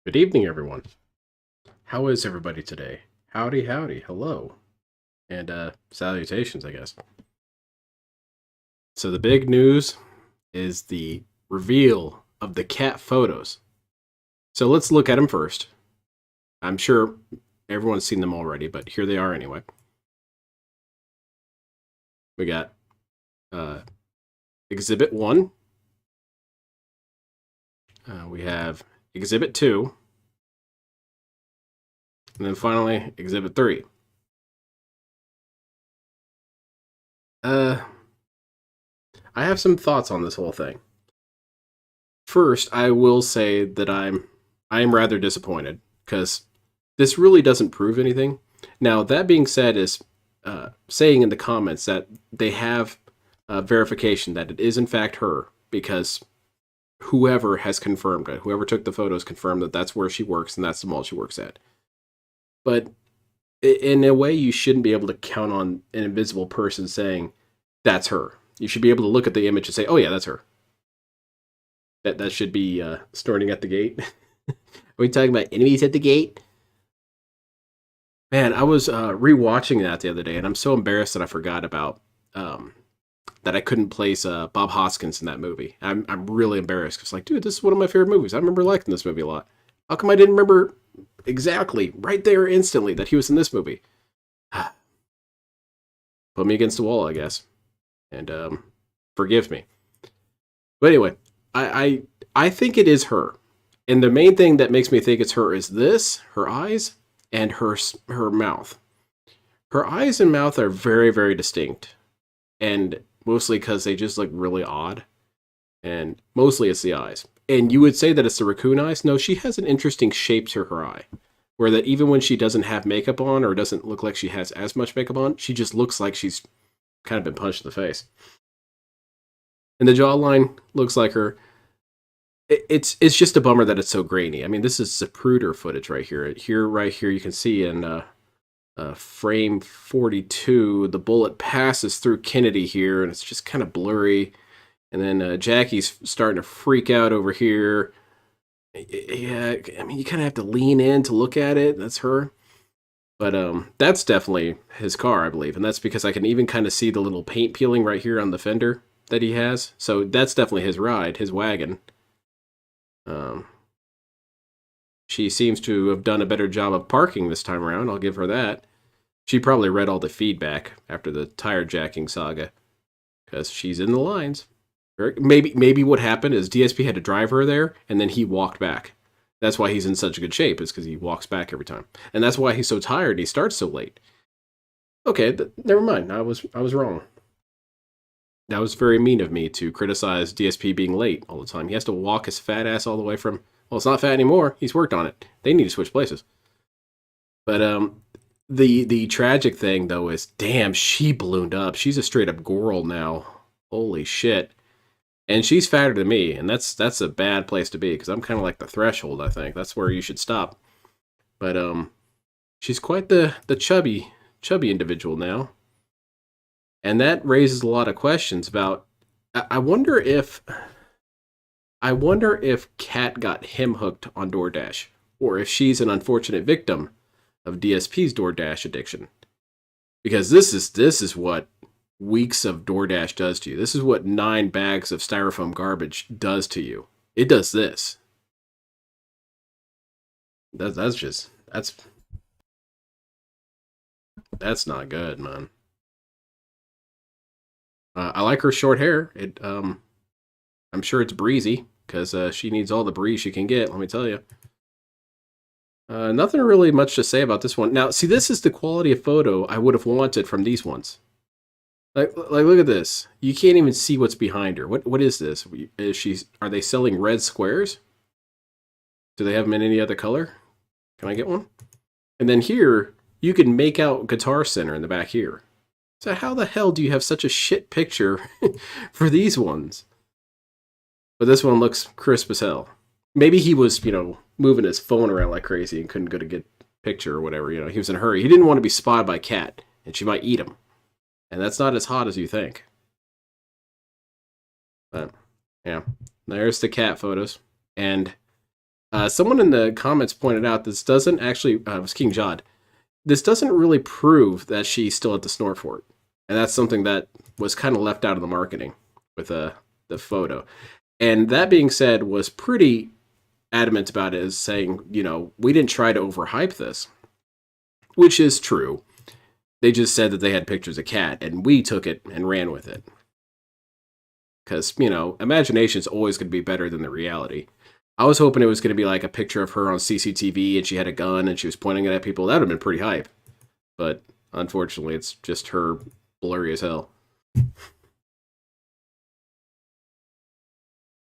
Good evening, everyone. How is everybody today? Howdy, howdy, hello, and salutations, I guess. So the big news is the reveal of the cat photos. So let's look at them first. I'm sure everyone's seen them already, but here they are anyway. We got uh, Exhibit 1. We have Exhibit 2. And then finally, Exhibit 3. Uh, I have some thoughts on this whole thing. First, I will say that I am rather disappointed because this really doesn't prove anything. Now, that being said, is saying in the comments that they have verification that it is in fact her because whoever has confirmed it, whoever took the photos confirmed that that's where she works and that's the mall she works at. But in a way, you shouldn't be able to count on an invisible person saying that's her. You should be able to look at the image and say, "Oh yeah, that's her." That should be snorting at the gate. Are we talking about enemies at the gate? Man, I was rewatching that the other day, and I'm so embarrassed that I forgot about um, that I couldn't place Bob Hoskins in that movie. I'm really embarrassed because, like, dude, this is one of my favorite movies. I remember liking this movie a lot. How come I didn't remember exactly right there instantly that he was in this movie? Put me against the wall, I guess, and forgive me. But anyway, I think it is her, and the main thing that makes me think it's her is this: her eyes and her mouth. Her eyes and mouth are very distinct, and mostly because they just look really odd. And mostly it's the eyes. And you would say that it's the raccoon eyes. No, she has an interesting shape to her eye, where that even when she doesn't have makeup on or doesn't look like she has as much makeup on, she just looks like she's kind of been punched in the face. And the jawline looks like her. It's just a bummer that it's so grainy. I mean, this is Zapruder footage right here. Right here, you can see in frame 42, the bullet passes through Kennedy here, and it's just kind of blurry. And then Jackie's starting to freak out over here. Yeah, I mean, you kind of have to lean in to look at it. That's her. But that's definitely his car, I believe. And that's because I can even kind of see the little paint peeling right here on the fender that he has. So that's definitely his ride, his wagon. Um, she seems to have done a better job of parking this time around. I'll give her that. She probably read all the feedback after the tire jacking saga because she's in the lines. Maybe what happened is DSP had to drive her there, and then he walked back. That's why he's in such good shape, is because he walks back every time, and that's why he's so tired. He starts so late. Okay, never mind. I was wrong. That was very mean of me to criticize DSP being late all the time. He has to walk his fat ass all the way from. Well, it's not fat anymore. He's worked on it. They need to switch places. But the tragic thing though is, damn, she ballooned up. She's a straight up girl now. Holy shit. And she's fatter than me, and that's a bad place to be because I'm kind of like the threshold. I think that's where you should stop. But she's quite the chubby individual now, and that raises a lot of questions about. I wonder if Kat got him hooked on DoorDash, or if she's an unfortunate victim of DSP's DoorDash addiction. Because this is what weeks of DoorDash does to you. This is what 9 bags of styrofoam garbage does to you. It does this. That's not good, man. I like her short hair. I'm sure it's breezy because she needs all the breeze she can get. Let me tell you. Nothing really much to say about this one. Now, see, this is the quality of photo I would have wanted from these ones. Like, look at this. You can't even see what's behind her. What is this? Are they selling red squares? Do they have them in any other color? Can I get one? And then here, you can make out Guitar Center in the back here. So how the hell do you have such a shit picture for these ones? But this one looks crisp as hell. Maybe he was, moving his phone around like crazy and couldn't get a good picture or whatever. He was in a hurry. He didn't want to be spotted by Cat, and she might eat him. And that's not as hot as you think. But yeah, there's the cat photos. And Someone in the comments pointed out this doesn't actually, it was King Jod, this doesn't really prove that she's still at the snort fort. And that's something that was kind of left out of the marketing with the photo. And that being said, was pretty adamant about it, as saying, we didn't try to overhype this, which is true. They just said that they had pictures of Cat, and we took it and ran with it. Because, imagination's always going to be better than the reality. I was hoping it was going to be like a picture of her on CCTV and she had a gun and she was pointing it at people. That would have been pretty hype. But unfortunately, it's just her blurry as hell.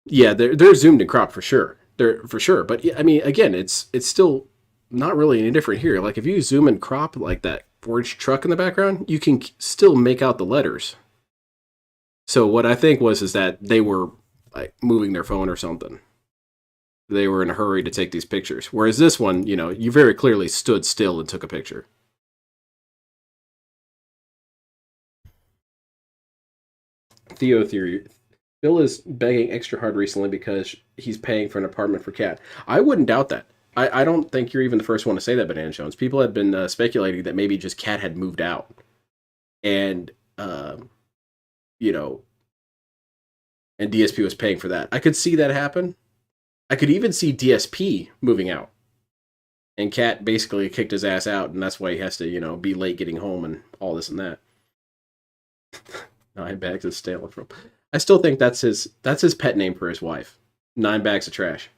Yeah, they're zoomed and cropped for sure. They're for sure. But I mean, again, it's still not really any different here. Like if you zoom and crop like that forged truck in the background, you can still make out the letters. So what I think is that they were like moving their phone or something. They were in a hurry to take these pictures. Whereas this one, you very clearly stood still and took a picture. Theo theory. Bill is begging extra hard recently because he's paying for an apartment for Cat. I wouldn't doubt that. I don't think you're even the first one to say that, Banana Jones. People had been speculating that maybe just Cat had moved out. And, and DSP was paying for that. I could see that happen. I could even see DSP moving out. And Cat basically kicked his ass out, and that's why he has to, be late getting home and all this and that. 9 bags of stale from. I still think that's his pet name for his wife. 9 bags of trash.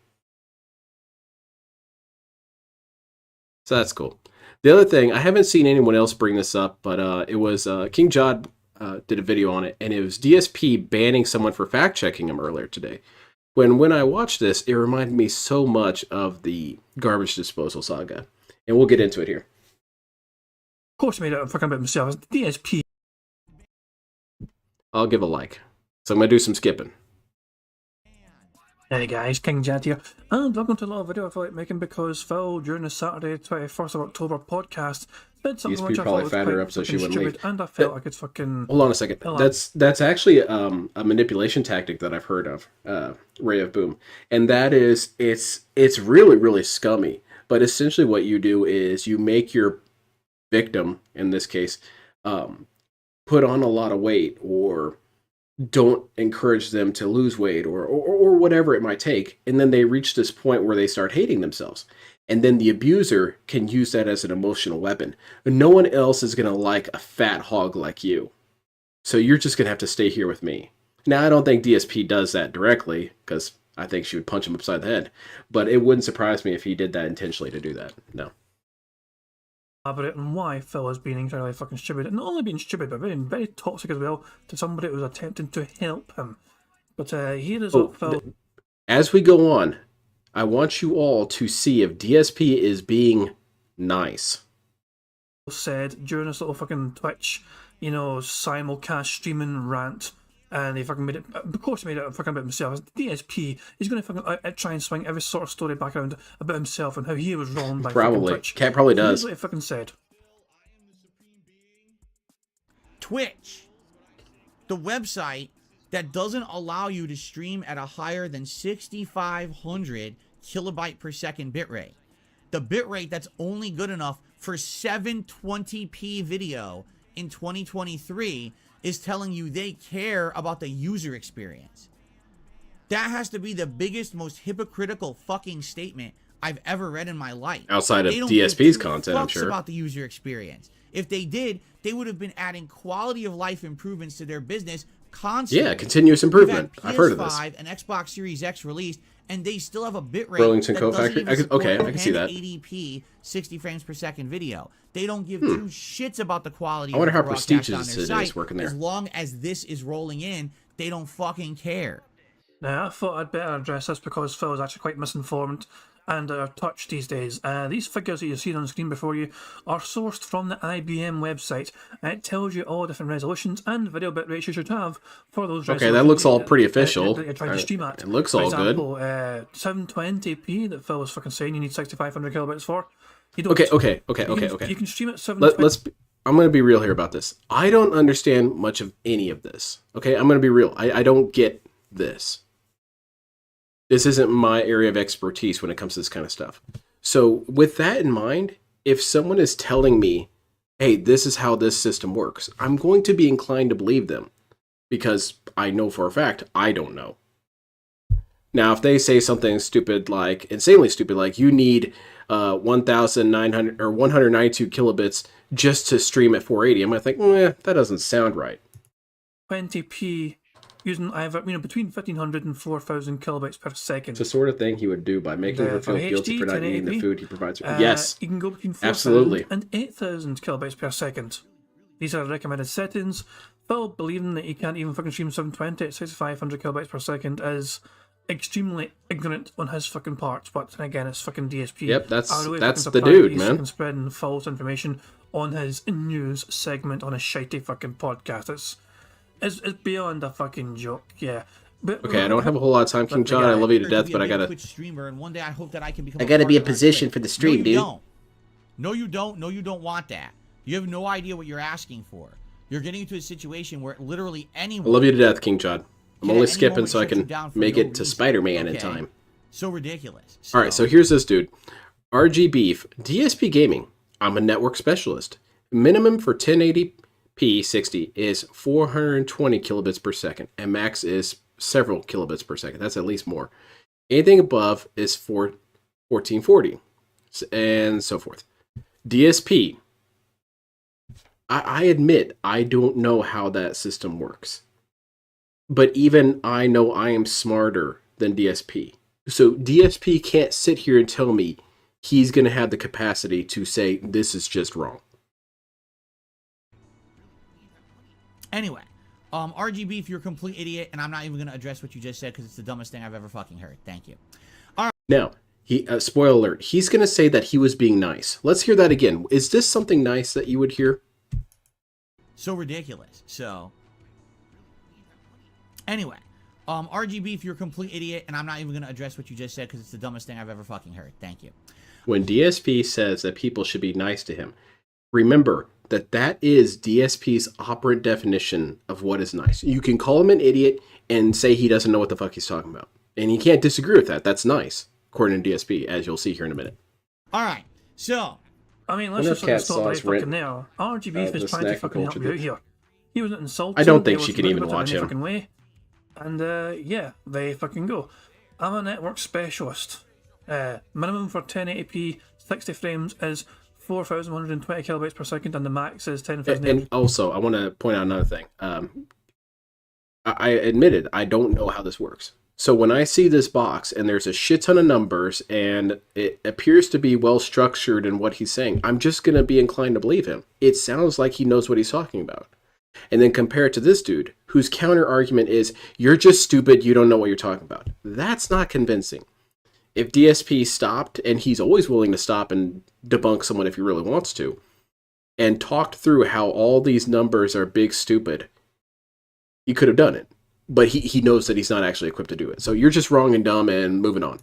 So that's cool. The other thing, I haven't seen anyone else bring this up, but it was King Jod did a video on it, and it was DSP banning someone for fact checking him earlier today. When I watched this, it reminded me so much of the garbage disposal saga. And we'll get into it here. Of course, I made it fucking about myself. DSP. I'll give a like. So I'm going to do some skipping. Hey guys, King Jad here, and welcome to another video I feel like making because Phil, during the Saturday 21st of October podcast, did something which I thought was quite up so she wouldn't stupid, leave. and I felt like it's fucking... Hold on a second. That's actually a manipulation tactic that I've heard of, Ray of Boom. And that is, it's really, really scummy. But essentially what you do is you make your victim, in this case, put on a lot of weight, or don't encourage them to lose weight, or whatever it might take. And then they reach this point where they start hating themselves. And then the abuser can use that as an emotional weapon. No one else is going to like a fat hog like you. So you're just going to have to stay here with me. Now, I don't think DSP does that directly, because I think she would punch him upside the head. But it wouldn't surprise me if he did that intentionally to do that. No. Elaborate on why Phil is being entirely fucking stupid, and not only being stupid, but being very toxic as well to somebody who was attempting to help him. But here is what Phil... As we go on, I want you all to see if DSP is being nice. Said during this little fucking Twitch, simulcast streaming rant, and he fucking made it. Of course, he made it fucking about himself. DSP is going to fucking try and swing every sort of story back around about himself and how he was wrong by probably. Twitch. Cat probably does. Here's what he fucking said. Twitch, the website that doesn't allow you to stream at a higher than 6,500 kilobyte per second bitrate. The bitrate that's only good enough for 720p video in 2023 is telling you they care about the user experience. That has to be the biggest, most hypocritical fucking statement I've ever read in my life. Outside of DSP's content, I'm sure. About the user experience. If they did, they would have been adding quality of life improvements to their business constantly. Yeah, continuous improvement. I've heard of this. PS5 and Xbox Series X released, and they still have a bitrate Burlington that Co-Factory. Okay, I can see that. 1080p, 60 frames per second video. They don't give two shits about the quality. I wonder how prestigious prestigious it is working there. As long as this is rolling in, they don't fucking care. Now, I thought I'd better address this because Phil is actually quite misinformed and touch these days. These figures that you see on the screen before you are sourced from the IBM website. It tells you all different resolutions and video bit rates you should have for those resolutions. Okay, that looks all pretty official. That you're trying to stream at. It looks all good. For example, 720p that Phil was fucking saying you need 6,500 kilobytes for. You don't. Okay. You can stream at 720. I'm going to be real here about this. I don't understand much of any of this. Okay, I'm going to be real. I don't get this. This isn't my area of expertise when it comes to this kind of stuff. So with that in mind, if someone is telling me, hey, this is how this system works, I'm going to be inclined to believe them because I know for a fact I don't know. Now, if they say something stupid, like insanely stupid, like you need 1,900 or 192 kilobits just to stream at 480, I'm going to think, that doesn't sound right. 20p using either between 1,500 and 4,000 kilobytes per second. It's the sort of thing he would do by making her feel guilty for not eating the food he provides her. Yes, you can go between 4,000 absolutely, and 8,000 kilobytes per second. These are recommended settings. Phil believing that he can't even fucking stream 720 at 6,500 kilobytes per second is extremely ignorant on his fucking part, but again, it's fucking DSP. Yep, that's the dude, man. He's spreading false information on his news segment on a shitey fucking podcast. It's beyond a fucking joke, yeah. But okay, I don't have a whole lot of time, King John. I love you to death, but I gotta. Twitch streamer, and one day I hope that I can become. I gotta be in position for the stream, dude. No, you don't. No, you don't want that. You have no idea what you're asking for. You're getting into a situation where literally anyone. I love you to death, King John. I'm only skipping so I can make it to Spider-Man in time. So ridiculous. All right, so here's this dude. RG Beef, DSP Gaming. I'm a network specialist. Minimum for 1080p 60 is 420 kilobits per second, and max is several kilobits per second. That's at least more. Anything above is 1440, and so forth. DSP. I admit I don't know how that system works. But even I know I am smarter than DSP. So DSP can't sit here and tell me he's going to have the capacity to say this is just wrong. Anyway, RGB, if you're a complete idiot, and I'm not even going to address what you just said because it's the dumbest thing I've ever fucking heard. Thank you. All right. Now, spoiler alert, he's going to say that he was being nice. Let's hear that again. Is this something nice that you would hear? So ridiculous. So... Anyway, RGB, if you're a complete idiot, and I'm not even going to address what you just said because it's the dumbest thing I've ever fucking heard. Thank you. When DSP says that people should be nice to him, remember that is DSP's operant definition of what is nice. You can call him an idiot and say he doesn't know what the fuck he's talking about. And he can't disagree with that. That's nice, according to DSP, as you'll see here in a minute. All right, so... I mean, let's just stop right fucking there. RGB is trying to fucking help you out here. He wasn't insulted. I don't think she can even watch him. Fucking way. And yeah, they fucking go. I'm a network specialist. Minimum for 1080p 60 frames is 4,120 kilobytes per second, and the max is 10,000. And also, I want to point out another thing. I admitted I don't know how this works. So when I see this box and there's a shit ton of numbers and it appears to be well structured in what he's saying, I'm just going to be inclined to believe him. It sounds like he knows what he's talking about. And then compare it to this dude, whose counter argument is, you're just stupid, you don't know what you're talking about. That's not convincing. If DSP stopped, and he's always willing to stop and debunk someone if he really wants to, and talked through how all these numbers are big stupid, he could have done it. But he knows that he's not actually equipped to do it. So you're just wrong and dumb and moving on.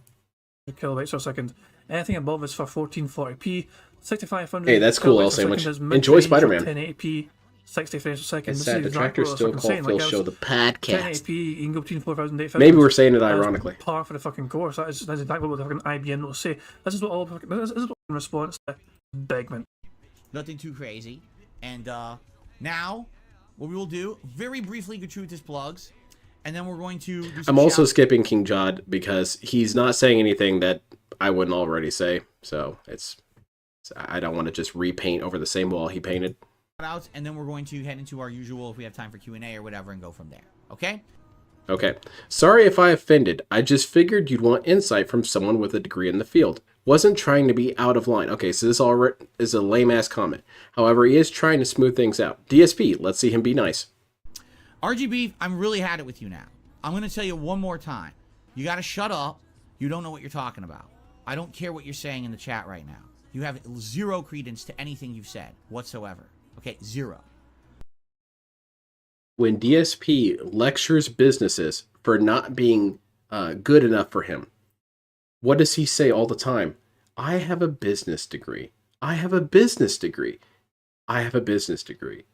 Kilobytes per second. Anything above is for 1440p, 6500. Hey, that's cool, L Sandwich. Enjoy Spider-Man. 1080p, 60 frames per second. It's sad the tractor's still called Phil Show the podcast. 1080p, you can go between 4,000 and 8,000. Maybe we're saying it ironically. Par for the fucking course. That's exactly what the fucking IBM will say. This is what this is what in response to Begman. Nothing too crazy. And now, what we will do, very briefly, gratuitous plugs. And then we're going to do some I'm also skipping King Jod because he's not saying anything that I wouldn't already say. So I don't want to just repaint over the same wall he painted. Outs, and then we're going to head into our usual, if we have time for Q&A or whatever, and go from there. Okay? Okay. Sorry if I offended. I just figured you'd want insight from someone with a degree in the field. Wasn't trying to be out of line. Okay, so this all is a lame-ass comment. However, he is trying to smooth things out. DSP, let's see him be nice. RGB, I'm really had it with you now. I'm going to tell you one more time. You got to shut up. You don't know what you're talking about. I don't care what you're saying in the chat right now. You have zero credence to anything you've said whatsoever. Okay, zero. When DSP lectures businesses for not being good enough for him, what does he say all the time? I have a business degree. I have a business degree. I have a business degree.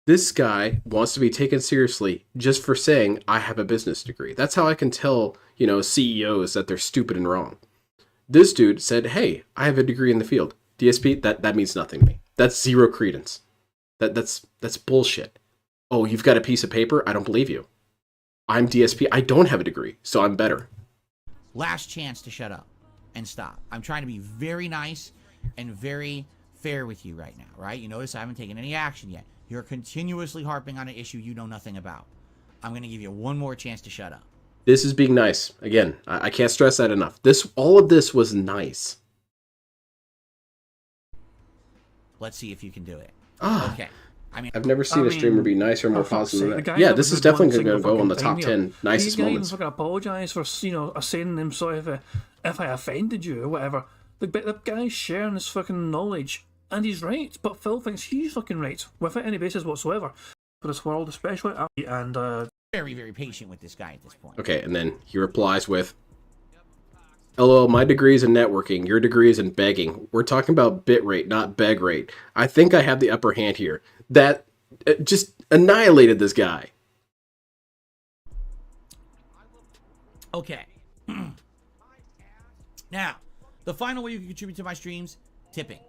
This guy wants to be taken seriously just for saying, I have a business degree. That's how I can tell, CEOs that they're stupid and wrong. This dude said, hey, I have a degree in the field. DSP, that means nothing to me. That's zero credence. That's bullshit. Oh, you've got a piece of paper? I don't believe you. I'm DSP. I don't have a degree, so I'm better. Last chance to shut up and stop. I'm trying to be very nice and very fair with you right now, right? You notice I haven't taken any action yet. You're continuously harping on an issue you know nothing about. I'm going to give you one more chance to shut up. This is being nice. Again, I can't stress that enough. All of this was nice. Let's see if you can do it. Ah. Okay. I've never seen a streamer be nicer or more positive than that. Yeah, this is definitely going to go on the top 10 nicest moments. He apologise for, saying I'm sorry if I offended you or whatever. The guy's sharing his fucking knowledge, and he's right, but Phil thinks he's fucking right, without any basis whatsoever. For this world, especially, and very, very patient with this guy at this point. Okay, and then he replies with, LOL, my degree is in networking, your degree is in begging. We're talking about bitrate, not beg rate. I think I have the upper hand here. That just annihilated this guy. Okay. Now, the final way you can contribute to my streams, tipping.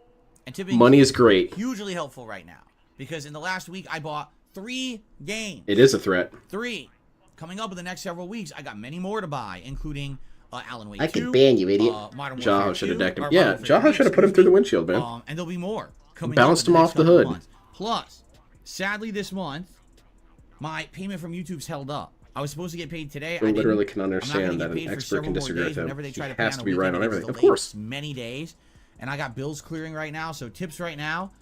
And tipping money is great. Hugely helpful right now. Because in the last week, I bought 3 games. It is a threat. 3. Coming up in the next several weeks, I got many more to buy, including Alan Wake 2. I can ban you, idiot. Jaha should have decked him. Yeah, Jaha should have put him through the windshield, man. And there'll be more coming Bounced him off the hood. Plus, sadly this month, my payment from YouTube's held up. I was supposed to get paid today. I literally can understand that an expert can disagree with him. He has to be right on everything. Of course. Many days. And I got bills clearing right now, so tips right now.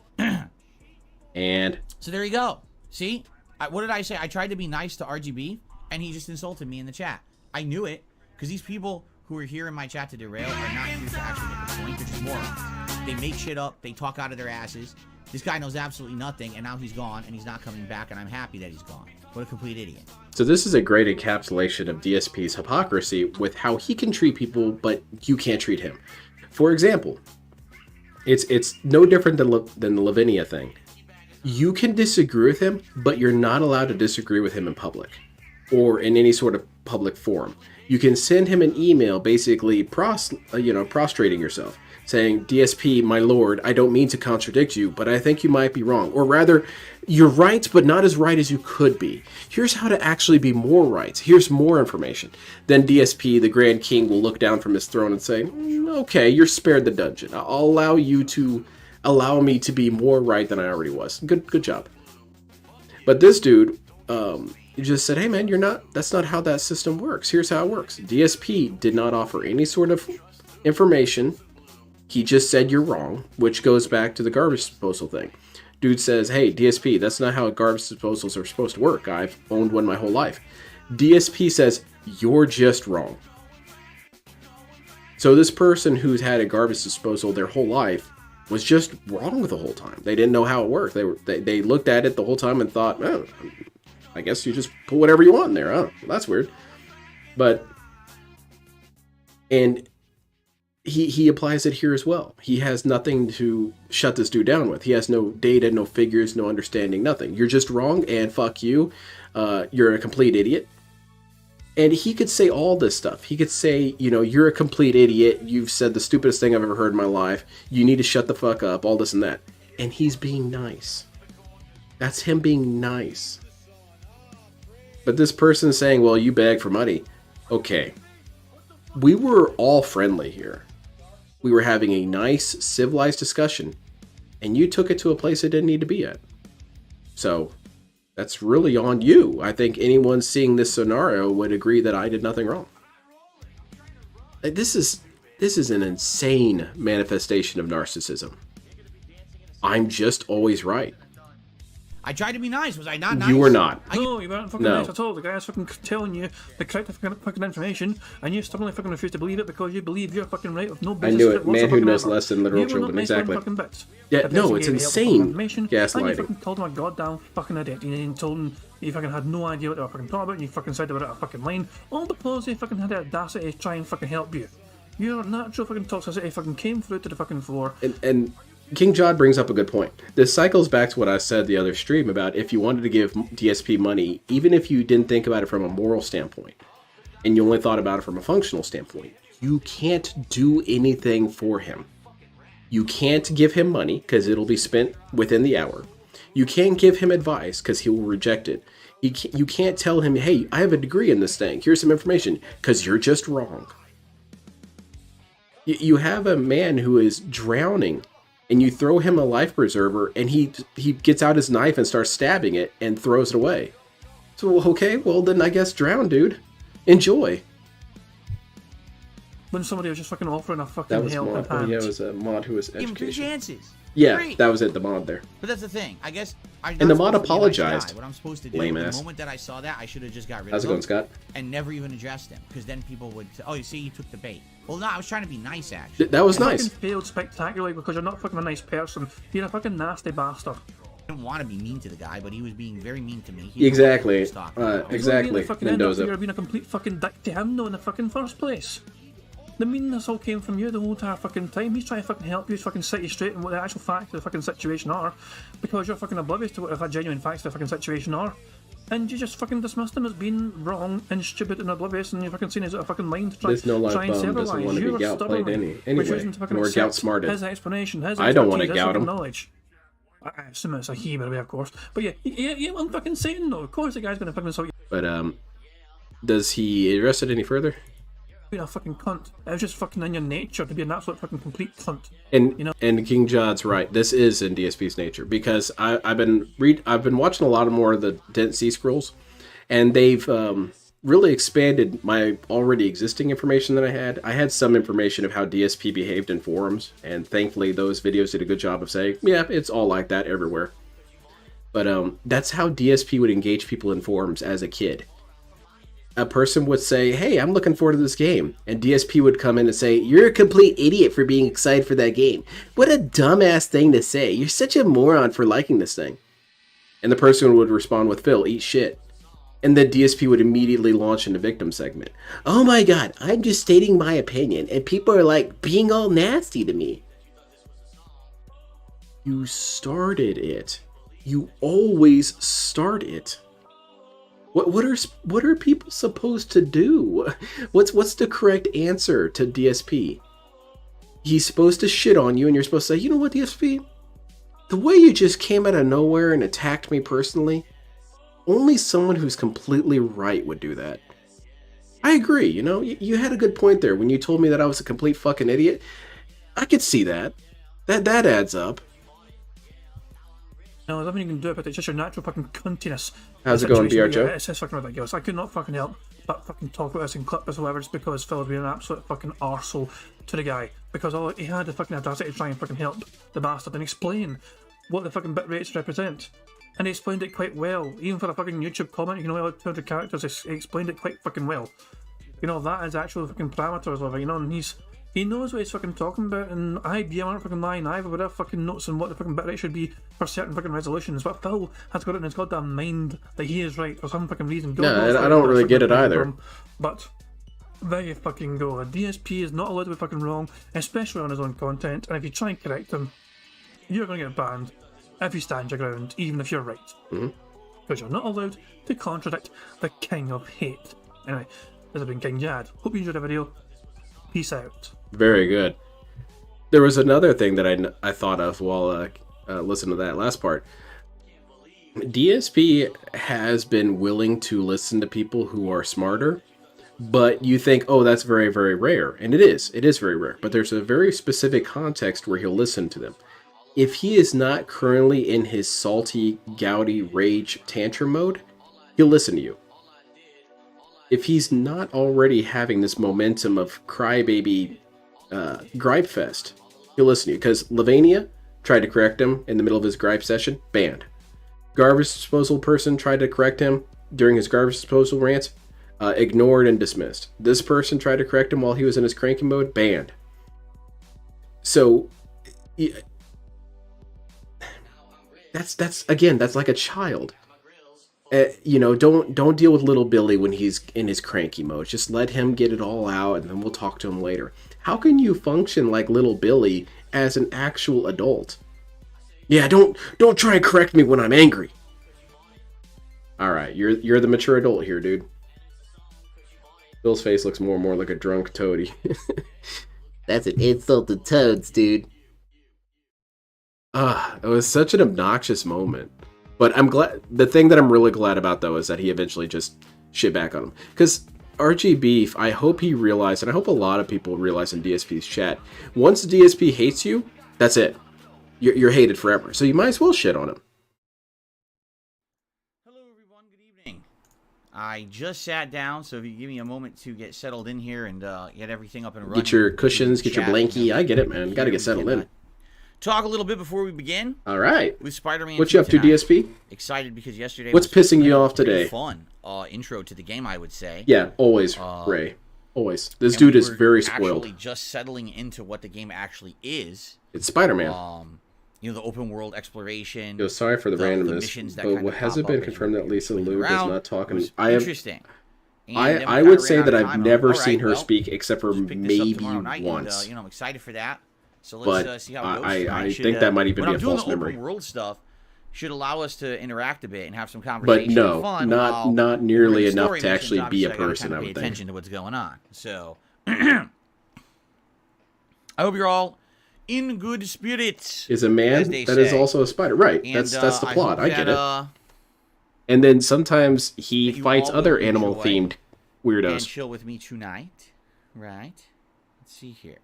And? So there you go. See? What did I say? I tried to be nice to RGB, and he just insulted me in the chat. I knew it, because these people who are here in my chat to derail are not here to actually get the point. They're just morons. They make shit up. They talk out of their asses. This guy knows absolutely nothing, and now he's gone, and he's not coming back, and I'm happy that he's gone. What a complete idiot. So this is a great encapsulation of DSP's hypocrisy with how he can treat people, but you can't treat him. For example, it's no different than the Lavinia thing. You can disagree with him, but you're not allowed to disagree with him in public or in any sort of public forum. You can send him an email basically prostrating yourself, saying, DSP, my lord, I don't mean to contradict you, but I think you might be wrong. Or rather, you're right, but not as right as you could be. Here's how to actually be more right. Here's more information. Then DSP, the Grand King, will look down from his throne and say, okay, you're spared the dungeon. I'll allow me to be more right than I already was. Good job. But this dude, he just said, hey man, that's not how that system works. Here's how it works. DSP did not offer any sort of information. He just said you're wrong, which goes back to the garbage disposal thing. Dude says, hey, DSP, that's not how garbage disposals are supposed to work. I've owned one my whole life. DSP says, you're just wrong. So this person who's had a garbage disposal their whole life was just wrong the whole time. They didn't know how it worked. They looked at it the whole time and thought, oh, I guess you just put whatever you want in there. Oh, well, that's weird. And he applies it here as well. He has nothing to shut this dude down with. He has no data, no figures, no understanding, nothing. You're just wrong, and fuck you. You're a complete idiot. And he could say all this stuff. He could say, you're a complete idiot. You've said the stupidest thing I've ever heard in my life. You need to shut the fuck up, all this and that. And he's being nice. That's him being nice. But this person saying, well, you beg for money. Okay. We were all friendly here. We were having a nice, civilized discussion, and you took it to a place it didn't need to be at. So, that's really on you. I think anyone seeing this scenario would agree that I did nothing wrong. This is an insane manifestation of narcissism. I'm just always right. I tried to be nice. Was I not nice? You were not. No, you weren't fucking nice at all. The guy's fucking telling you the correct fucking information, and you stubbornly fucking refuse to believe it because you believe you're fucking right with no basis. I knew it. Man who knows less than literal children. Exactly. Yeah, no, it's insane. Gaslighting. And you fucking told him a goddamn fucking identity, and told him you fucking had no idea what they were fucking talking about, and you fucking said they were out of fucking line, all because they fucking had the audacity to try and fucking help you. Your natural fucking toxicity fucking came through to the fucking floor. And King Jod brings up a good point. This cycles back to what I said the other stream about if you wanted to give DSP money, even if you didn't think about it from a moral standpoint, and you only thought about it from a functional standpoint, you can't do anything for him. You can't give him money because it'll be spent within the hour. You can't give him advice because he will reject it. You can't tell him, hey, I have a degree in this thing. Here's some information, because you're just wrong. You have a man who is drowning, and you throw him a life preserver, and he gets out his knife and starts stabbing it and throws it away. So, okay, well then I guess drown, dude. Enjoy. When somebody was just fucking offering a fucking helping hand. Yeah, it was a mod who was Give him 2 education. chances. Yeah, Great. that was it, the mod there. But that's the thing. I guess And the mod apologized. What I'm supposed to do, Lame the ass. moment that I saw that, I should have just got rid How's it of going, him Scott? and never even addressed him, because then people would say, "Oh, you see, you took the bait." Well, no, I was trying to be nice, actually. That was You nice. fucking failed spectacularly because you're not fucking a nice person. You're a fucking nasty bastard. I didn't want to be mean to the guy, but he was being very mean to me. He didn't know what he Exactly. was talking about. Exactly. You fucking end up Mendoza. here being a complete fucking dick to him, though, in the fucking first place. The meanness all came from you the whole entire fucking time. He's trying to fucking help you, he's fucking set you straight in what the actual facts of the fucking situation are, because you're fucking oblivious to what the genuine facts of the fucking situation are. And you just fucking dismissed him as being wrong and stupid and oblivious, and you're fucking saying he's out of fucking mind to try, This no life try and bum doesn't severalise. want to be You're gout played stubbornly anyway, refusing to fucking nor accept gout-smarted. his explanation, his I don't want to expertise, his gout fucking him. knowledge. I assume it's a he, by the way, of course. But yeah, I'm fucking saying though. Of course, the guy's gonna fucking insult you. But does he address it any further? Being a fucking cunt. It was just fucking in your nature to be an absolute fucking complete cunt. And You know? and King Jod's right. This is in DSP's nature, because I've been watching a lot more of the Dent C scrolls, and they've really expanded my already existing information that I had. I had some information of how DSP behaved in forums, and thankfully those videos did a good job of saying, yeah, it's all like that everywhere. But that's how DSP would engage people in forums as a kid. A person would say, hey, I'm looking forward to this game. And DSP would come in and say, you're a complete idiot for being excited for that game. What a dumbass thing to say. You're such a moron for liking this thing. And the person would respond with, Phil, eat shit. And then DSP would immediately launch into victim segment. Oh my god, I'm just stating my opinion, and people are like being all nasty to me. You started it. You always start it. What are people supposed to do? What's the correct answer to DSP? He's supposed to shit on you, and you're supposed to say, you know what, DSP? The way you just came out of nowhere and attacked me personally, only someone who's completely right would do that. I agree, you know, you had a good point there when you told me that I was a complete fucking idiot. I could see that. That adds up. No, there's nothing you can do about it. It's just your natural fucking cuntiness. How's it going, Situation BR Joe? where It's just fucking ridiculous. I could not fucking help but fucking talk about this and clip this or whatever, just because Phil would be an absolute fucking arsehole to the guy. Because all he had the fucking audacity to try and fucking help the bastard and explain what the fucking bit rates represent. And he explained it quite well. Even for a fucking YouTube comment, you can only have 200 characters, he explained it quite fucking well. You know, that is actual fucking parameters of it, you know, and he knows what he's fucking talking about, and IBM aren't fucking lying either with their fucking notes on what the fucking bitrate should be for certain fucking resolutions. But Phil has got it in his goddamn mind that he is right for some fucking reason. God knows Yeah, I where don't that's really get fucking it coming either. from. But there you fucking go. A DSP is not allowed to be fucking wrong, especially on his own content, and if you try and correct him, you're going to get banned if you stand your ground, even if you're right. Because you're not allowed to contradict the king of hate. Anyway, this has been King Jad. Hope you enjoyed the video. Peace out. Very good. There was another thing that I thought of while listening to that last part. DSP has been willing to listen to people who are smarter, but you think, oh, that's very, very rare. And it is. It is very rare. But there's a very specific context where he'll listen to them. If he is not currently in his salty, gouty, rage tantrum mode, he'll listen to you. If he's not already having this momentum of crybaby gripe fest, he'll listen to you. Because Lavania tried to correct him in the middle of his gripe session, banned. Garbage disposal person tried to correct him during his garbage disposal rant, ignored and dismissed. This person tried to correct him while he was in his cranky mode, banned. So, that's again, that's like a child. You know, don't deal with little Billy when he's in his cranky mode. Just let him get it all out, and then we'll talk to him later. How can you function like little Billy as an actual adult. Yeah, don't try and correct me when I'm angry. All right, you're the mature adult here, dude. Bill's face looks more and more like a drunk toady. That's an insult to toads, dude. It was such an obnoxious moment. But I'm glad. The thing that I'm really glad about, though, is that he eventually just shit back on him. Because RG Beef, I hope he realized, and I hope a lot of people realize in DSP's chat, once DSP hates you, that's it. You're hated forever. So you might as well shit on him. Hello, everyone. Good evening. I just sat down, so if you give me a moment to get settled in here and get everything up and running. Get your cushions, get your blankie. I get it, man. Got to get settled in. Talk a little bit before we begin. All right. With Spider-Man. What you up to, DSP? Excited because yesterday. What's pissing you off today? Fun intro to the game, I would say. Yeah, always, Ray. Always. This dude is very spoiled. Actually, just settling into what the game actually is. It's Spider-Man. You know, the open world exploration. Yo, sorry for the randomness, but what has it been confirmed that Lisa Liu is not talking? Interesting. I would say that I've never seen her speak except for maybe once. And, I'm excited for that. So let's see how it goes. I think that might even be a false memory. Open world stuff should allow us to interact a bit and have some conversation. But no, fun not nearly enough to actually be a person. I would think. Pay attention to what's going on. So I hope you're all in good spirits. Is a man that is also a spider, right? And, that's the plot. I get it. And then sometimes he fights other animal-themed weirdos. And chill with me tonight, right? Let's see here.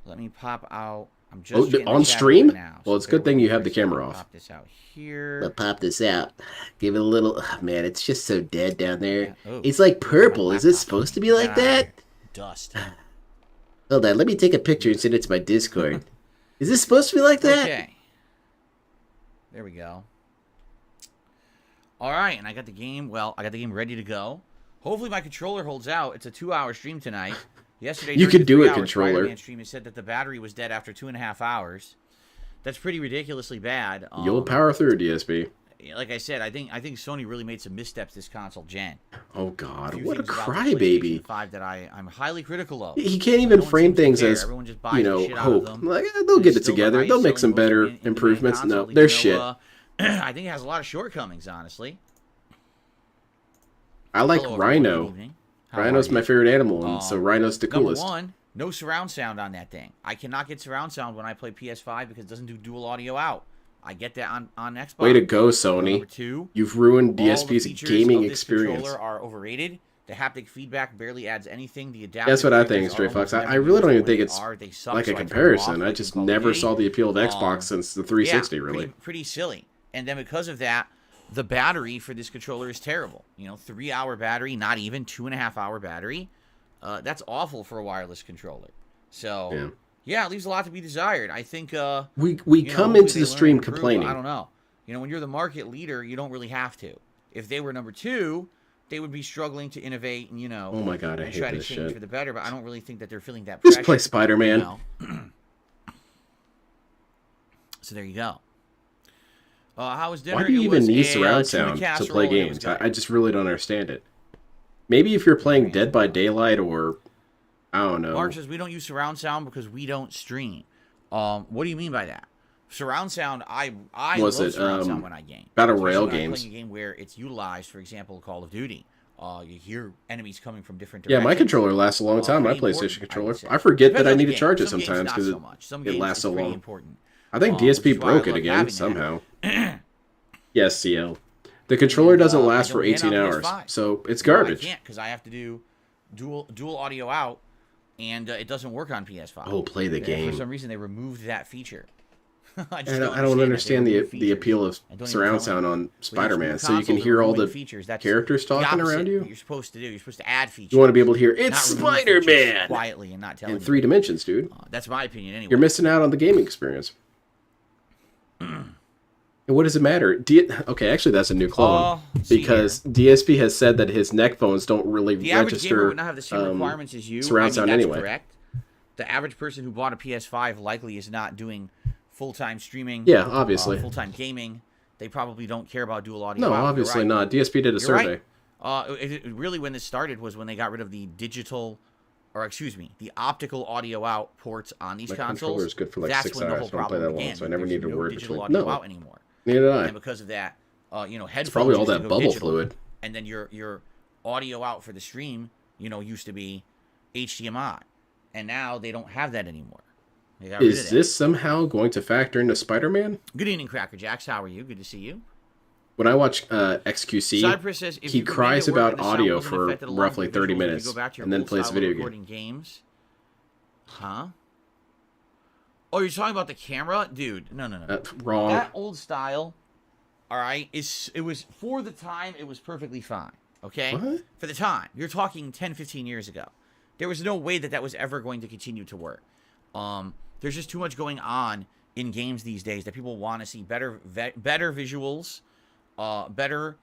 Let me pop out. I'm just on stream now. Well, it's a good thing you have the camera off. Pop this out here. But pop this out. Give it a little. Oh, man, it's just so dead down there. Yeah. Oh, it's like purple. Is it supposed to be like that? Dust. Hold on. Let me take a picture and send it to my Discord. Is this supposed to be like that? Okay. There we go. All right, and I got the game. Well, I got the game ready to go. Hopefully, my controller holds out. It's a 2-hour stream tonight. Yesterday, you could do it, controller. controller. Stream, it said that the battery was dead after 2.5 hours. That's pretty ridiculously bad. You'll power through, DSP. Like I said, I think Sony really made some missteps this console gen. Oh God, what a crybaby! 5 that I'm highly critical of. He can't even frame things as hope. Like they'll get it together. They'll make some better improvements. No, they're shit. I think it has a lot of shortcomings, honestly. I like Rhino. Rhino's my favorite animal, and so Rhino's the coolest. Number one, no surround sound on that thing. I cannot get surround sound when I play PS5 because it doesn't do dual audio out. I get that on Xbox. Way to go, Sony. Number two, you've ruined DSP's gaming experience. Controller are overrated. The haptic feedback barely adds anything. The adaptive. That's what I think, Stray Fox. I really don't even think it's like a comparison. I just never saw the appeal of Xbox since the 360, really. Pretty silly. And then because of that, the battery for this controller is terrible. 3-hour battery, not even 2.5-hour battery. That's awful for a wireless controller. So, yeah, it leaves a lot to be desired. I think we come into the stream complaining. I don't know. When you're the market leader, you don't really have to. If they were number 2, they would be struggling to innovate and oh my God, I hate try to this change shit. for the better. But I don't really think that they're feeling that pressure. Just play Spider-Man. So there you go. How was dinner? Why do you even need surround sound to play games? I just really don't understand it. Maybe if you're playing Dead by Daylight or, I don't know. Mark says we don't use surround sound because we don't stream. What do you mean by that? Surround sound, I love surround sound when I game. Battle Royale games. games. Playing a game where it's utilized, for example, Call of Duty. You hear enemies coming from different directions. Yeah, my controller lasts a long time. My PlayStation controller. I forget that I need to charge it sometimes because it lasts so long. I think DSP broke it again somehow. Yes, CL. The controller doesn't last for 18 hours, so it's garbage. I can't because I have to do dual audio out, and it doesn't work on PS5. Oh, play the game. For some reason, they removed that feature. I don't understand the appeal of surround sound on Spider-Man, so you can hear all the characters talking around you. You're supposed to do. You're supposed to add features. You want to be able to hear it's Spider-Man quietly and not telling in 3 dimensions, dude. That's my opinion, anyway. You're missing out on the gaming experience. And what does it matter? Okay, actually, that's a new clone because DSP has said that his neck phones don't really register would not have the same requirements as you. surround sound anyway. Correct. The average person who bought a PS5 likely is not doing full-time streaming. Yeah, obviously. Full-time gaming. They probably don't care about dual audio. No, obviously not. DSP did a survey. Really, when this started was when they got rid of the digital or excuse me, the optical audio out ports on these My consoles, controller's good for like that's 6 when the hours. whole So I don't play problem that long, began. so I never There's need a no word digital between. audio No, out anymore. neither did I. And because of that, headphones It's probably all used to that go bubble digital, fluid. and then your audio out for the stream, used to be HDMI, and now they don't have that anymore. They got rid of Is that. this somehow going to factor into Spider-Man? Good evening, Cracker Jacks. How are you? Good to see you. When I watch XQC, Cypress says, if he you could cries make it work about and the sound audio wasn't for affected along roughly with your 30 visuals, would you minutes go back to your and then old plays style video of game. recording games? Huh? Oh, you're talking about the camera? Dude, no. Wrong. That old style, all right, it was, for the time, it was perfectly fine, okay? What? For the time. You're talking 10, 15 years ago. There was no way that was ever going to continue to work. There's just too much going on in games these days that people want to see better visuals, better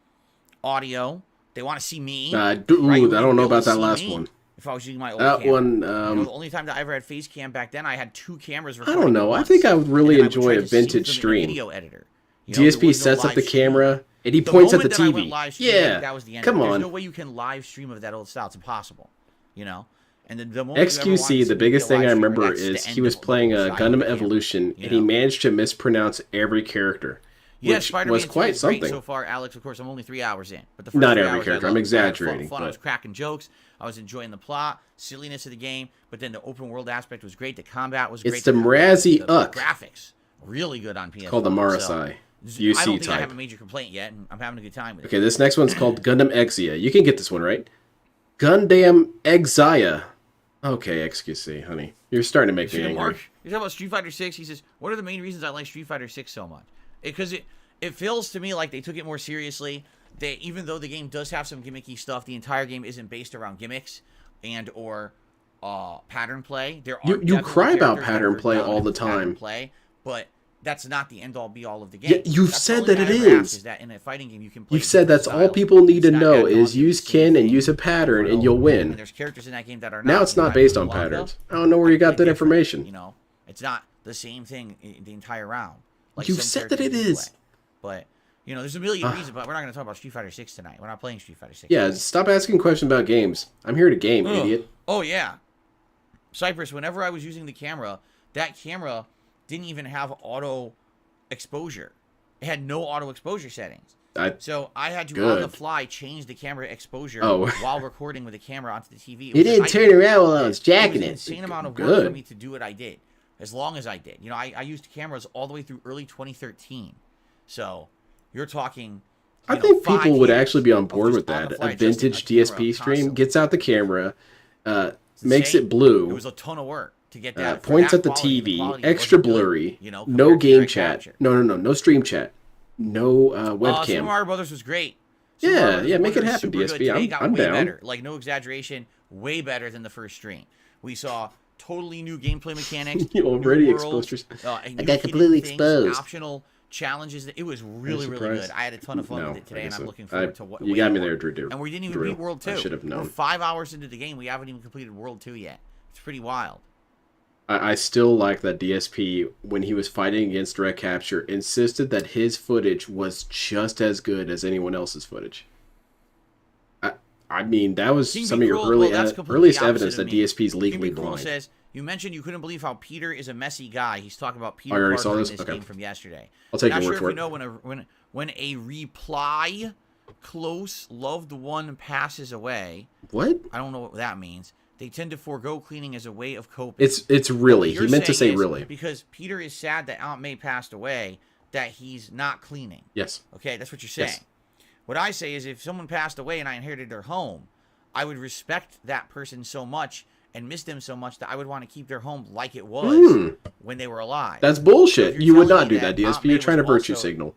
audio. They want to see me. I right? You wouldn't don't know be able about to that see last me one. if I was using my old That camera. one, the only time that I ever had face cam back then, I had 2 cameras. I don't know. I think I would really enjoy a vintage stream. Video editor. DSP sets up the camera and he points at the TV. Yeah, that was the end. come There's on. no way you can live stream of that old style. It's impossible. And the moment you ever wanted XQC, to the be biggest a thing I live streamer, remember that's the is end he was of the playing whole a style Gundam of the game, Evolution, and he managed to mispronounce every character, Yeah, which Spider-Man was 2 quite is great something. so far, Alex. Of course, I'm only 3 hours in, but the first Not 3 every hours character. I I'm loved. I had exaggerating, fun. I but- was cracking jokes. I was enjoying the plot, silliness of the game, but then the open world aspect was great. The combat was great. It's the Mrazzi the Uck. graphics really good on PS4. Called the Marasai. So, I UC don't think I type. have a major complaint yet, and I'm having a good time with it. Okay, this next one's called Gundam Exia. You can get this one, right? Gundam Exia. Okay, XQC, honey. You're starting to make me See, angry. Mark, you're talking about Street Fighter 6. He says, what are the main reasons I like Street Fighter 6 so much? Because it feels to me like they took it more seriously. Even though the game does have some gimmicky stuff, the entire game isn't based around gimmicks and or pattern play. There are You definitely cry about characters that pattern are play all dominant the with pattern time. play, but that's not the end all be all of the Yeah, game. you've That's said the that only it thing I ever ask is. is that in a fighting game you can play You've said that's different all styles. people need to It's not know ad is nauseam use the same kin and thing use a pattern over and you'll over. win. And there's characters in that game that are Now not. it's not Like based on Blanka, patterns. I don't know where you got that different, information. It's not the same thing the entire round. Like You've some said that characters it you is. play. But there's a million reasons. But we're not going to talk about Street Fighter 6 tonight. We're not playing Street Fighter 6. Yeah, stop asking questions about games. I'm here to game, idiot. Oh yeah, Cypress. Whenever I was using the camera, that camera didn't even have auto exposure. It had no auto exposure settings. So I had to on the fly change the camera exposure while recording with the camera onto the TV. You didn't turn around while I was jacking It it. was an insane amount of work for me to do what I did, as long as I did. I used cameras all the way through early 2013. So you're talking. I think 5 people would years actually be on of board just with on the that. fly A adjusting vintage camera DSP stream constantly. gets out the camera, makes insane. it blue. It was a ton of work to get that. for Points that at the quality, TV, quality extra wasn't good, blurry, compared no to game direct chat. capture. No stream chat. No Super webcam. Mario Brothers was great. Yeah, Super Mario yeah, make it Brothers happen, super good. DSP. Today got I'm way down. Better. Like, no exaggeration, way better than the first stream. We saw totally new gameplay mechanics. You already new exposed worlds, yourself. new I got hidden completely things, exposed. Optional challenges. It was really, really surprised? good. I had a ton of fun No, with it today, I and guess I'm so. looking forward to what You way got me more. there, Drew. And we didn't even Drew. beat World 2. I should have known. We're 5 hours into the game. We haven't even completed World 2 yet. It's pretty wild. I still like that DSP, when he was fighting against direct capture, insisted that his footage was just as good as anyone else's footage. I mean, that was King some B. of your Cruel, well, that's completely earliest opposite evidence of that me. DSP is King legally B. Cruel blind. says, you mentioned you couldn't believe how Peter is a messy guy. He's talking about Peter I already Parker saw in this? this Okay. game from yesterday. I'll take Not your sure word if for you it. know when a reply close loved one passes away. What? I don't know what that means. They tend to forego cleaning as a way of coping. It's really. What He you're meant to say saying is, really. because Peter is sad that Aunt May passed away, that he's not cleaning. Yes. Okay, that's what you're saying. Yes. What I say is, if someone passed away and I inherited their home, I would respect that person so much and miss them so much that I would want to keep their home like it was when they were alive. That's So bullshit. if You you're would telling not me do that, that Aunt DSP. May You're trying to was virtue also signal.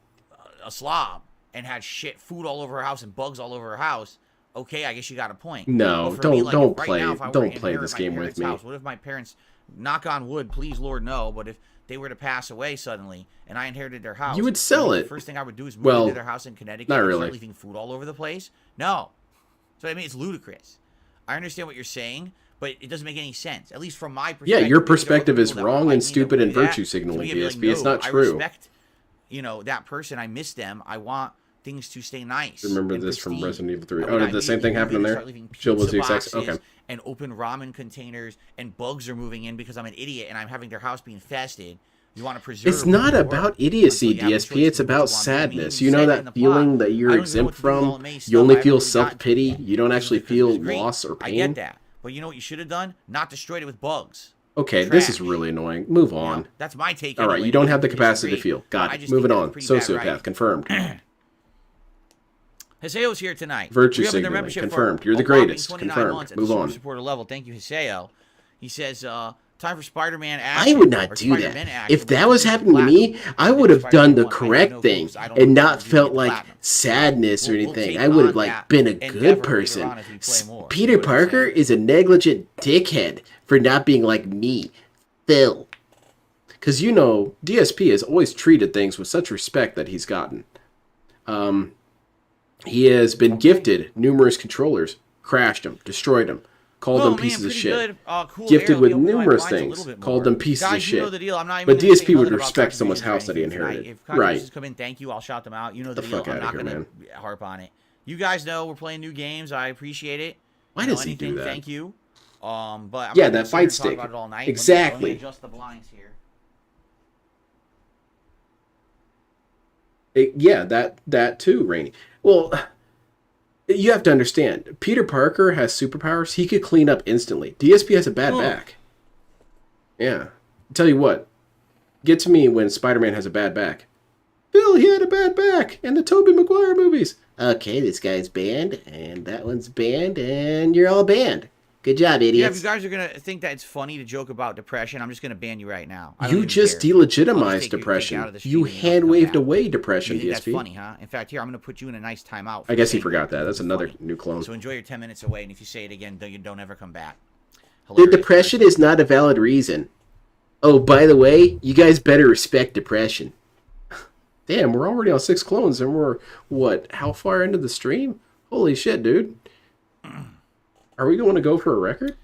a slob and had food all over her house and bugs all over her house, okay, I guess you got a point. No, But for me, don't if right play- now, if I were don't to play inherit this my game with parents' me. house, what if my parents, knock on wood, please Lord no, but if they were to pass away suddenly and I inherited their house, You would sell the it. first thing I would do is move Well, into their house in Connecticut not and really. start leaving food all over the place? No. So I mean, it's ludicrous. I understand what you're saying, but it doesn't make any sense. At least from my perspective. Yeah, your Maybe there are other perspective is people that wrong like and me that stupid would and do that. virtue To signaling, me, I'd be DSP. It's not I true. respect, that person. I miss them. I want things to stay nice. Remember and this from pristine. Resident Evil 3. And Oh, when did I the same immediately thing happen move in I there? start leaving Jill was pizza the exact boxes okay. and open ramen containers, and bugs are moving in because I'm an idiot and I'm having their house be infested. You want to preserve. It's not your about work idiocy, until you have a DSP. choice It's to do what about you want. I mean, sadness. you You know said it in that the plot. feeling that I you're don't even know exempt what to do with all from? the May You stuff. only I haven't feel really gotten self-pity. to it You don't because actually of the feel degree. loss or I pain. get that. But you know what you should have done? Not destroyed it with bugs. Okay, this is Trash. really annoying. Move You know, on. that's my take. All right, anyway. you don't Maybe have the you capacity to disagree, feel. but Got I it. just Moving think on. that's pretty bad Sociopath. writing. Confirmed. Hiseo's here tonight. Virtue Re-upping their signaling. membership for Confirmed. You're the a whopping greatest. 29 Confirmed. months at Move the super on. supporter level. Thank you, Hiseo. He says, time for Spider-Man I action. would not or do that. Spider-Man action, If which that is was happening to me, platinum. I would have done the Spider-Man 1, I have correct no thing clues. I don't know and what not to do to felt get the like platinum. sadness or We'll anything. take I would on have like that been a endeavor good later person. on as we play more. Peter You know what I'm Parker saying? is a negligent dickhead for not being like me, Phil. Because, you know, DSP has always treated things with such respect that he's gotten. He has been gifted numerous controllers, crashed them, destroyed them, called them pieces of pretty shit. good. Cool Gifted Air, with they opened my numerous blinds a things, little bit called more. them pieces Guys, of you shit. know the deal. I'm not even But gonna say DSP would nothing about respect someone's contributions house that he or anything tonight. inherited. If contributions Right. come in, thank you. I'll shout them out. You know The the deal. fuck I'm outta not here, gonna man. harp on it. You guys know we're playing new games. I appreciate it. Why You know, does he do anything, that? Thank you. But I'm Yeah, not gonna that sit fight here and talk stick. about it all night. Exactly. Let me adjust the blinds here. Yeah, that too, Rainey. Well, you have to understand, Peter Parker has superpowers. He could clean up instantly. DSP has a bad back. Yeah. Tell you what, get to me when Spider-Man has a bad back. Bill, he had a bad back in the Tobey Maguire movies. Okay, this guy's banned, and that one's banned, and you're all banned. Good job, Yeah, if idiots. you guys are gonna think that it's funny to joke about depression, I'm just gonna ban you right now. I don't You even just care. I'll just delegitimized take you out depression. of the stream You and you'll have to hand come waved back. away depression, You think that's DSP. funny, huh? In fact, here I'm gonna put you in a nice timeout. I guess he saying forgot that. That's It's another funny. new clone. So enjoy your 10 minutes away, and if you say it again, you don't ever come back. The Hilarious. depression is not a valid reason. Oh, by the way, you guys better respect depression. Damn, we're already on 6 clones, and we're, what, how far into the stream? Holy shit, dude. Are we going to go for a record?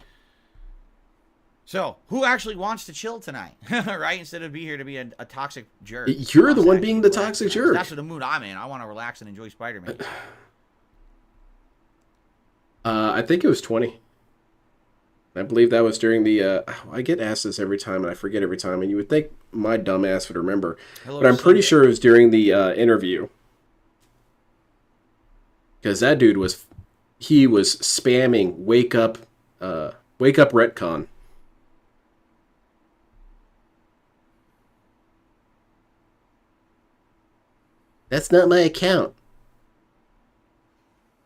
So, who actually wants to chill tonight, right? Instead of be here to be a toxic jerk. You're Who the wants one to being actually the relax toxic tonight? jerk. That's the mood I'm in. I want to relax and enjoy Spider-Man. I think it was 20. I believe that was during the, I get asked this every time, and I forget every time, and you would think my dumb ass would remember. Hello, But I'm pretty Sunday. sure it was during the interview. Because that dude was, he was spamming wake up retcon. That's not my account.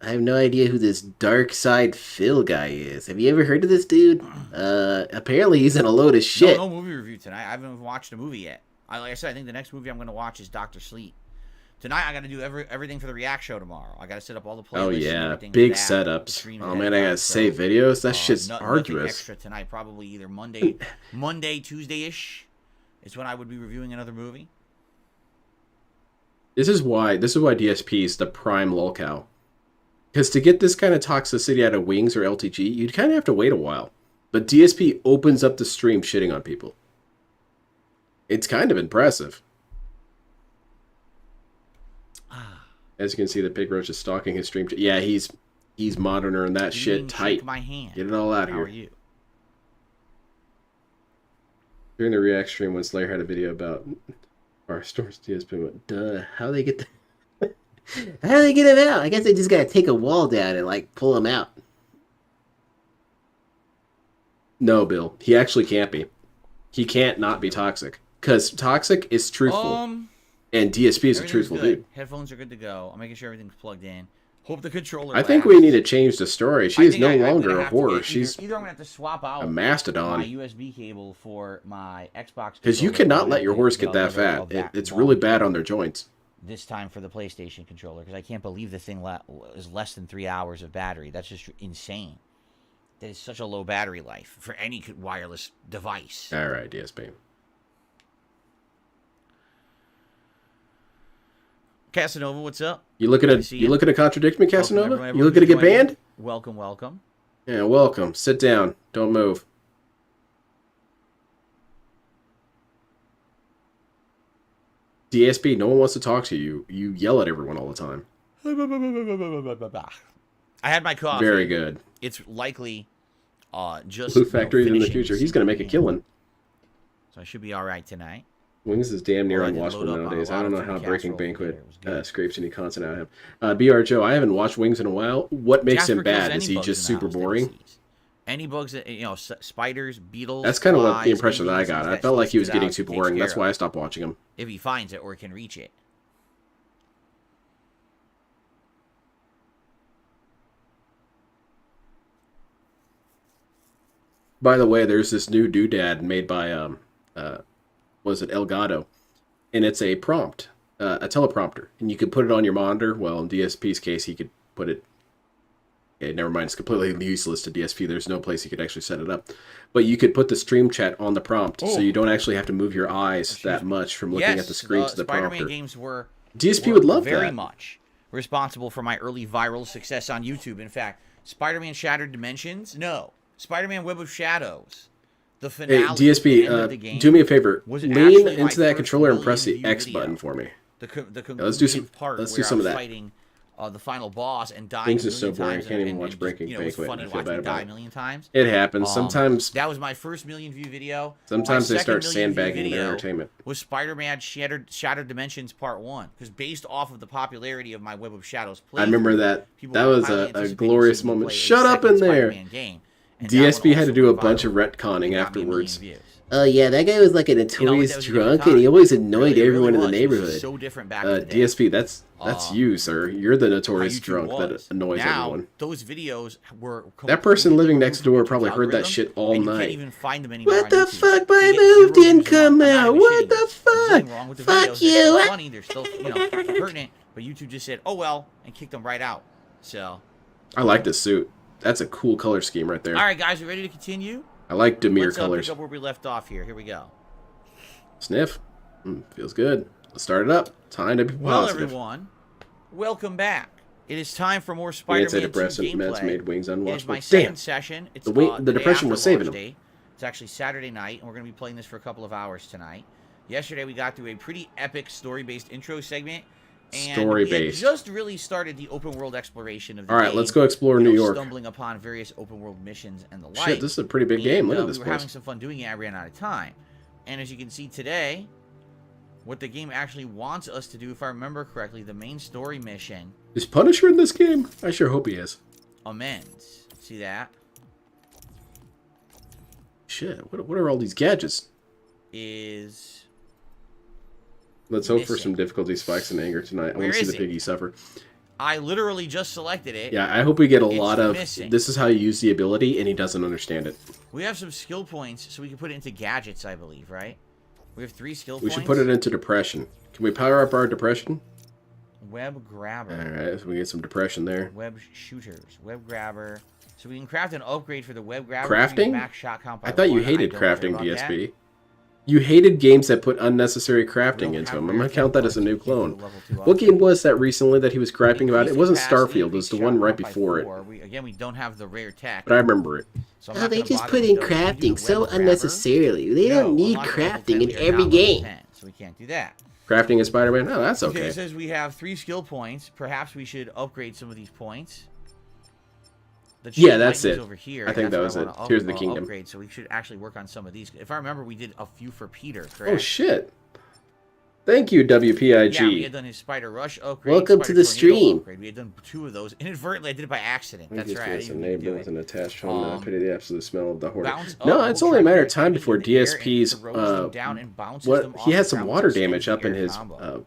I have no idea who this Dark Side Phil guy is. Have you ever heard of this dude? Apparently he's in a load of shit. No movie review tonight. I haven't even watched a movie yet. Like I said, I think the next movie I'm going to watch is Doctor Sleep. Tonight, I got to do everything for the React show tomorrow. I got to set up all the playlists. Oh and yeah, everything big for that. The setups. stream Oh and man, I everything. gotta So, save videos. That shit's nothing arduous. extra tonight. Probably either Monday, Tuesday-ish is when I would be reviewing another movie. This is why DSP is the prime lolcow. Because to get this kind of toxicity out of Wings or LTG, you'd kind of have to wait a while. But DSP opens up the stream shitting on people. It's kind of impressive. As you can see, the Pig Roach is stalking his stream. Yeah, he's monitoring that You shit didn't tight. shake my hand. Get it all out of How here. are you? During the React stream, when Slayer had a video about our stores, DSP went, Duh, how they get how do they get him out? I guess they just gotta take a wall down and like pull him out. no, Bill, he actually can't be. He can't not be toxic. Because toxic is truthful. And DSP is a Everything's truthful good. dude. Headphones are good to go. I'm making sure everything's plugged in. Hope the controller. I think lasts. we need to change the story. She I is think no I'm longer gonna a have to horror. get She's either I'm gonna have to swap out a my mastodon. USB cable for my Xbox. Because you controller, cannot let your or horse get that another fat. of that It's long really bad cable on their joints. This time for the PlayStation controller, because I can't believe the thing is less than 3 hours of battery. That's just insane. That is such a low battery life for any wireless device. All right, DSP. Casanova, what's up? You looking Good to to see you you. looking to contradict me, Welcome, Casanova? everyone You looking to who's get joining. banned? Welcome, welcome. Yeah, welcome. Sit down. Don't move. DSP, no one wants to talk to you. You yell at everyone all the time. I had my coffee. Very good. It's likely just Blue Factory's in the finishing future. He's going to make a game. killing. So I should be all right tonight. Wings is damn near Well, I did unwatchable load up on a nowadays. I lot don't of know how different Breaking casseroles Banquet there. It was good. scrapes any content out of him. BR Joe, I haven't watched Wings in a while. What makes Jasper him kills bad? any Is he bugs just in the super house that he boring? sees. Any bugs that, spiders, beetles. That's kind of what the flies, impression that I anything got. I that felt like he was sticks getting out, too takes boring. That's care why I of, stopped watching him. if he finds it or can reach it. By the way, there's this new doodad made by was it Elgato, and it's a prompt, a teleprompter, and you can put it on your monitor. Well, in DSP's case, he could put it. Okay, never mind. It's completely useless to DSP. There's no place you could actually set it up, but you could put the stream chat on the prompt, so you don't actually have to move your eyes that much from looking at the screen to the Spider-Man prompter. games were DSP would love very that. much responsible for my early viral success on YouTube. In fact, Spider-Man Shattered Dimensions, no, Spider-Man Web of Shadows, the Hey, finale. end of the DSP, game do me a favor. was Lean actually my into that first controller and press the million-view X video. button for me. The let's do some- conclusive part let's do where some I of was that. fighting the final boss and dying Things a are so million boring. I times. can't even and watch just, Breaking it was Banquet. funny I to feel watch bad me about die it. a million times. It happens. Sometimes That was my first million-view video. Sometimes My they second start million-view sandbagging their video entertainment. was Spider-Man Shattered Dimensions Part 1. Because based off of the popularity of my Web of Shadows playthrough, I remember that. people That were was highly a anticipating glorious seeing me moment. play a Shut up second in there. Spider-Man game. And that DSP one had to also do a went bunch of viral. retconning It got me a million afterwards. views. Oh yeah, that guy was like a You know, notorious that was a different drunk, and time. he always annoyed It really everyone in the was. It was neighborhood. so different back in the day. DSP, that's you, sir. You're the How notorious YouTube drunk that was. annoys now, everyone. those videos were That person completely living next door removed from probably heard that algorithm, shit all and you night. can't even find them anymore What on the YouTube. fuck? They My get move 0 didn't views a month. come I'm not out. even What shitting the you. There's fuck? nothing wrong with the Fuck videos. They're still you. funny. They're still, pertinent. But YouTube just said, "Oh well," and kicked them right out. So, I like this suit. That's a cool color scheme right there. all right, guys, we ready to continue? I like Demir Let's colors. pick up where we left off here. Here we go. Sniff. Feels good. Let's start it up. Time to be Well, positive. everyone, welcome back. It is time for more The Spider-Man 2 antidepressant meds gameplay. made Wings It is my unwatchable. second Damn. session. It's The day depression after was saving launch him. day. It's actually Saturday night, and we're going to be playing this for a couple of hours tonight. Yesterday, we got through a pretty epic story-based intro segment. And Story-based. we had just really started the open-world exploration of the All right, game, let's go explore New York. Stumbling upon various open-world missions and the like. Shit, this is a pretty big game. Look at And, this we were having place. some fun doing it. I ran out of time. And as you can see today, what the game actually wants us to do, if I remember correctly, the main story mission, Is Punisher in this game? I sure hope he is. amends. See that? Shit, what are all these gadgets? Is Let's hope for missing. some difficulty spikes and anger tonight. I Where want to see is the it? piggy suffer. I literally just selected it. Yeah, I hope we get a It's lot of missing. this is how you use the ability, and he doesn't understand it. We have some skill points, so we can put it into gadgets, I believe, right? We have 3 skill We points. should put it into depression. Can we power up our depression? Web grabber. Alright, so we get some depression there. Web shooters. Web grabber. So we can craft an upgrade for the web grabber. Crafting? Max shot count by I thought you 1. hated don't care crafting, about that. DSP. You hated games that put unnecessary crafting We'll into have them. I'm rare gonna count that as a new points to keep clone. the level 2 What up. game was that recently that he was griping about? It Increased wasn't capacity, Starfield, it was the increased one shot right count by before it. 4. Again, we don't have the rare tech. But I remember it. So I'm Oh, not they gonna just bother put with in those. We can do crafting the so web grabber. unnecessarily. They No, don't need unlock level crafting 10. in We are every now level game. 10, so we can't do that. Crafting in Spider-Man? Oh, that's Okay, okay. it says we have 3 skill points. Perhaps we should upgrade some of these points. The Yeah, chain that's lightning's it. over here. I think That's that what was wanna it. Tears of the Kingdom. Upgrade, so we should actually work on some of these. If I remember, we did a few for Peter, correct? Oh shit. Thank you, WPIG. Yeah, we had done his Spider Rush upgrade. Welcome to Spider the Tornado stream. Upgrade. We had done 2 of those. Inadvertently, I did it by accident. I That's just right. I was a didn't even do neighbor it. with an attached home. I pity the absolute smell of the hoarding. Bounce No, up, it's hold only a matter of triangle time in before the air and DSP's throws them down and bounces what them he off has the some ground water with a damage up in air his combo.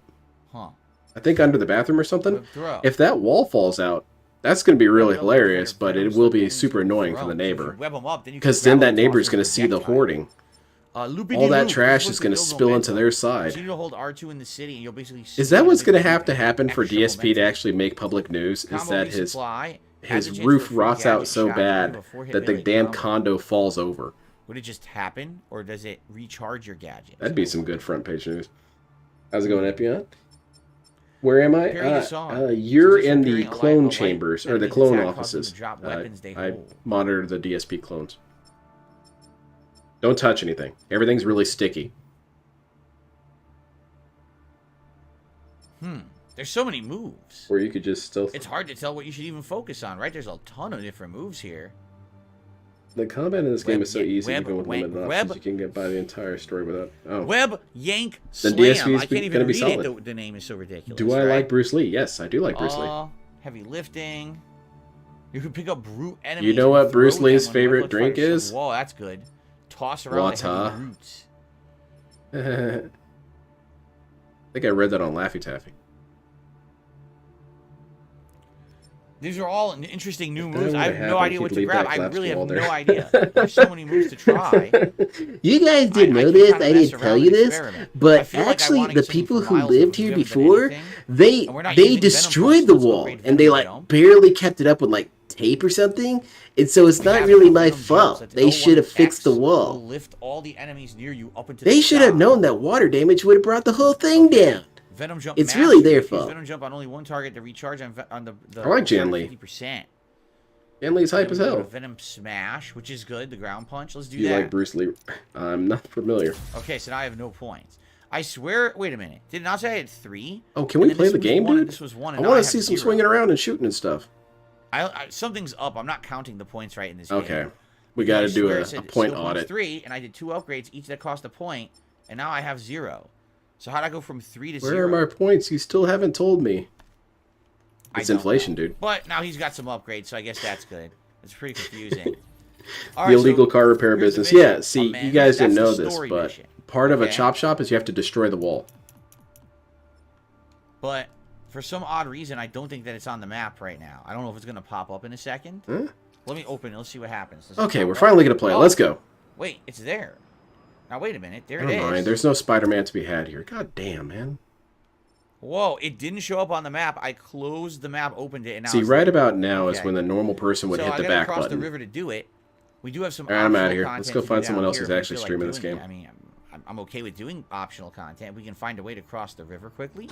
I think under the bathroom or something. Whip throw. If that wall falls out, that's going to be really Well, hilarious, if but they're it will be venomous, super they're annoying for thrown. the So if you neighbor. web 'em up, then you can Because grab then that them neighbor's off going with to see the projectile. hoarding. Loopy-de-loop. All that This trash was is to going to build spill into momentum. their So you side. need to hold R2 in the city, and you'll basically. Is that what's going to have to extra happen for DSP to momentum. actually make public news? Is Combo that his resupply has a chance for roof a free rots out gadget so shot bad before hit that the melee damn combo. condo falls over? Would it just happen, or does it recharge your gadget? That'd be some good front page news. How's it going, Epion? Where am I? Parry the song. You're Since in you're the parrying a clone light chambers, or the enemy's clone attack causes them offices. to drop weapons they I hold. monitor the DSP clones. Don't touch anything. Everything's really sticky. There's so many moves. Where you could just stealth. It's hard to tell what you should even focus on, right? There's a ton of different moves here. The combat in this game is so easy, web, even with web, limited web. options. You can get by the entire story without. Oh. Web, yank, Then slam. DSP is I can't even gonna be read solid. it. The name is so ridiculous. Do I right? like Bruce Lee? Yes, I do like Bruce Lee. Heavy lifting. You can pick up brute enemies. You know and what Bruce throw Lee's them when favorite weapon drink fighters. is? Whoa, that's good. Toss around the Wata. heavy roots. I think I read that on Laffy Taffy. These are all interesting new If that moves. I would've have no happened, idea what he'd to leave grab. that I collapsed really have wall no there. idea. There's so many moves to try. You guys didn't I know keep this. kinda I mess didn't tell around you and this, experiment. I but feel like I actually, wanna the get something people for who Miles lived that we here haven't done before, anything. they And we're not they using Venom destroyed Plus, the let's wall, upgrade and they Venom like Venom. barely kept it up with like tape or something. And so it's We not have really no my Venom jumps. fault. That's They should have L1X fixed the will wall. lift all the enemies near you up into They the should have sky. known that water damage would have brought the whole thing down. Venom jump. It's really their Use fault. Venom jump on only one target to recharge on the I like Jan Lee. 50%. Jan Lee's hype as Then we go hell. to Venom smash, which is good. The ground punch. Let's do Do you that. like Bruce Lee? I'm not familiar. Okay, so now I have no points. I swear. Wait a minute. Did it not say I had 3? Oh, can we And then play this the was game, 1 and dude? This was 1, I and now want have to see some 0. swinging around and shooting and stuff. Something's up. I'm not counting the points right in this Okay. game. We got to I do swear a it said point skill points audit. 3, and I did 2 upgrades, each that cost a point, and now I have 0. So how'd I go from 3 to 0? Where are my points? You still haven't told me. I It's don't inflation, know. dude. But now he's got some upgrades, so I guess that's good. It's pretty confusing. All The right, illegal so car repair here's the business. mission. Yeah, see, Oh, man, you guys that's didn't know the this, story but mission. part of a Okay. chop shop is you have to destroy the wall. But for some odd reason, I don't think that it's on the map right now. I don't know if it's going to pop up in a second. Huh? Let me open it. Let's see what happens. Does it Okay, pop we're up? finally going to play it. Oh, Let's go. Wait, it's there. Now, wait a minute. There it Never is. mind. There's no Spider-Man to be had here. God damn, man. Whoa, it didn't show up on the map. I closed the map, opened it, and now See, it's right there. about now is Okay. when the normal person would So hit the I gotta back cross button. the river to do it. We do have some All right, I'm optional outta here. content Let's go to do find someone down else here who's if we actually feel like streaming this doing game. it. I mean, I'm okay with doing optional content. We can find a way to cross the river quickly.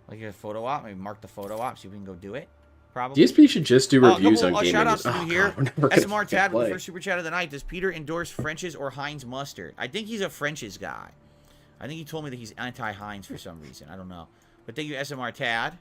Like a photo op. Maybe mark the photo op so we can go do it. Probably. DSP should just do reviews on gaming. Shout outs to Oh, you here. God, we're never gonna SMR Tad with play. the first super chat of the night. Does Peter endorse French's or Heinz mustard? I think he's a French's guy. I think he told me that he's anti-Heinz for some reason. I don't know. But thank you, SMR Tad.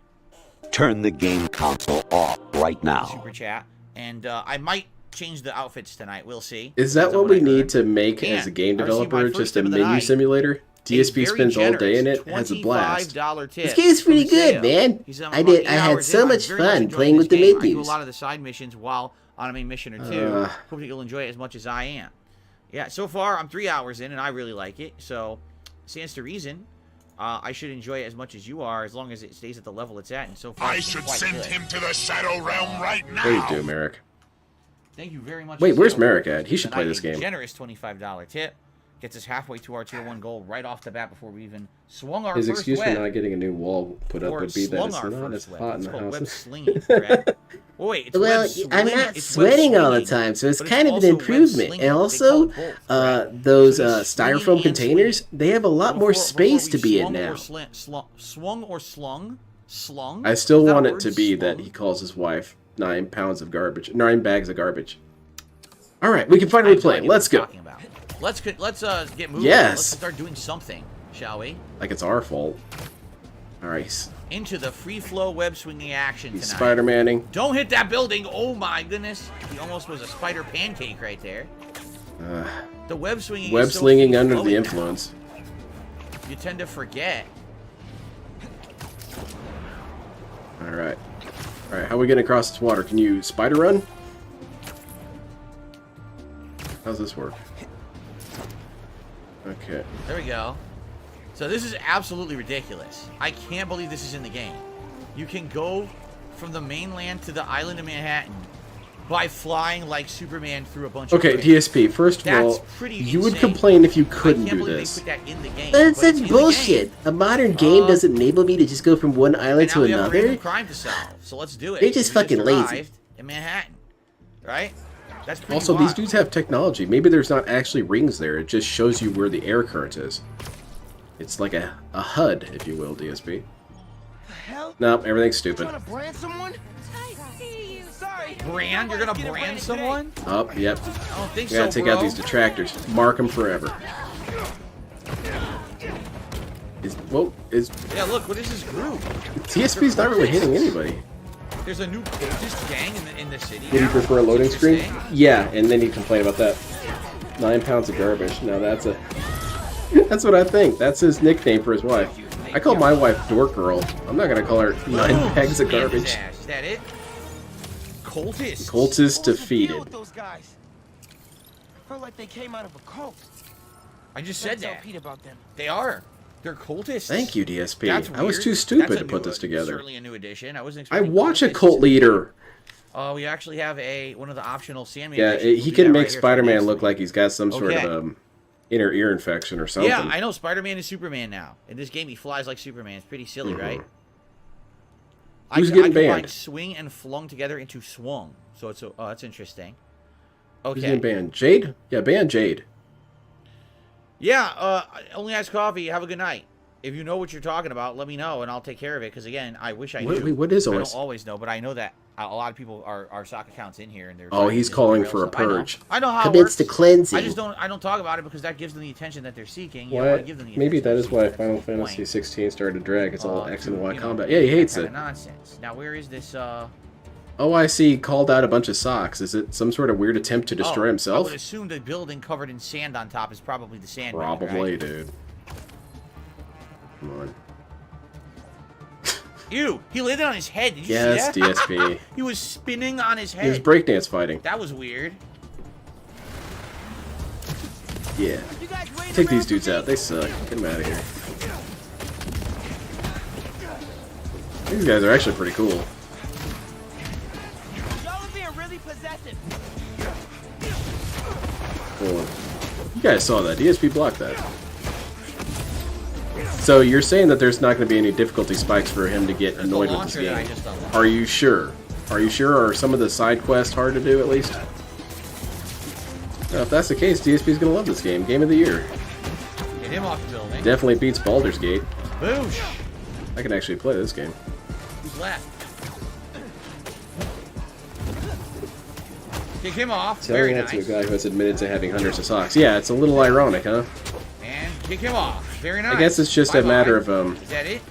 Turn the game console off right now. Super chat. And I might change the outfits tonight. We'll see. Is that Depends on what we I need heard. to make And as a game I received my developer? first Just a tip of the menu night. simulator? DSP very spends all day in it, generous has a blast. $25 tip This game's pretty from good, Mateo. man. He's, I'm I about did. 8 I had hours so in. I'm much very fun enjoying playing this with the game. I do a menus. lot of the side missions while on a main mission or two. Hope that you'll enjoy it as much as I am. Yeah, so far I'm 3 hours in and I really like it. So, stands to reason. I should enjoy it as much as you are, as long as it stays at the level it's at. And so far, I it's been should quite send good. him to the Shadow Realm right now. Please do, Merrick. Thank you very much. Wait, where's Lucille. Merrick at? He should play Tonight, this a game. Generous $25 tip gets us halfway to our tier 1 goal right off the bat before we even swung our His first excuse web. for not getting a new wall put up Or would be that slung it's our not as first web. hot in It's the called house. web slinging, correct? Well, wait, it's Well, web I'm sling- not it's web sweating all the swinging, time, so it's but kind of an also web improvement. slinging. And They call also, it both, correct? those So there's swinging styrofoam and containers, swinging. they have a lot more Before space we to be in swung now. or swung or slung? Slung? I still Is that a want it word? to be that Slung? he calls his wife 9 pounds of garbage, 9 bags of garbage. All right, we can finally I have no play. idea what Let's I'm go. talking about. Let's get moving. Yes. Let's start doing something, shall we? Like it's our fault. All right, Into the free flow web swinging action he's tonight. Spider-Manning. Don't hit that building! Oh my goodness! He almost was a spider pancake right there. The web swinging. Web is so slinging under the free-flowing now. influence. You tend to forget. All right, how are we getting across this water? Can you spider run? How's this work? Okay. There we go. So this is absolutely ridiculous. I can't believe this is in the game. You can go from the mainland to the island of Manhattan by flying like Superman through a bunch of Okay, bridges. DSP. First of That's all, pretty you would insane. complain if you I couldn't can't do believe this. they put that in the game. That's but it's such in the bullshit. game. A modern game doesn't enable me to just go from one island And now to we have a random another. crime to solve. So let's do it. They're just We fucking lazy. arrived in Manhattan, right? That's pretty Also, these wild. dudes have technology. Maybe there's not actually rings there. It just shows you where the air current is. It's like a HUD, if you will, DSP. Hell? Nope, everything's stupid. Trying to brand someone? I see you. Sorry. Brand? You're gonna Get it brand branded someone? Oh, yep. I don't think We gotta so, take bro. out these detractors. Mark them forever. Yeah, look, what is this group? DSP's not really hitting anybody. There's a new cultist gang in the city. Would you prefer a loading screen? Yeah, and then you complain about that. 9 pounds of garbage. Now that's that's what I think. That's his nickname for his wife. I call my wife Dork Girl. I'm not gonna call her 9 bags of garbage. Is that it? Cultists. Cultist What was the deal defeated. with those guys? I felt like they came out of a cult. I just said Tell that. Pete about them. They are. They're cultists. Thank you, DSP. That's I was weird. too stupid That's to a put new- this together. Certainly a new addition. I wasn't I expecting watch a cultists. cult leader. We actually have one of the optional Sandman. Yeah, missions. he We'll do can that make right here. Spider-Man look like he's got some sort Okay. of inner ear infection or something. Yeah, I know. Spider-Man is Superman now. In this game, he flies like Superman. It's pretty silly, right? Who's I getting combined banned? swing and flung together into swung. So it's that's interesting. Who's Okay. getting banned? Jade? Yeah, ban Jade. Yeah, only ice coffee. Have a good night. If you know what you're talking about, let me know, and I'll take care of it. Because, again, I wish I knew. Wait, what is I always? don't always know, but I know that a lot of people are sock accounts in here. And they're Oh, trying to he's just calling derail for a stuff. I know. purge. I know how it Commits works. to cleansing. I don't talk about it because that gives them the attention that they're seeking. You don't want What? to give them the Maybe attention that is they're why seeking. Final That's the Fantasy point. 16 started to drag. It's all X and to, Y you know, combat. Yeah, he hates that it. kind of nonsense. Now, where is this? OIC called out a bunch of socks. Is it some sort of weird attempt to destroy I himself? would assume the building covered in sand on top is probably the sand. Probably, right? dude. Come on. Ew, he landed on his head. Did you Yes, see that? DSP. He was spinning on his He was head. breakdance fighting. That was weird. Yeah. You guys waiting Take around these for dudes me? out. They suck. Get them out of here. These guys are actually pretty cool. Y'all are being really possessive. Cool. You guys saw that. DSP blocked that. So you're saying that there's not going to be any difficulty spikes for him to get The annoyed with this launcher that I game. just unlocked. Are you sure? Are you sure? Are some of the side quests hard to do at least? Well, if that's the case, DSP's going to love this game. Game of the year. Get him off the building. Definitely beats Baldur's Gate. Boosh. I can actually play this game. Who's left? Kick him off. Telling Very that nice. to a guy who has admitted to having hundreds of socks. Yeah, it's a little ironic, huh? And kick him off. Very nice. I guess it's just a Bye-bye. matter of, Is that it?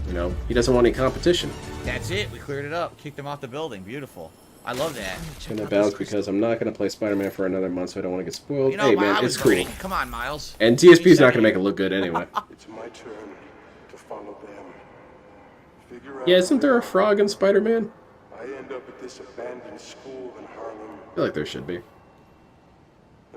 you know, he doesn't want any competition. That's it. We cleared it up. Kicked him off the building. Beautiful. I love that. It's gonna bounce because I'm not gonna play Spider-Man for another month, so I don't want to get spoiled. You know, Hey while man, I was it's cool. reading- Come on, Miles. And DSP's not gonna make it look good anyway. It's my turn to follow them. Figure out Yeah, isn't there a frog in Spider-Man? I end up at this abandoned school in Harlem, I feel like there should be. and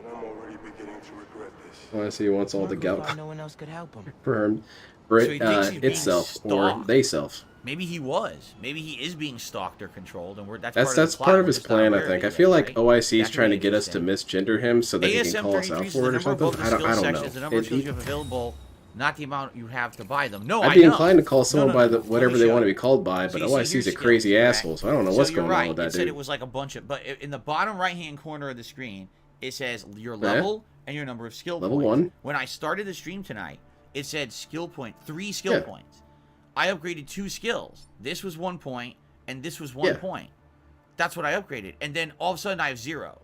I'm already beginning to regret this. Honestly, he wants all the Marco gout thought no one else could help him. for him, So he thinks he's being itself or stalked. they self. Maybe he was. Maybe he is being stalked or controlled, and that's That's part of his plan, I think. I feel like OIC is That could trying be to get us to interesting. misgender him so that he can ASM call us out 33 is for it or the number of something. vocal I skill don't sections, the know. number of skills you have available, not the amount you have to buy them. No, I'd I be know. inclined to call someone No, by no, the no. whatever Let me they show want to you. be called by, but So you see OIC's a your crazy skills, asshole, so I don't know what's so you're going right. on with that It said dude. it was like a bunch of, but in the bottom right-hand corner of the screen, it says your level and your number of skill Level points. 1. When I started the stream tonight, it said skill point, 3 skill Yeah. points. I upgraded 2 skills. This was 1 point, and this was 1 Yeah. point. That's what I upgraded, and then all of a sudden I have 0.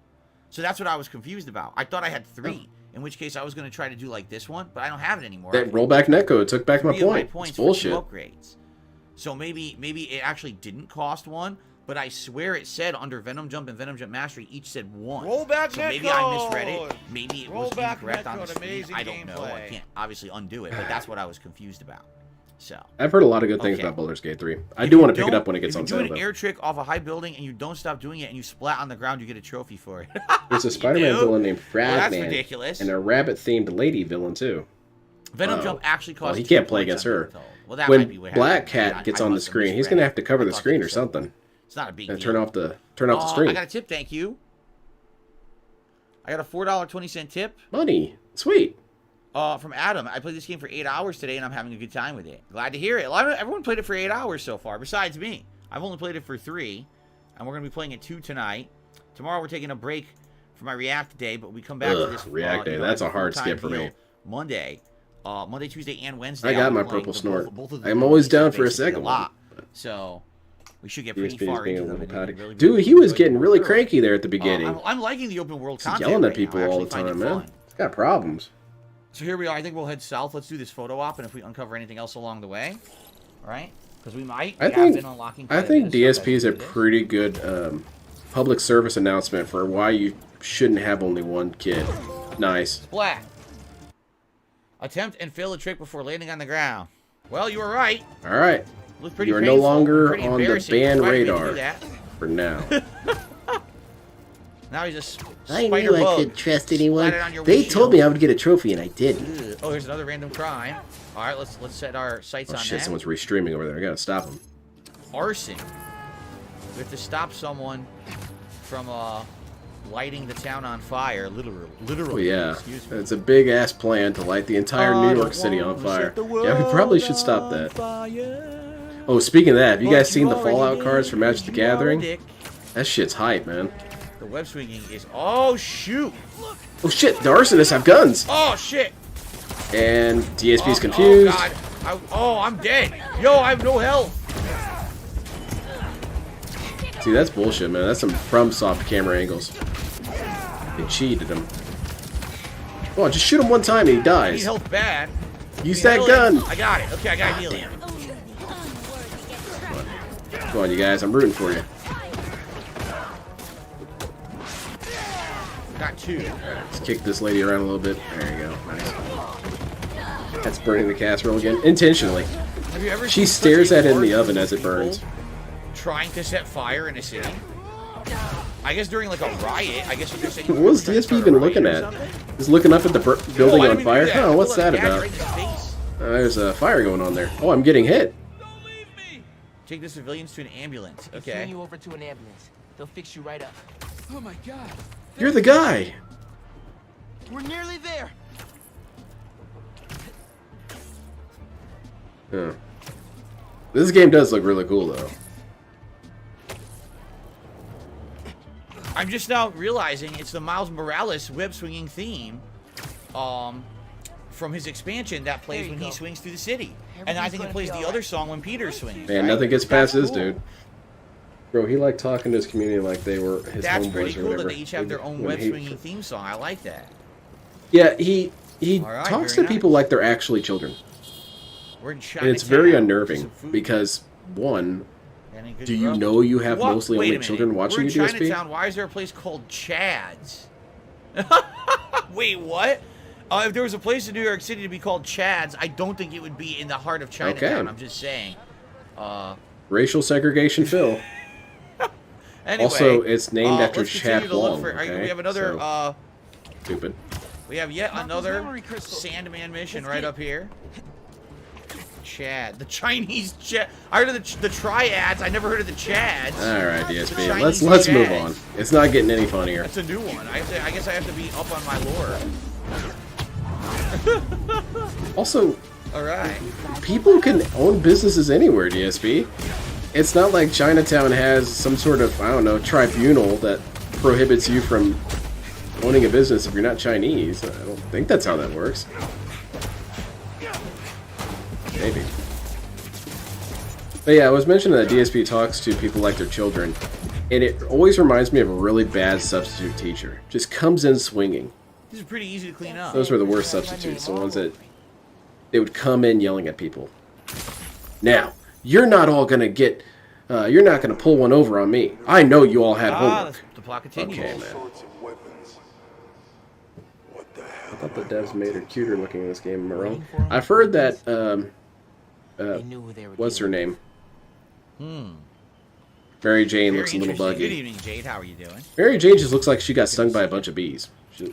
So that's what I was confused about. I thought I had 3, in which case I was going to try to do like this one, but I don't have it anymore. That rollback netcode took back my 3 of point. points It's for 2 bullshit. upgrades. So maybe it actually didn't cost 1, but I swear it said under Venom Jump and Venom Jump Mastery each said 1. Rollback so maybe I netcode! misread it. Maybe it was Rollback incorrect on the netcode, screen. amazing I don't know. I gameplay. can't obviously undo it, but that's what I was confused about. So I've heard a lot of good things Okay. about Baldur's Gate 3. I if do you want to pick it don't- up when it gets on If you sale, do an though. air trick off a high building and you don't stop doing it and you splat on the ground, you get a trophy for it. There's a Spider-Man do? villain named Well, that's Frogman, ridiculous. and a rabbit-themed lady villain, too. Venom Oh. Jump actually costs. Well, he 2 can't play points, against I'm her. being told. Well, that might be When what Black happened. Cat gets I on the must have screen, he's misread going to it. have to cover I the thought screen they or said- something. It's not a big deal. Turn off the I stream. got a tip, thank you. I got a $4.20 tip Money. Sweet. from Adam. I played this game for 8 hours today, and I'm having a good time with it. Glad to hear it. Everyone played it for 8 hours so far, besides me. I've only played it for 3, and we're going to be playing it 2 tonight. Tomorrow we're taking a break for my React Day, but we come back to Ugh, this. React Day. That's a hard skip for me. Monday, Tuesday, and Wednesday. I got I'll be my playing purple the- snort. both of the I'm always down for a basically second one. lot. So we should get pretty DSP is far being a into little them. pouty. and really, Dude, really he was enjoy getting them. really cranky there at the beginning. I'm liking the open world He's content. yelling at right people now. I all the actually find time, it man. fun. He's got problems. So here we are. I think we'll head south. Let's do this photo op, and if we uncover anything else along the way, all right? Because we might. I think DSP is a pretty good public service announcement for why you shouldn't have only one kid. Nice. Black. Attempt and fail the trick before landing on the ground. Well, you were right. All right. Looked pretty You are painful, no longer pretty on the embarrassing. ban Why did we do radar that? for now. Now he's just I knew I could trust anyone. They told me I would get a trophy, and I didn't. Ugh. Oh, here's another random crime. All right, let's set our sights Oh on shit! that. Someone's restreaming over there. I gotta stop him. Arson. We have to stop someone from lighting the town on fire. Literally. Oh yeah, Excuse me. it's a big ass plan to light the entire New York City on fire. Yeah, we probably should stop that. Oh, speaking of that, have you guys seen the Fallout cards for Magic the Gathering? That shit's hype, man. The web swinging is. Oh shoot! Oh shit! The arsonists have guns. Oh shit! And DSP's confused. Oh god! I'm dead. Yo, I have no health. See, that's bullshit, man. That's some FromSoft camera angles. They cheated him. Oh, just shoot him one time and he I need dies. health bad. Use that gun. I got it. Okay, I got healing. Come on, you guys. I'm rooting for you. Got two. Let's kick this lady around a little bit. There you go. Nice. That's burning the casserole again. Intentionally. Have you ever She seen stares such at a it in the large oven as it people burns. Trying to set fire in a city? I guess during like a riot. I guess what you're saying. What was DSP even looking at? He's looking up at the building on fire? Oh, what's that about? There's a fire going on there. Oh, I'm getting hit. Take the civilians to an ambulance. They'll Okay. send you over to an ambulance. They'll fix you right up. Oh my god. You're the guy. We're nearly there. Huh. This game does look really cool, though. I'm just now realizing it's the Miles Morales web swinging theme, from his expansion that plays when he swings through the city, and I think it plays the other song when Peter swings. Man, right? nothing gets past That's this cool. dude. Bro, he liked talking to his community like they were his That's homeboys pretty or cool whatever. that they each have their own When web he- swinging theme song. I like that. Yeah, he All right, talks very to people nice. like they're actually children. We're in Chinatown. And it's very Some unnerving food. because, one, Any good do you grub? know you have What? mostly Wait a only minute. children watching We're in you, DSP? Chinatown. Why is there a place called Chad's? Wait, what? If there was a place in New York City to be called Chad's, I don't think it would be in the heart of Chinatown. Okay. I'm just saying. Racial segregation, Phil. Anyway, Also, it's named after let's continue Chad to look Wong, for- okay? We have another. So, stupid. We have yet another Sandman mission right up here. Chad, the Chinese Chad. I heard of the triads. I never heard of the Chads. All right, The DSP. Chinese Let's move Chads. on. It's not getting any funnier. That's a new one. I guess I have to be up on my lore. Also, All right. people can own businesses anywhere, DSP. It's not like Chinatown has some sort of, I don't know, tribunal that prohibits you from owning a business if you're not Chinese. I don't think that's how that works. Maybe. But yeah, I was mentioning that DSP talks to people like their children, and it always reminds me of a really bad substitute teacher. Just comes in swinging. This is pretty easy to clean up. Those were the worst substitutes, the ones that they would come in yelling at people. Now, you're not all gonna get, you're not gonna pull one over on me. I know you all had homework. The plot continues. Okay, All man. sorts of weapons. What the hell? I thought the devs made her cuter looking in this game. Am I wrong? I've heard that, They knew who they were. what's her dealing name? Mary Jane Very looks a little interesting. Good buggy. evening, Jade. How are you doing? Mary Jane just looks like she got stung by a bunch of bees.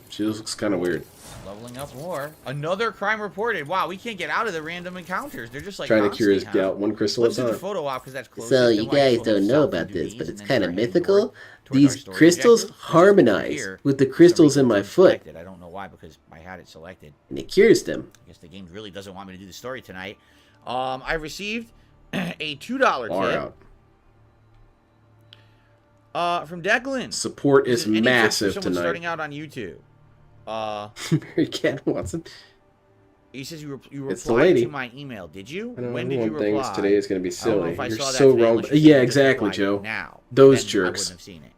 She looks kind of weird. Leveling up more. Another crime reported. Wow, we can't get out of the random encounters. They're just like Trying to cure his constant, huh? gout one crystal at Let's a do the time. photo op because that's close. So you guys don't know about this, but it's kind of mythical. These crystals harmonize with the crystals in my foot, I don't know why because I had it selected. and it cures them. I guess the game really doesn't want me to do the story tonight. I received a $2 Far tip out. from Declan. Support is Any tips for massive someone tonight. starting out on YouTube. Mary Cat Watson. He says you It's the replied lady. to my email. Did you? I know When did you everyone thinks reply? today is going to be I don't know silly. if I You're saw that so today wrong. unless you said Yeah, you just exactly, replied Joe. Now, Those then jerks. I wouldn't have seen it.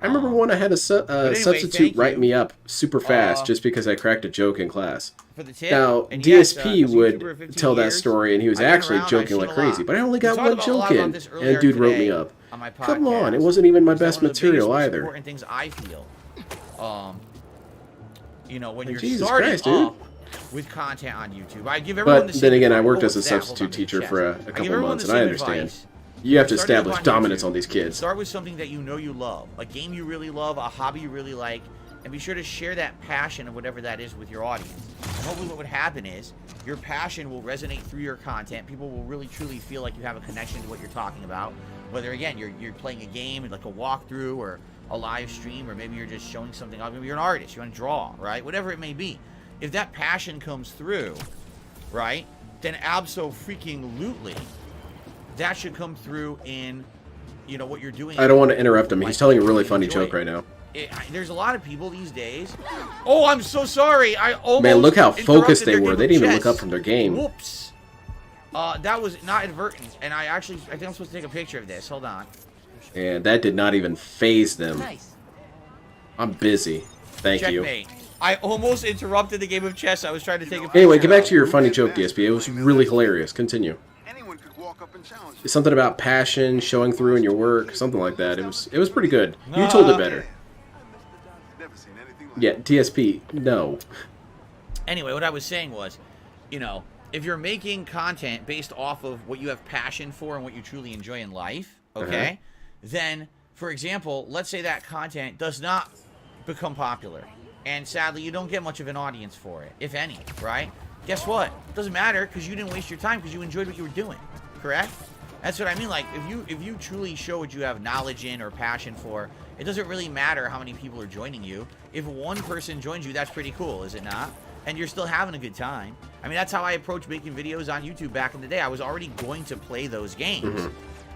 I remember when I had a substitute thank write you. me up super fast just because I cracked a joke in class. For the tip. Now, And yes, DSP as a YouTuber for would 15 tell that years, story, and he was I've been actually around, I've joking seen like a crazy. lot. But I only We got talked one about a joke lot in, about this earlier and dude wrote me today up. on my Come on, it podcast. wasn't even my It's best one of the biggest, material most either. important things I feel. You know, when Like, you're Jesus starting Christ, dude. up with content on YouTube, I give everyone the But same then again, I advice. worked Oh, as a what's that? Hold substitute on, teacher check. for a I give couple everyone months, the and I same understand. advice. You have to Starting up establish on dominance YouTube, on these kids. Start with something that you know you love, a game you really love, a hobby you really like, and be sure to share that passion of whatever that is with your audience. And hopefully what would happen is your passion will resonate through your content. People will really truly feel like you have a connection to what you're talking about. Whether, again, you're playing a game, like a walkthrough or a live stream, or maybe you're just showing something off. Maybe you're an artist, you want to draw, right? Whatever it may be. If that passion comes through, right, then abso-freaking-lutely, that should come through in, you know, what you're doing. I don't want to interrupt him. He's telling a really funny Enjoy joke it. right now. There's a lot of people these days. Oh, I'm so sorry. I almost Man, look how focused interrupted they their were. game They of didn't even look chess. up from their game. Whoops. That was not inadvertent, and I think I'm supposed to take a picture of this. Hold on. And that did not even phase them. Nice. I'm busy. Thank you. Checkmate. I almost interrupted the game of chess. I was trying to take a picture. Anyway, get back to your funny joke, DSP. It was really hilarious. Continue. Anyone could walk up and challenge you. It's something about passion showing through in your work, something like that. It was pretty good. You told it better. Never seen anything like Yeah, DSP, no. Anyway, what I was saying was, you know, if you're making content based off of what you have passion for and what you truly enjoy in life, okay, then, for example, let's say that content does not become popular, and sadly, you don't get much of an audience for it, if any, right? Guess what? It doesn't matter, because you didn't waste your time, because you enjoyed what you were doing, correct? That's what I mean. Like, if you truly show what you have knowledge in or passion for, it doesn't really matter how many people are joining you. If one person joins you, that's pretty cool, is it not? And you're still having a good time. I mean, that's how I approached making videos on YouTube back in the day. I was already going to play those games.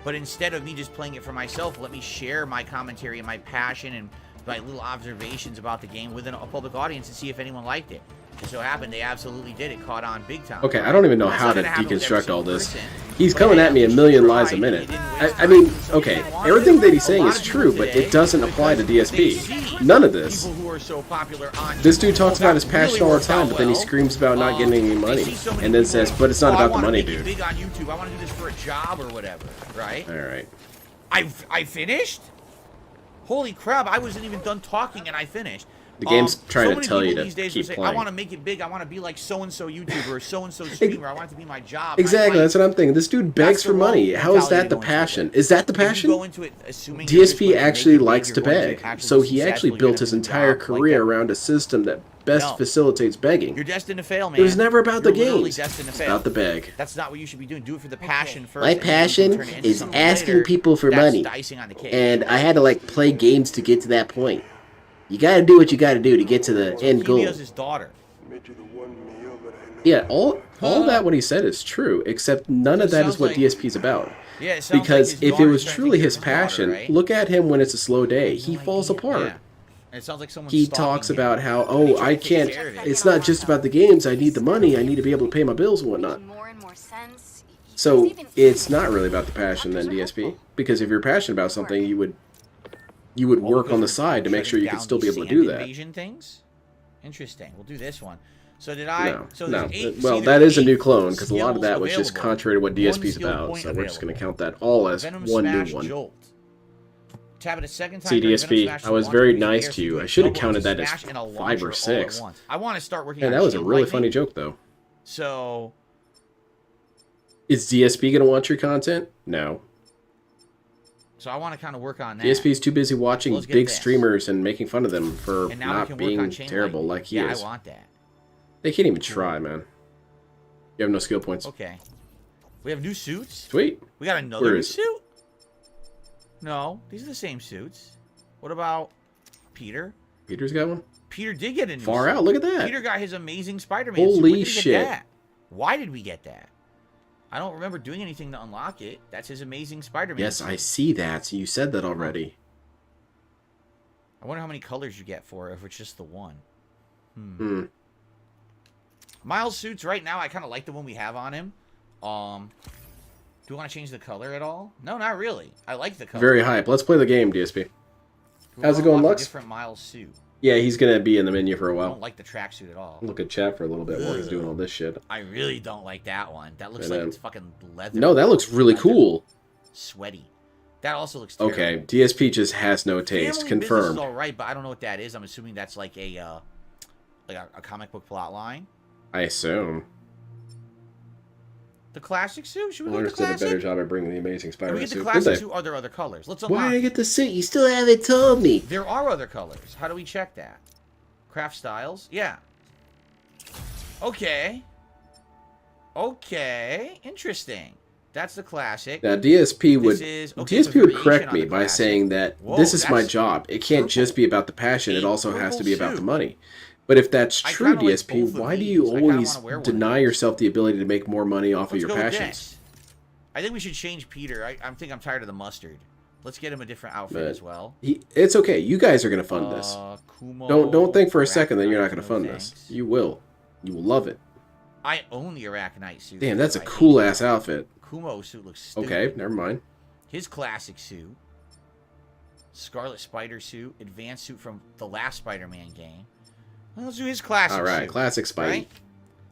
But instead of me just playing it for myself, let me share my commentary and my passion and my little observations about the game with a public audience and see if anyone liked it. It so happened they absolutely did. It caught on big time. Okay, I don't even know That's how not to gonna happen with every deconstruct all single this. person. He's But coming hey, at me a least million you lies a tried, minute. you didn't waste I time. mean, So okay, if you want everything to, that he's a saying lot is of true, people but today, it doesn't apply to because they DSP. see None of this. people who are so popular on This dude YouTube, talks oh, about that his passion really all the worked time, out but then he well. screams about not getting any They money, see so many and then people, says, but it's not "Oh, I about the wanna money, make it dude. big on YouTube. I want to do this for a job or whatever, right? Alright. I finished? Holy crap, I wasn't even done talking and I finished. The game's trying so to many tell you people to these days keep will say, playing. I want to make it big. I want to be like so-and-so YouTuber or so-and-so streamer. I want it to be my job. Exactly, that's what I'm thinking. This dude begs the for money. wrong How is mentality that to the go into passion? it. Is that the If you passion? go into it assuming you're just going DSP to actually make it big, likes you're to going beg, actually so be he actually successful, you're built gonna his do a entire job like career that. around a system that best No. facilitates begging. You're destined to fail, man. It was never about the You're literally games. destined to It's fail. about the beg. That's not what you should be doing. Do it for the passion first. My and then you can passion turn it into is something asking later. people for That's money. the icing on the cake. And I had to like play games to get to that point. You gotta do what you gotta do to get to the end goal. Leukemia's his daughter. made you the one meal that I know. Yeah, all that what he said is true, except none of So it that is sounds what like- DSP's about. Yeah, it sounds Because like his if it was daughter's trying to truly take his care of daughter, passion, right? look at him when it's a slow day. He falls apart. Yeah. And it sounds like someone's He stalking talks him. about how, And he oh, tried I to take can't, care of it. it's not just about the games, I need the money, I need to be able to pay my bills and whatnot. More and more sense. So It's even it's easier. not really about the passion then, DSP. Because if you're passionate about something, you would All work because on the we're side to make shutting sure you down could still be these able to do sand that. invasion things? Interesting. We'll do this one. So did I? No, so no. there's 8, Well, see, that there's is a 8 new clone, because a lot of skills that was just available. contrary to what One DSP's skill about, point so we're just going to available. count that all as Venom one Smash new one. Jolt. Tap it a second time. See, during DSP, Venom Smash I was launcher, very use nice air to you. to I should have double counted into that as smash and a 5 launcher or all at 6. once. I want to start working Man, on that was a Shield really Lightning. funny joke, though. So Is DSP going to watch your content? No. I want to kind of work on that. DSP's too busy watching Let's get big this. streamers and making fun of them for And now we not can work on being chain terrible lightning. like he yeah, is. I want that. They can't even try, man. You have no skill points. Okay. We have new suits. Sweet. We got another Where new is- suit. No, these are the same suits. What about Peter? Peter's got one? Peter did get a new Far suit. out, look at that. Peter got his amazing Spider-Man suit. Holy When did he shit. Get that? Why did we get that? I don't remember doing anything to unlock it. That's his amazing Spider-Man Yes, suit. I see that. You said that already. I wonder how many colors you get for it if it's just the one. Hmm. Miles' suits right now, I kind of like the one we have on him. Do we want to change the color at all? No, not really. I like the color. Very hype. Let's play the game, DSP. Who How's it will going, unlock a Lux? Different Miles suit. Yeah, he's gonna be in the menu for a I while. don't like the tracksuit at all. Look at chat for a little bit while he's doing all this shit. I really don't like that one. That looks And, like it's fucking leather. No, that looks really Leather. cool. Sweaty. That also looks terrible. Okay, DSP just has no taste. Family Business Confirmed. is all right, but I don't know what that is. I'm assuming that's like a comic book plot line. I assume. The classic suit? Should we Owners get the did a better classic? job at bringing the Amazing If we Spider-Man get the suit. Did classic they? suit, are there other colors? Let's Why unlock. did I get the suit? You still haven't told me. There are other colors. How do we check that? Craft styles? Yeah. Okay. Okay. Interesting. That's the classic. Now DSP would This is- okay, it's a DSP would variation correct on me the by classic. saying that Whoa, this is my that's job. It can't just purple. be about the passion. It A also has to purple be about the suit. money. But if that's I true, kinda like DSP, both of why do these. you I kinda always wanna wear one of deny these. yourself the ability to make more money off of Let's your go with passions? this. I think we should change Peter. I think I'm tired of the mustard. Let's get him a different outfit But as well. It's okay. You guys are gonna fund this. Kumo, Don't think for a second that you're not gonna Arachnite, fund no this. thanks. You will. You will love it. I own the Arachnite suit. Damn, that's a I hate cool it. ass outfit. Kumo suit looks stupid. Okay, never mind. His classic suit. Scarlet Spider suit. Advanced suit from the last Spider-Man game. Well, let's do his classic All right, suit. classic Spidey. Right?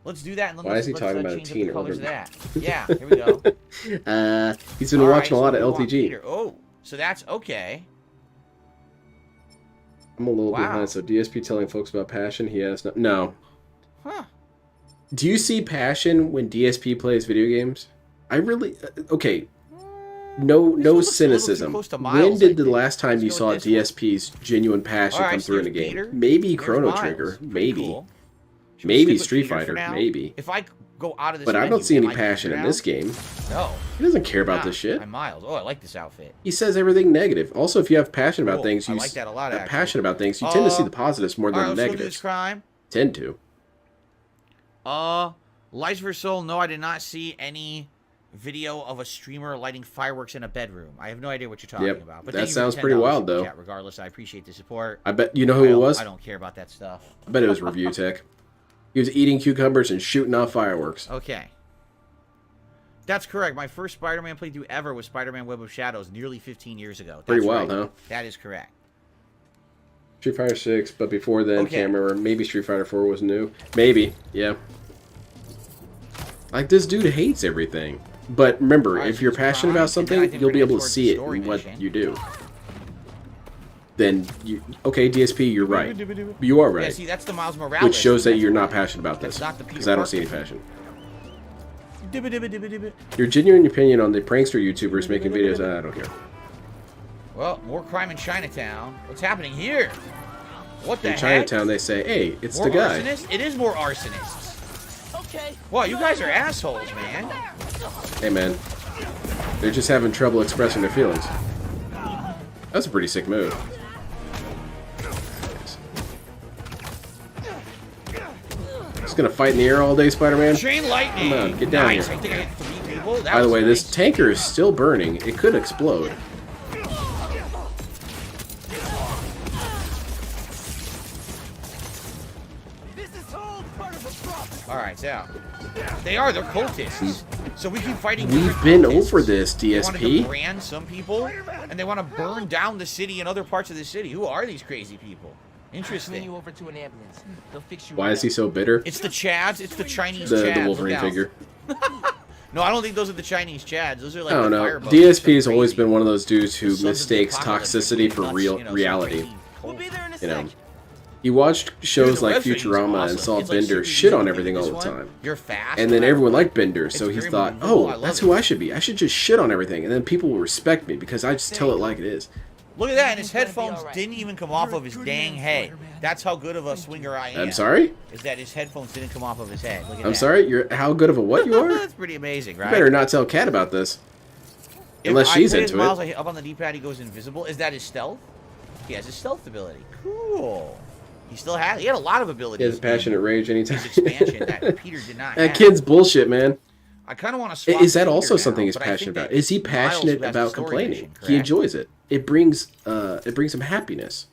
Let's do that. And then Why is he let's talking about a change up teen the colors older- of that. Yeah, here we go. He's been All watching right, a lot so of we want LTG. Peter. Oh, so that's okay. I'm a little Wow. behind. So DSP telling folks about passion. He has no. Huh. Do you see passion when DSP plays video games? I really okay. No, This no one looks a little too cynicism. close to When Miles, did I the think. last time Let's you go saw with this one. DSP's genuine passion All right, come through in a here's game? Peter. Maybe Here's Chrono Miles. Trigger, Pretty maybe, cool. Should we maybe stick with Street Peter for Fighter, now? maybe. If I go out of this But I menu, don't see any am I passion Peter in now? this game. No. He doesn't care about Nah, this shit. I'm Miles. Oh, I like this outfit. He says everything negative. Also, if you have passion about Cool. things, I you like that a lot, are actually. passionate about things. You tend to see the positives more All than right, the let's go do this negatives. crime. Tend to. Lights for Soul. No, I did not see any video of a streamer lighting fireworks in a bedroom. I have no idea what you're talking Yep, about. But that thank you for the sounds pretty $10 wild, super though. chat. Regardless, I appreciate the support. I bet you know who it was. I don't care about that stuff. I bet it was Review Tech. He was eating cucumbers and shooting off fireworks. Okay. That's correct. My first Spider-Man playthrough ever was Spider-Man Web of Shadows nearly 15 years ago. That's Pretty wild, right. huh? That is correct. Street Fighter 6, but before then, Okay. can't remember. Maybe Street Fighter 4 was new. Maybe, yeah. Like, this dude hates everything. But remember, Alright, if so you're it's passionate crime, about and then I something, think you'll we're be gonna able to head see it towards the in what story you do. Then, okay, DSP, you're right. You are Yeah, right. see, that's the Miles Morales. Which shows that That's you're not why. passionate about That's this. not the Peter Because I don't see any Parker. passion. Dibba, dibba, dibba, dibba. Your genuine opinion on the prankster YouTubers making videos, I don't care. Well, more crime in Chinatown. What's happening here? What the In heck? Chinatown, they say, hey, it's More the guy. arsonists? It is more arsonists. Okay. Wow, you guys are assholes, man. Hey, man. They're just having trouble expressing their feelings. That's a pretty sick move. Just gonna fight in the air all day, Spider-Man? Chain lightning. Come on, get down nice. here. I think I hit 3 people. That By the was way, this nice. tanker is still burning. It could explode. This is all part of a prop. All right, so they're cultists. So we keep fighting. We've different been cultists. over this, They wanted to DSP. brand some people, and they want to burn down the city and other parts of the city. Who are these crazy people? Swing Interesting. you over to an ambulance. They'll fix you. Why right is he up. so bitter? It's the Chads. It's the Chinese The Chads. Wolverine Look out. figure. No, I don't think those are the Chinese Chads. Those are like I don't the know. firebolts. DSP has They're always crazy. been one of those dudes who Sons of the mistakes apocalypse, toxicity like for nuts, real you know, some reality. crazy cult. We'll be there in a You know, sec. he watched shows Dude, the like web series is Futurama awesome. and saw It's like Bender super shit on easy to everything do all this the one. time. You're fast. And then everyone liked Bender, It's so he very thought, believable. I oh, love that's it. who I should be. I should just shit on everything, and then people will respect me because I just tell it like it is. Look at that, and his It's gonna be headphones all right. didn't even come off You're a of his good dang man, head. Spider-Man. That's how good of a swinger I am. I'm sorry? Is that his headphones didn't come off of his head. Look at I'm that. sorry? You're how good of a what you are? You That's pretty amazing, right? better not tell Kat about this. If Unless I she's play as into Miles, it. I hit up on the D-pad, he goes invisible. Is that his stealth? He has his stealth ability. Cool. He had a lot of He abilities. has a passionate rage anytime. His expansion that Peter did not That have. kid's bullshit, man. I kind of want to swap Is that Peter also now, something he's but I think passionate that about? Is he Miles passionate has the about story complaining? mission, He correct? enjoys it. It brings him happiness.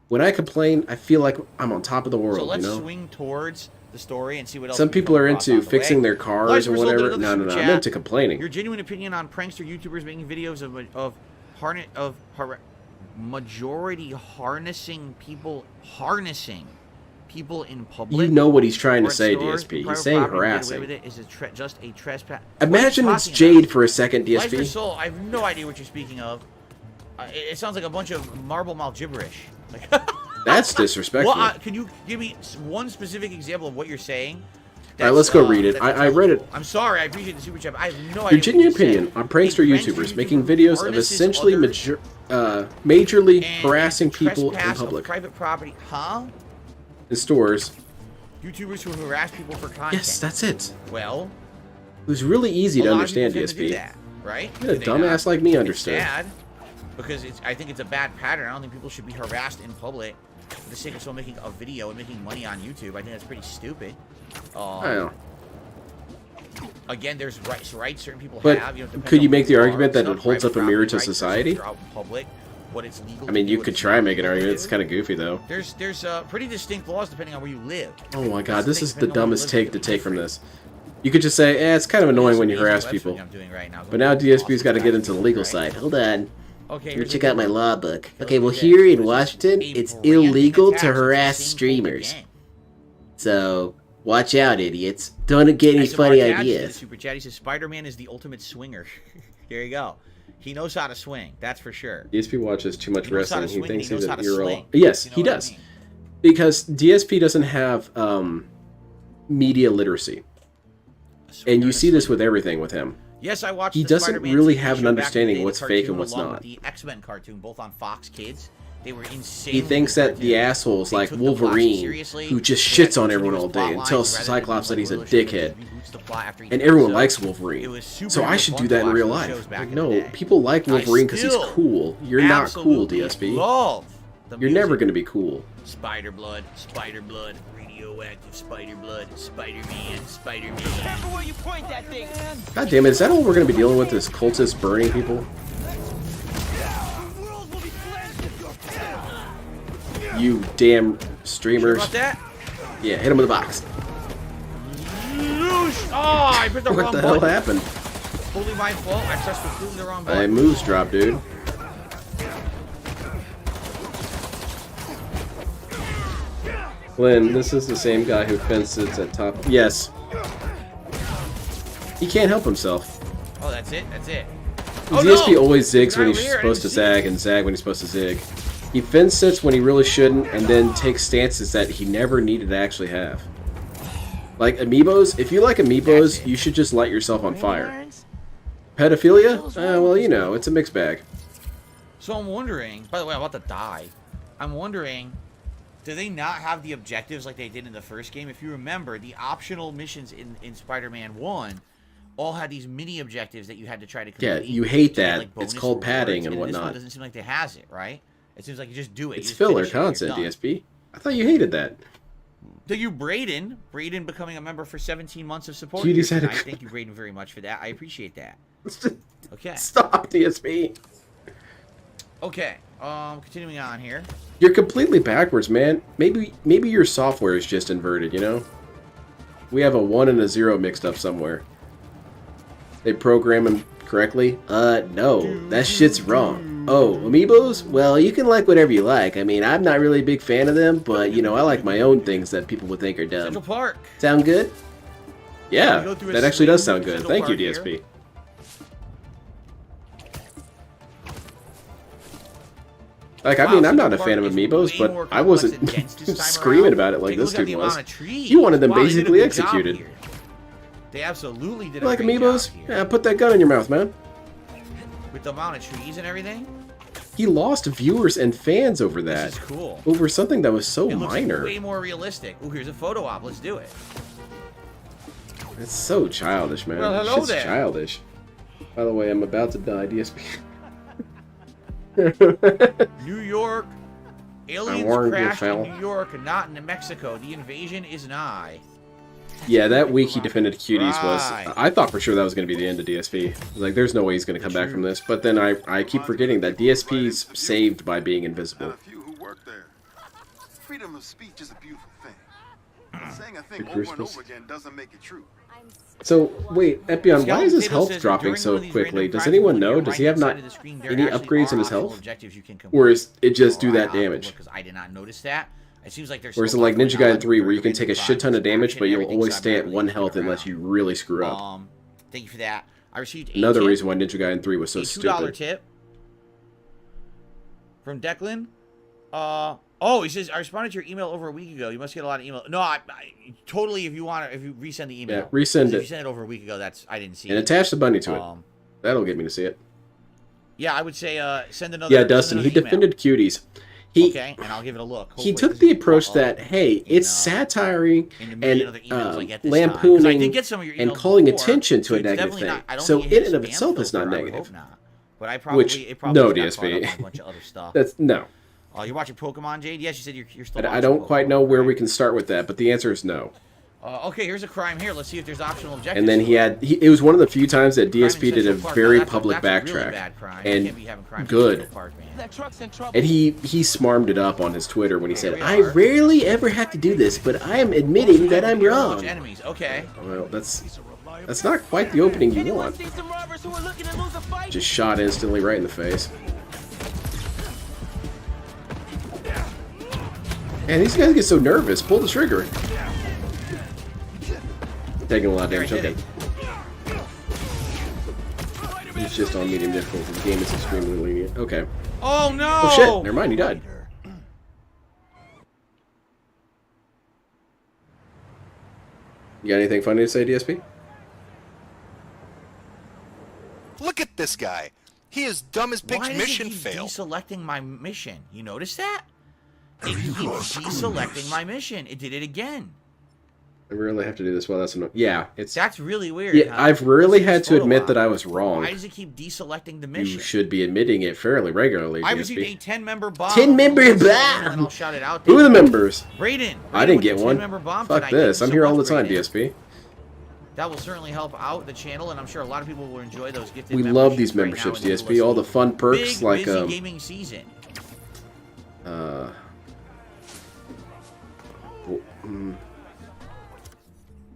When I complain, I feel like I'm on top of the world, So let's you know? swing towards the story and see what else. Some we can people come are across into on the fixing way. their cars Lights or for Soul did whatever. another No, super I'm chat. into complaining. Your genuine opinion on prankster YouTubers making videos of majority harnessing people in public. You know what he's trying to or at say, stores, DSP. private He's saying property, get away harassing. with it is just a trespass. Imagine What are you it's talking Jade about? for a second, Life or DSP. Soul, I have no idea what you're speaking of. It sounds like a bunch of marble mouth gibberish. Like, That's disrespectful. well, can you give me one specific example of what you're saying? All right, let's go read it. I read it. I'm sorry, I appreciate the super chat. I have no idea. Your genuine opinion on prankster YouTubers making videos of essentially majorly harassing people in public. Private property, huh? In stores. YouTubers who harass people for content. Yes, that's it. Well, It was really easy to a lot of understand, people tend to do DSP. that, right? Even a Do they not? dumbass like me It's understood. sad because I think it's a bad pattern. I don't think people should be harassed in public for the sake of someone making a video and making money on YouTube. I think that's pretty stupid. I know. Again, there's rights certain people But have. You know, could you make the who argument are that it stuff, holds private up a mirror property to rights, society? they're out in public, what it's legal I mean, to you do, could what try and make an illegal to argument. It's do. kind of goofy, though. There's pretty distinct laws depending on where you live. Oh my god, That's this thing, is the depending on where you dumbest live, take it to could be take from different. this. You could just say, it's kind of annoying when you There's harass an people. I'm doing right now. But now DSP's got to get into the legal side. Hold on. Okay, Let me here's check the out my thing. law book. Look Okay, well at here this. in Washington, A it's branding illegal attack to is the harass same streamers. thing again. So, watch out, idiots. Don't get any SMR funny Dad just did a ideas. Super chat. He says Spider-Man is the ultimate swinger. There you go. He knows how to swing. That's for sure. DSP watches too much He knows how to wrestling. He swing and thinks he he's knows an how to hero. sling. Yes, You know he what I does. mean? Because DSP doesn't have media literacy. And you see this with everything with him. Yes, I watched. He the doesn't Spider-Man really TV have an show back in the understanding day, the what's fake cartoon and what's along not. with the X-Men cartoon, both on Fox Kids. They were insane. He thinks that the assholes like Wolverine, who just shits on everyone all day and tells Cyclops that he's a dickhead, and everyone likes Wolverine. So I should do that in real life. Like, no, people like Wolverine because he's cool. You're not cool, DSP. You're never going to be cool. Spider blood, radioactive spider blood, Spider-Man, Spider-Man. Careful where you point that thing. God damn it, is that all we're going to be dealing with, is cultists burning people? You damn Sure streamers. about that? Yeah, hit him with a box. Oh, I pressed the What wrong the hell button. happened? Totally my fault. I pressed completely the wrong I button. moves drop, dude. Glenn, this is the same guy who fences at top. Yes. He can't help himself. Oh, that's it. That's it. DSP always zigs when Right he's here, I supposed to didn't see zag and zag when he's supposed to zig. He fence sits when he really shouldn't and then takes stances that he never needed to actually have. Like amiibos, if you like amiibos, you should just light yourself on fire. Pedophilia? Well, you know, it's a mixed bag. So I'm wondering, by the way, I'm about to die. I'm wondering, do they not have the objectives like they did in the first game? If you remember, the optional missions in Spider-Man 1 all had these mini objectives that you had to try to complete. Yeah, you hate to get, that. like, It's bonus called rewards, padding and this one whatnot. doesn't seem like it has it, right? It seems like you just do it. It's You just filler finish it and you're content, done. DSP. I thought you hated that. Thank you, Braden. Braden becoming a member for 17 months of support. Cuties here had a- tonight. Thank you, Braden, very much for that. I appreciate that. Okay. Stop, DSP. Okay. Continuing on here. You're completely backwards, man. Maybe your software is just inverted, you know? We have a 1 and a 0 mixed up somewhere. They program them correctly? No. That shit's wrong. Oh, amiibos? Well, you can like whatever you like. I mean, I'm not really a big fan of them, but, you know, I like my own things that people would think are dumb. Central Park. Sound good? Yeah, go through a that actually does swing sound good. Central Thank you, Park here. DSP. Like, I Wow, mean, I'm Central not a fan of Park is amiibos, way but more I wasn't complex and dense this time screaming around. about it like Take a this look at dude the was. amount of trees. He wanted them Wow, they did a basically good job executed. here. They absolutely did You a like great amiibos? job here. Yeah, put that gun in your mouth, man. With the amount of trees and everything. He lost viewers and fans over This that. is cool. Over something that was so It looks minor. way more realistic. Oh, here's a photo op. Let's do it. It's so childish, man. Well, This hello shit's there. childish. By the way, I'm about to die, DSP. New York. Aliens warned you, crashed fell. in New York and not in Mexico. The invasion is nigh. Yeah, that week he defended Cuties was... Right. I thought for sure that was going to be the end of DSP. I was like, there's no way he's going to come back from this. But then I keep forgetting that DSP's saved by being And invisible. a few who work there. Freedom of speech is a beautiful thing. Saying a thing Good over and Christmas. over again doesn't make it true. So wait, Epion, why Skeleton is his Potato health says, dropping during so one of these quickly? random Does prizes anyone on know? your Does he right-hand have not side of the screen, there any actually upgrades in are his optional health? objectives you can Or complete. is it just do Alright, that I'll have to damage? look, 'cause I did not notice that. It seems like there's Or is it still like stuff Ninja going Gaiden on 3 for where you can the take a random shit ton of prizes, damage, action, but you'll everything, always so I'm stay not at really 1 looking health unless around. you really screw up? Thank you for that. I received a Another tip, reason why Ninja Gaiden 3 was so a $2 stupid. tip from Declan. He says, I responded to your email over a week ago. You must get a lot of email. No, I totally, if you resend the email. Yeah, resend If you it. sent it over a week ago, I didn't see And it. attach the bunny to it. That'll get me to see it. Yeah, I would say send another. Yeah, Dustin, he email. defended cuties. Okay, and I'll give it a look. He Hopefully took this the doesn't approach pop up that, hey, it's satiring in the million other and emails I get this time. 'Cause I lampooning did get some of your and emails calling before, attention to so a it's negative definitely thing. not- I don't So think it hit in and of spam itself is not filter, I would negative. hope not. But I probably, it probably no, just got caught DSP. up on a bunch of other stuff. That's no. You're watching Pokemon, Jade? Yes, you said you're still I watching don't Pokemon, quite know where right? we can start with that, but the answer is no. Okay, here's a crime here. Let's see if there's optional objectives. And then it was one of the few times that DSP did a Central Park. very Now, that's public a really backtrack. bad crime. You can't be having And crimes in good. Central Park, man. That truck's in trouble. And he smarmed it up on his Twitter when he said, we I are. rarely ever have to do this, but I am admitting that I'm wrong. Enemies. Okay. Well, that's not quite the opening you Anyone want. see some robbers who are looking to lose a fight? Just shot instantly right in the face. Man, these guys get so nervous. Pull the trigger. Taking a lot of damage. There, I Okay. did He's just on medium difficulty. The game is extremely lenient. Okay. Oh no! Oh shit! Never mind. He died. You got anything funny to say, DSP? Look at this guy. He is dumb as pig's Why does mission it keep failed. deselecting my mission? You notice that? It keeps deselecting my mission. It did it again. I really have to do this while that's annoying. Yeah, That's really weird. Yeah, huh? I've really Let's had use to admit Photo that I Op. was wrong. Why does it keep deselecting the mission? You should be admitting it fairly regularly, I DSP. received a 10-member bomb. 10-member And bomb! I'll shout it out. Who are the members? Brayden. I didn't with get the one. 10-member bomb Fuck tonight. this. Thank I'm you here so all the much, time, Brayden. DSP. That will certainly help out the channel, and I'm sure a lot of people will enjoy those gifted We memberships love these right now memberships, in the DSP. All the fun perks big, like busy gaming season.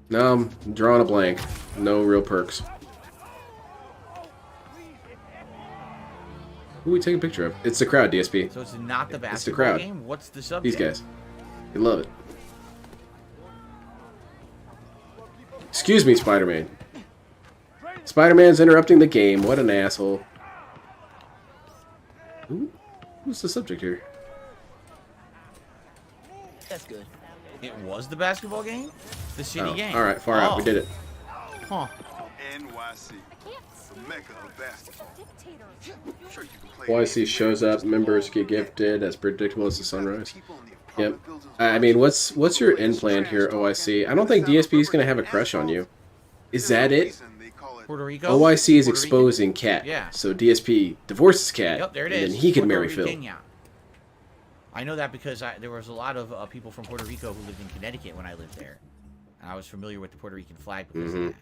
No, I'm drawing a blank. No real perks. Who we take a picture of? It's the crowd, DSP. So it's not the It's the basketball crowd. game? What's the subject? These guys. They love it. Excuse me, Spider-Man. Spider-Man's interrupting the game. What an asshole. Who's the subject here? That's good. It was the basketball game? The city game. Alright, far out. We did it. Huh. NYC, the mecca of basketball. Sure you can play YC shows up, members get gifted, as predictable as the sunrise. Yep. I mean, what's your end plan here, OIC? I don't think DSP is going to have a crush on you. Is that it? Puerto Rico? OIC is Puerto Rican? exposing Cat. Yeah. So DSP divorces Cat, Yep, there it and is. then he can Puerto marry Phil. Rican. I know that because there was a lot of people from Puerto Rico who lived in Connecticut when I lived there. And I was familiar with the Puerto Rican flag because of that.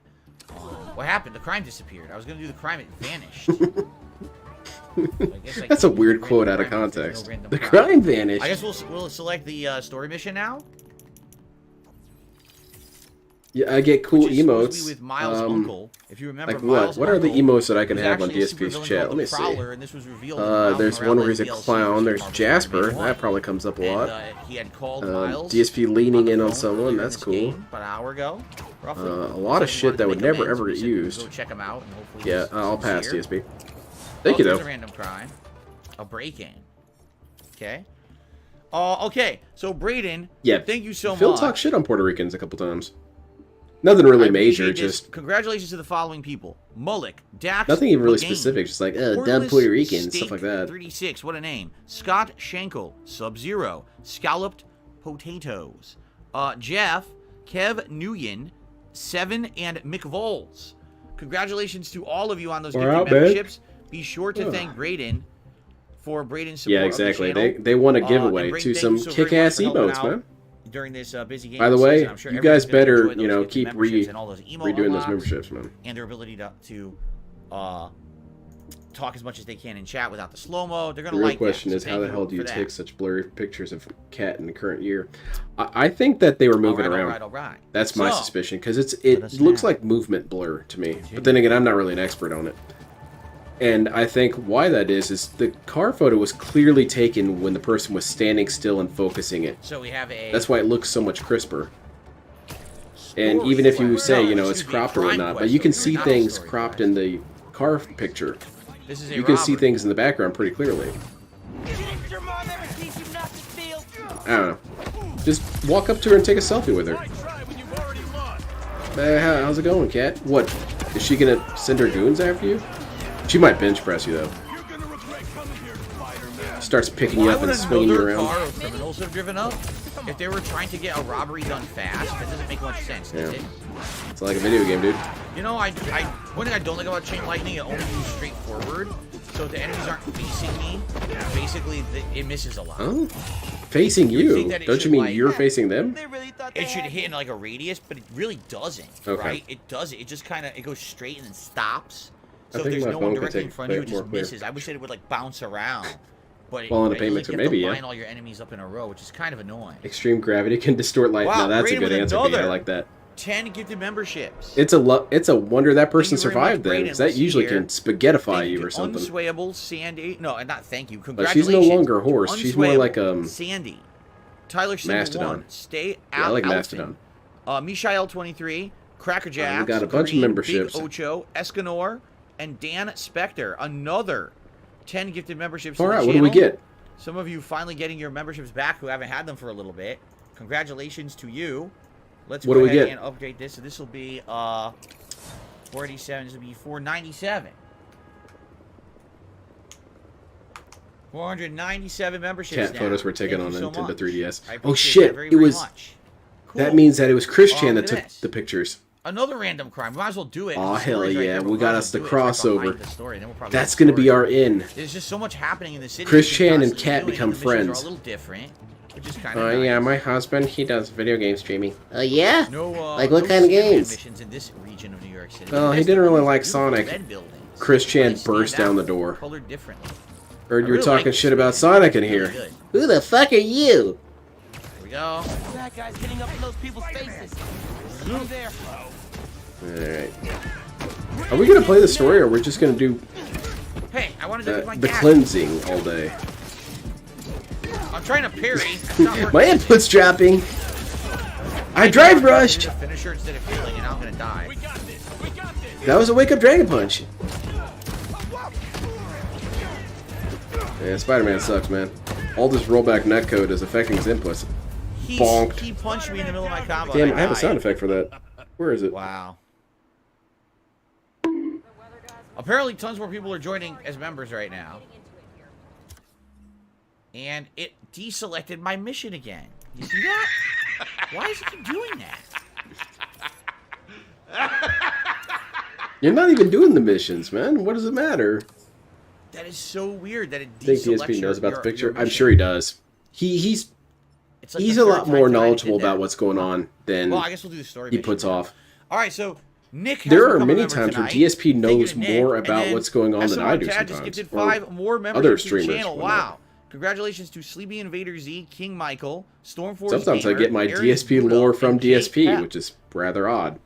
What happened? The crime disappeared. I was going to do the crime, it vanished. I guess I That's a can't do weird random quote out of crime if there's context. no random The crime vanished. I guess we'll select the story mission now. Yeah, I get cool Which is supposed to emotes. be with Miles' uncle. If you remember, Like Miles' what? What are the uncle emotes that I can was have on actually a supervillain DSP's chat? called Let me the see. Prowler, and this was revealed in Miles There's one where he's a Morales' DLC clown. for There's Marvel Jasper. Spider-Man 1. That probably comes up a lot. And, he had called Miles. DSP leaning in on the phone someone. earlier in That's this cool. game, about an hour ago, roughly. A lot of Said he shit wanted that to would make never amends. ever We get said used. Go check him out, and hopefully Yeah, he's I'll pass sincere. DSP. Thank you, There's though. a random crime. A break-in. Okay. Okay. So Brayden. Yeah. Thank you so Phil much. talked shit on Puerto Ricans a couple times. Nothing really I major, appreciate this. just Congratulations to the following people: Mullick, Dax, nothing even really Bourdain, specific. Just like dumb Portless Puerto Ricans, Steak stuff like that. 36, what a name. Scott Schenkel, Sub-Zero, Scalloped Potatoes, Jeff, Kev Nguyen, Seven, and Mick Voles. Congratulations to all of you on those We're gifted out, memberships. Be sure to thank Brayden for Brayden's support Yeah, of exactly. the channel. They won a And giveaway Brayden, to thank some you so very much kick-ass for helping emotes, out man. during this busy game. By the way, I'm sure you guys everybody's gonna better, enjoy you know, those keep gifted memberships and all those emo redoing those unlocks memberships, man. and their ability to talk as much as they can in chat without the slow-mo. They're going The to real like question that. is, So how the thank hell do you for that. take such blurry pictures of Cat in the current year? I think that they were moving around. All right. That's my So, suspicion, because it us looks now. like movement blur to me. But then again, I'm not really an expert on it. And I think why that is the car photo was clearly taken when the person was standing still and focusing it. So we have a... That's why it looks so much crisper. And even if you say, you know, it's cropped or whatnot, but you can see things cropped in the car picture. This is a You can see robbery. things in the background pretty clearly. Didn't your mom ever teach you not to feel? I don't know. Just walk up to her and take a selfie with her. How's it going, Cat? What? Is she gonna send her goons after you? She might bench press you, though. Starts picking you Why up would and swinging you another around. car of criminals have driven up? If they were trying to get a robbery done fast, that doesn't make much sense, does Yeah. it? It's like a video game, dude. You know, one thing I don't like about Chain Lightning, it only moves straight forward. So if the enemies aren't facing me, basically it misses a lot. Oh? Facing You would you? think that it Don't you should, mean like- you're facing them? They really thought they It should had hit in like a radius, but it really doesn't, Okay. right? It doesn't. It just kind of, it goes straight and then stops. So I if think there's my no phone one could directly take in front of you, it more just clear. misses. I wish that it would like bounce around. But Well, on the it, paint like, mixer, you have to maybe, yeah. line all your enemies up in a row, which is kind of annoying. Extreme gravity can distort light. Wow, Now that's a Brayden good with answer, B. I another. like that. 10 gifted memberships. It's a wonder that person Thank you very much, survived then, Brayden. because that Let's usually see here. can spaghettify Thank you to or something. Unswayable Sandy. No, not thank you. But Congratulations. she's no longer a horse. She's more Unswayable like Sandy. Tyler Symbol Mastodon. 1. Stay Yeah, I like Alton. Mastodon. Mishael 23. Cracker Jacks. got a bunch of Green, memberships. Big Ocho. Escanor. And Dan Spector. Another 10 gifted memberships. All to the right, what do we channel. get? Some of you finally getting your memberships back who haven't had them for a little bit. Congratulations to you. Let's What go do we ahead get? and update this. So this will be 487. This will be 497. 497 memberships. Cat now. photos were taken Thank on you so Nintendo much. 3DS. I Oh appreciate shit! that very, It very was. much. That Cool. means that it was Chris Oh, Chan look that at took this. the pictures. Another random crime. We might as well do it. Aw, The hell story's right yeah, there, but we got might us as the well do it. It's right behind crossover. the story, then we'll probably That's get the gonna be story. our in. There's just so much happening in the city. Chris that you Chan and constantly Cat doing, become the missions are friends. a little different, which is kind of Oh nice. yeah, my husband, he does video game streaming. Oh yeah? No, Like what no kind of Spiderman games? missions in this region of New York City. Oh, he That's didn't the really like beautiful Sonic. red buildings. Chris Chan They stand burst down out, the door. Colored differently. Heard I you were really talking like shit this about region. Sonic in It's here. really good. Who the fuck are you? Here we go. that guy's getting up in those people's faces. I'm there. Alright. Are we gonna play the story, or we're just gonna do Hey, I wanted to do my the cat. cleansing all day? I'm trying to parry. It's not working. My input's dropping. I drive rushed. Use a finisher instead of healing, and now I'm gonna die. That was a wake up dragon punch. Yeah, Spider-Man sucks, man. All this rollback netcode is affecting his inputs. Bonked. He punched me in the middle of my combo. Damn, and I have a died. sound effect for that. Where is it? Wow. Apparently, tons more people are joining as members right now. And it deselected my mission again. You see that? Why is it keep doing that? You're not even doing the missions, man. What does it matter? That is so weird that it I think deselects DSP knows about the your picture. I'm mission. sure he does. He's It's like he's the a third lot time more tonight I did knowledgeable that. about what's going on than Well, I guess we'll do the story he mission puts now. off. All right, so Nick has There are become a many member times where tonight. DSP Thank you knows to Nick. more And about then what's going on than I do SMR Tad just sometimes. gifted Or 5 more members other to the streamers, channel. whatnot. Wow. Congratulations to Sleepy Invader Z, King Michael, Stormforce Sometimes I Gamer, get my Aries DSP Buddha, lore from and Jake DSP, Pep. which is rather odd.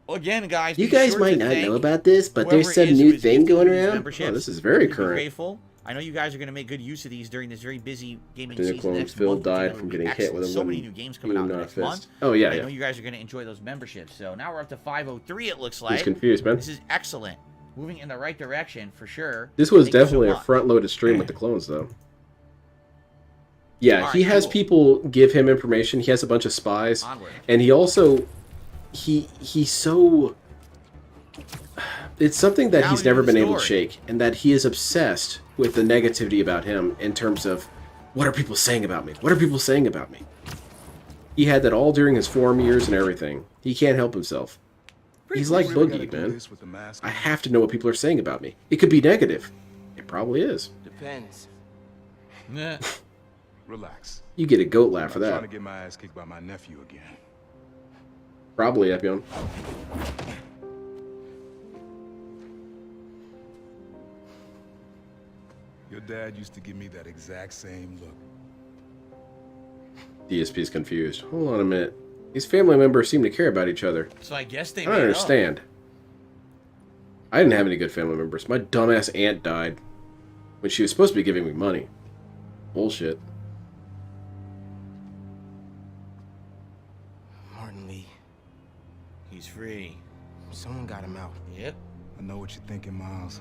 Again, guys, You be guys sure might to not thank know about this, but whoever there's it some is who new is thing gifting going these around. memberships. Oh, this is very Be current. grateful. I know you guys are going to make good use of these during this very busy gaming Daniel season. Clones, Next Phil month, died which from will be getting hit excellent. with a so many wooden new games coming out beam, in the not a next fist. month. Oh, yeah, I yeah. know you guys are going to enjoy those memberships. So now we're up to 503. It looks He's like. confused, man. This is excellent. Moving in the right direction for sure. This was Thank you so definitely a much. front-loaded stream with the clones, though. Yeah, All he right, has cool. people give him information. He has a bunch of spies, Onward. and he also he's so. It's something that Now he's we do never the been able to story. shake, and that he is obsessed with the negativity about him in terms of what are people saying about me? What are people saying about me? He had that all during his forum years and everything. He can't help himself. He's like Boogie, man. I have to know what people are saying about me. It could be negative. It probably is. Depends. Nah. Relax. You get a goat laugh for I'm trying that. to get my ass kicked by my nephew again. Probably, Epion. Your dad used to give me that exact same look. DSP is confused. Hold on a minute. These family members seem to care about each other. So I guess they I don't made up. understand. I didn't have any good family members. My dumbass aunt died when she was supposed to be giving me money. Bullshit. Martin Lee. He's free. Someone got him out. Yep. I know what you're thinking, Miles.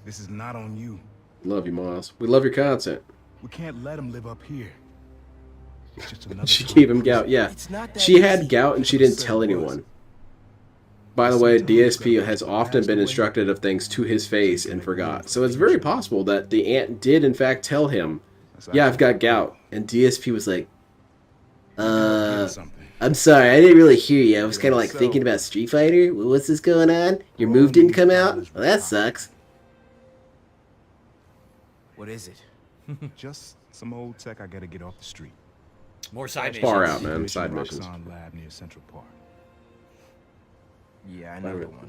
This is not on you. Love you, Miles. We love your content. We can't let him live up here. It's just another She time gave him prison. gout. Yeah. It's not that She had easy. gout and she didn't tell anyone. By the way, DSP has often been instructed of things to his face and forgot. So it's very possible that the aunt did in fact tell him, yeah, I've got gout. And DSP was like, I'm sorry, I didn't really hear you. I was kind of like thinking about Street Fighter. What's this going on? Your move didn't come out? Well, that sucks. What is it? Just some old tech I gotta get off the street. More side missions. Far out, man. Side missions. Roxxon Lab near Central Park. Yeah, I know the one.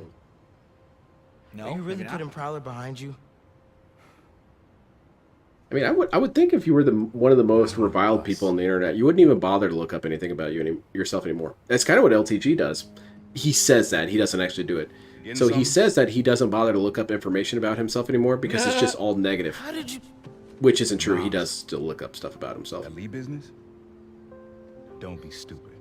No, Are you really maybe not. putting Prowler behind you? I mean, I would think if you were one of the most reviled people on the internet, you wouldn't even bother to look up anything about yourself anymore. That's kind of what LTG does. He says that. He doesn't actually do it. So he says that he doesn't bother to look up information about himself anymore because it's just all negative. How did you... Which isn't true. He does still look up stuff about himself. That Lee business? Don't be stupid.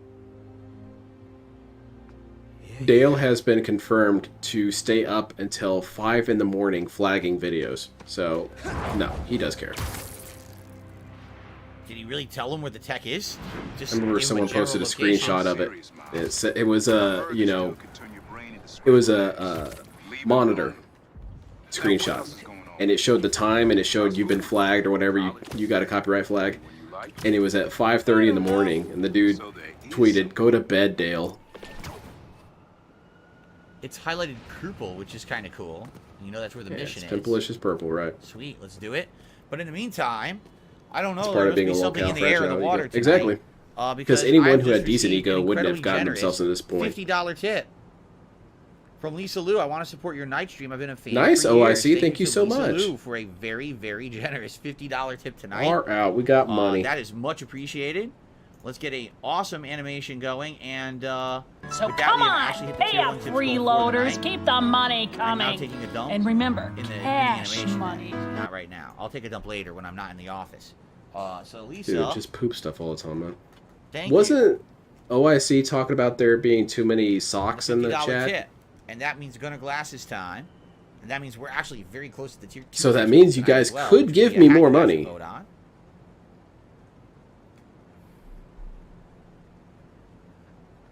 Dale has been confirmed to stay up until 5 in the morning flagging videos. So, no, he does care. Did he really tell him where the tech is? Just I remember give him someone posted a general location? screenshot of it. It was a, you know, it was a monitor screenshot. And it showed the time and it showed you've been flagged or whatever, you got a copyright flag. And it was at 5:30 in the morning and the dude tweeted, "Go to bed, Dale." It's highlighted purple, which is kind of cool. You know that's where the mission It's is. Pimpalicious purple, right? Sweet, let's do it. But in the meantime, I don't know. It's There part of must being be a something in locale the air or the fragile water ego. tonight. Exactly. Because anyone I've who had just decent received ego an wouldn't have incredibly gotten generous themselves to this point. $50 tip from Lisa Lou. I want to support your night stream. I've been a fan. Nice, for years. OIC. Thank you to so Lisa much. Lou for a very, very generous $50 tip tonight. Far out. We got money. That is much appreciated. Let's get a awesome animation going, and So with that, come we have actually on, hit the pay tier up, 1 tips goal for freeloaders. tonight. Keep the money I'm now coming. taking a dump. And remember, in the cash animation. money. Not right now. I'll take a dump later when I'm not in the office. So Lisa, Dude, just poop stuff all the time, man. thank you. Wasn't OIC talking about there being too many socks in the $50 chat? tip. And that means Gunnar Glasses time. And that means we're actually very close to the tier 2. So that tips means you tonight guys as well, could which give we me had more you guys money. vote on.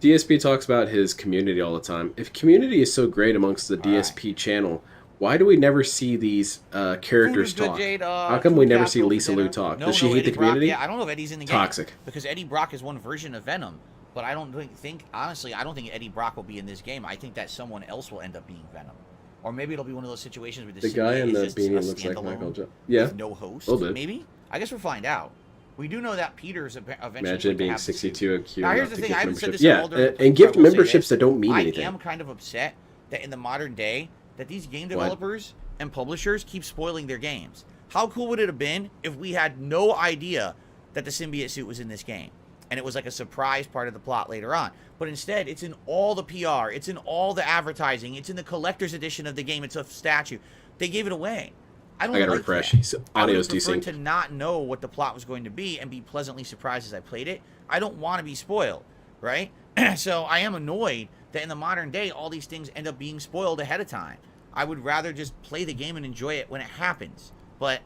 DSP talks about his community all the time. If community is so great amongst the DSP channel, why do we never see these characters Food is good, talk? Jade. How come we Food never see capital for Lisa Lou dinner. talk? No, Does she no, hate Eddie the Brock, community? yeah, I don't know if Eddie's in the game. Toxic. Because Eddie Brock is one version of Venom. But I don't think, honestly, I don't think Eddie Brock will be in this game. I think that someone else will end up being Venom. Or maybe it'll be one of those situations where The guy in the beanie looks like Michael J. Yeah. With no host. A little bit. Maybe? I guess we'll find out. We do know that Peter's eventually Imagine going to being have the 62 suit. and cute Now, here's enough the to thing. I gift haven't said memberships. this in Yeah, all during the and playthrough, gift I will say memberships this. that don't mean I anything. am kind of upset that in the modern day that these game developers and publishers keep spoiling their games. How cool would it have been if we had no idea that the symbiote suit was in this game? And it was like a surprise part of the plot later on. But instead, it's in all the PR. It's in all the advertising. It's in the collector's edition of the game. It's a statue. They gave it away. I don't I gotta like refresh. that. So, I would audio's have preferred desynced. to not know what the plot was going to be and be pleasantly surprised as I played it. I don't want to be spoiled, right? So I am annoyed that in the modern day, all these things end up being spoiled ahead of time. I would rather just play the game and enjoy it when it happens. But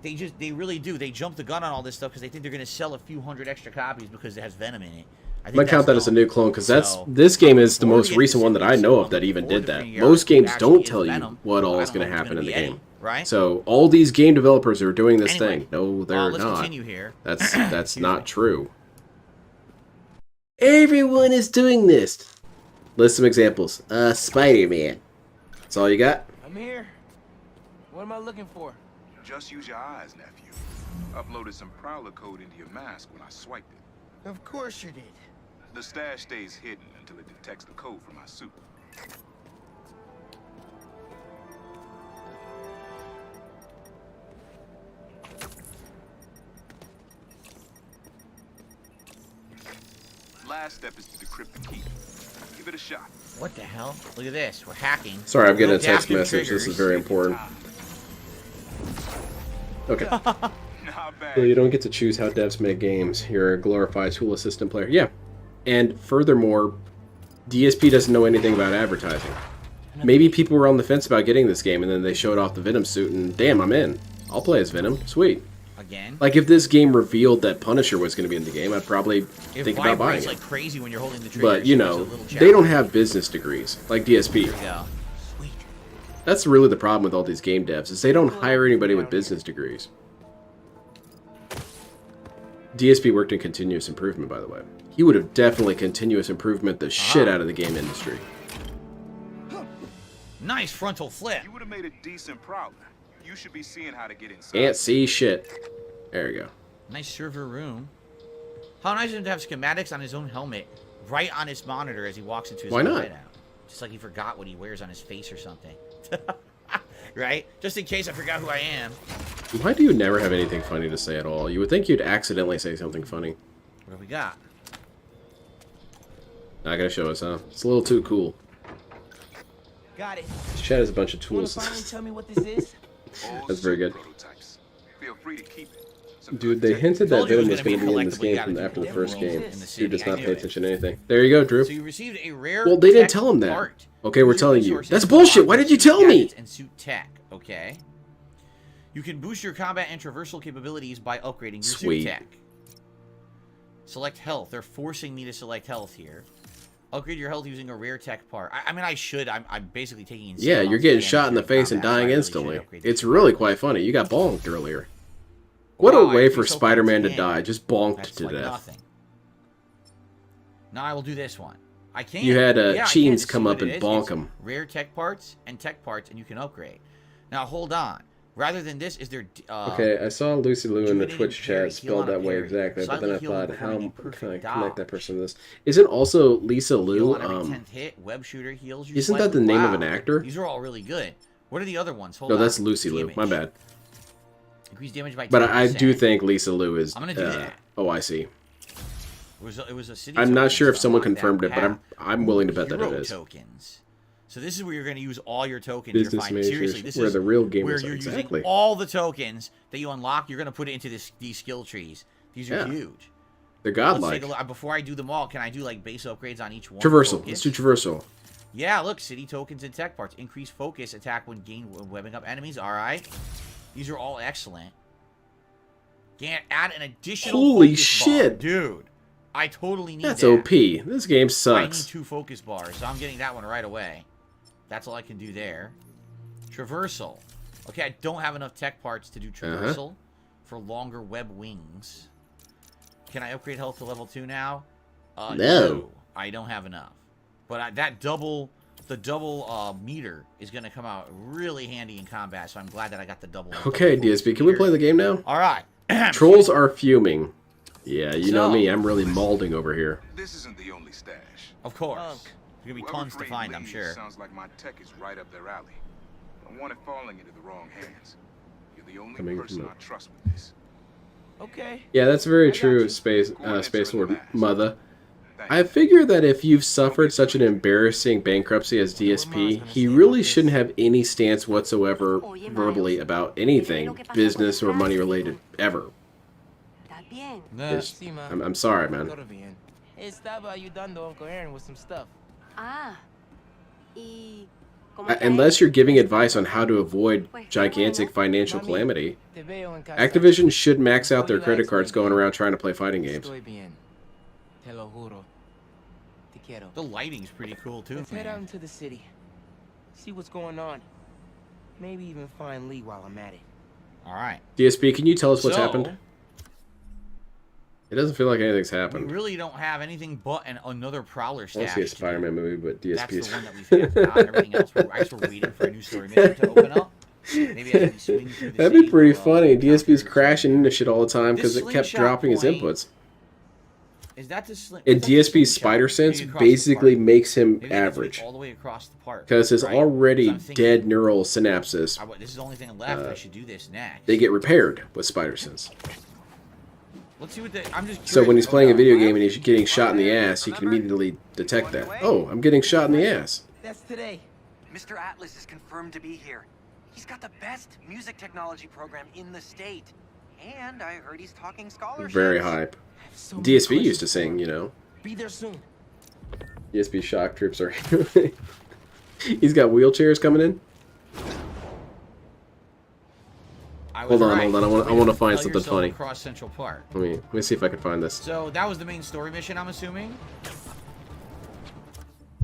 they really do. They jump the gun on all this stuff because they think they're going to sell a few hundred extra copies because it has Venom in it. I I think might count that's that as a dumb. new clone because So, this game is the before we most get recent one that I to know of the that even before did the that. premiere Most games actually don't is tell you Venom, what all I is don't going know to if it's happen in gonna the be game. Eddie, right? So all these game developers are doing this Anyway, thing. No, they're let's not. continue here. That's not true. Everyone is doing this. List some examples. Spiderman. That's all you got? I'm here. What am I looking for? Just use your eyes, nephew. Uploaded some Prowler code into your mask when I swiped it. Of course you did. The stash stays hidden until it detects the code from my suit. Last step is to decrypt the key. Give it a shot. What the hell? Look at this. We're hacking. Sorry, I'm getting a Little text adaptive message. This is triggers. very important. Okay. Not bad. Well, you don't get to choose how devs make games. You're a glorified tool assistant player. Yeah. And furthermore, DSP doesn't know anything about advertising. Maybe people were on the fence about getting this game, and then they showed off the Venom suit, and damn, I'm in. I'll play as Venom. Sweet. Again. Like, if this game revealed that Punisher was going to be in the game, I'd probably think about buying it. Like crazy when you're holding the trigger. But, you know, they don't have business degrees, like DSP. There you go. Sweet. That's really the problem with all these game devs, is they don't hire anybody with business degrees. DSP worked in continuous improvement, by the way. He would have definitely continuous improvement the shit out of the game industry. Nice frontal flip. You would have made a decent prowler. You should be seeing how to get inside. Can't see shit. There we go. Nice server room. How nice of him to have schematics on his own helmet, right on his monitor as he walks into his Why not? hideout. Just like he forgot what he wears on his face or something. Right? Just in case I forgot who I am. Why do you never have anything funny to say at all? You would think you'd accidentally say something funny. What have we got? Not gonna show us, huh? It's a little too cool. Got it. This chat has a bunch of Wanna tools. finally tell me what this is? That's very good. Prototypes. Feel free to keep it. Dude, they hinted that Told you it Venom was was going to gonna be be in this collectible. game You from gotta after do the first it. game. In the Dude city, does I not knew pay it. attention to anything. There you go, Drew. So you received a rare Well, they didn't tech tell him that. part. Okay, we're User telling you. resources That's to bullshit. unlock Why did you suit tell me? gadgets and suit tech, okay? You can boost your combat and traversal capabilities by upgrading your Sweet. suit tech. Select health. They're forcing me to select health here. Upgrade your health using a rare tech part. I mean, I should. I'm basically taking in Yeah, skill you're off getting the shot in the damage face and combat, so I dying really instantly. should upgrade this It's part. really quite funny. You got bonked earlier. What Wow, a way I for think so Spider-Man to far, die. Just bonked That's to like death. nothing. Now I will do this one. I can. You had, yeah, I can. Cheens This is come what up it and is. bonk It's 'em. Rare tech parts, and you can upgrade. Now hold on. Rather than this, is there? Okay, I saw Lucy Lou in the Rejuvenating Twitch parry, chat heal spelled on a that way parry. exactly, but then I Slightly healing thought, before how any can perfect I connect that dodge. person to this? Isn't also Lisa Heal Lou, on every 10th hit. Web shooter heals you. isn't that slightly. the name of Wow. an actor? These are all really good. What are the other ones? Hold No, on. that's Lucy Lou. My Damage. bad. Increase damage by 10%. But I do think Lisa Lou is. I'm gonna do that. Oh, I see. It was a city. I'm not token, sure if so someone unlock that confirmed it, but path. I'm willing to bet that Hero it is. Tokens. So this is where you're going to use all your tokens Business you're finding. majors, Seriously, this where is the real gamers where are. you're Exactly. using all the tokens that you unlock. You're going to put it into these skill trees. These are Yeah. huge. They're Let's godlike. take a look. Before I do them all, can I do like base upgrades on each one? Traversal. Focus? Let's do traversal. Yeah, look, city tokens and tech parts. Increase focus, attack when webbing up enemies. All right. These are all excellent. Can't add an additional Holy focus shit. bar. Dude. I totally need That's that. OP. This game I need sucks. 2 focus bars, so I'm getting that one right away. That's all I can do there. Traversal. Okay, I don't have enough tech parts to do traversal for longer web wings. Can I upgrade health to level 2 now? No. I don't have enough. But the double meter is going to come out really handy in combat, so I'm glad that I got the double. Okay, DSP, can we play the game now? All right. Trolls are fuming. Yeah, you know So- me. I'm really maulding over here. This isn't the only stash. Of course. Unk. There's going to be Whoever tons to freed find, I'm Lee sure. Sounds like my tech is right up their alley. I don't want it falling into the wrong hands. You're the only Coming person from I trust with this. Okay. Yeah, that's very I got true, you. Space Go on, Space enter the Lord mask. Mother. Thank I you. figure that if you've suffered such an embarrassing bankruptcy as DSP, he really shouldn't have any stance whatsoever verbally about anything business or money related ever. Just- I'm sorry, man. Estaba ayudando Uncle Aaron with some stuff. Unless you're giving advice on how to avoid gigantic financial calamity, Te veo en casa. Activision should max out their credit cards going around trying to play fighting games. Estoy bien. Te lo juro. Te quiero. The lighting's pretty cool, too, Let's head out man. into the city. See what's going on. Maybe even find Lee while I'm at it. All right. DSP, can you tell us what's So- happened? It doesn't feel like anything's We happened. really don't have anything but another Prowler I want stash. to see a to do. Spider-Man movie, but That's DSP the one that we've had out. Everything else, I guess we're waiting for a new story mission to open up. Maybe I can swing through the That'd be city pretty for, funny. DSP's counter- crashing into shit all the time because This it kept slingshot dropping his point- inputs. Is that the sling? And is that the DSP's slingshot? spider sense Maybe across the basically park. makes him Maybe they can take average all the way across the park. because his right? already So I'm thinking, dead neural synapses, This is the only thing left. I should do this next. they get repaired with spider sense. Let's see what the. I'm just. Curious. So when he's playing a video game and he's getting shot in the ass, he can immediately detect that. Oh, I'm getting shot in the ass. That's today. Mr. Atlas is confirmed to be here. He's got the best music technology program in the state. And I heard he's talking scholarships. Very hype. DSP used to sing, you know. Be there soon. DSP shock troops are. He's got wheelchairs coming in. Hold on. I want to find something funny. Across Central Park. Let me see if I can find this. So that was the main story mission, I'm assuming.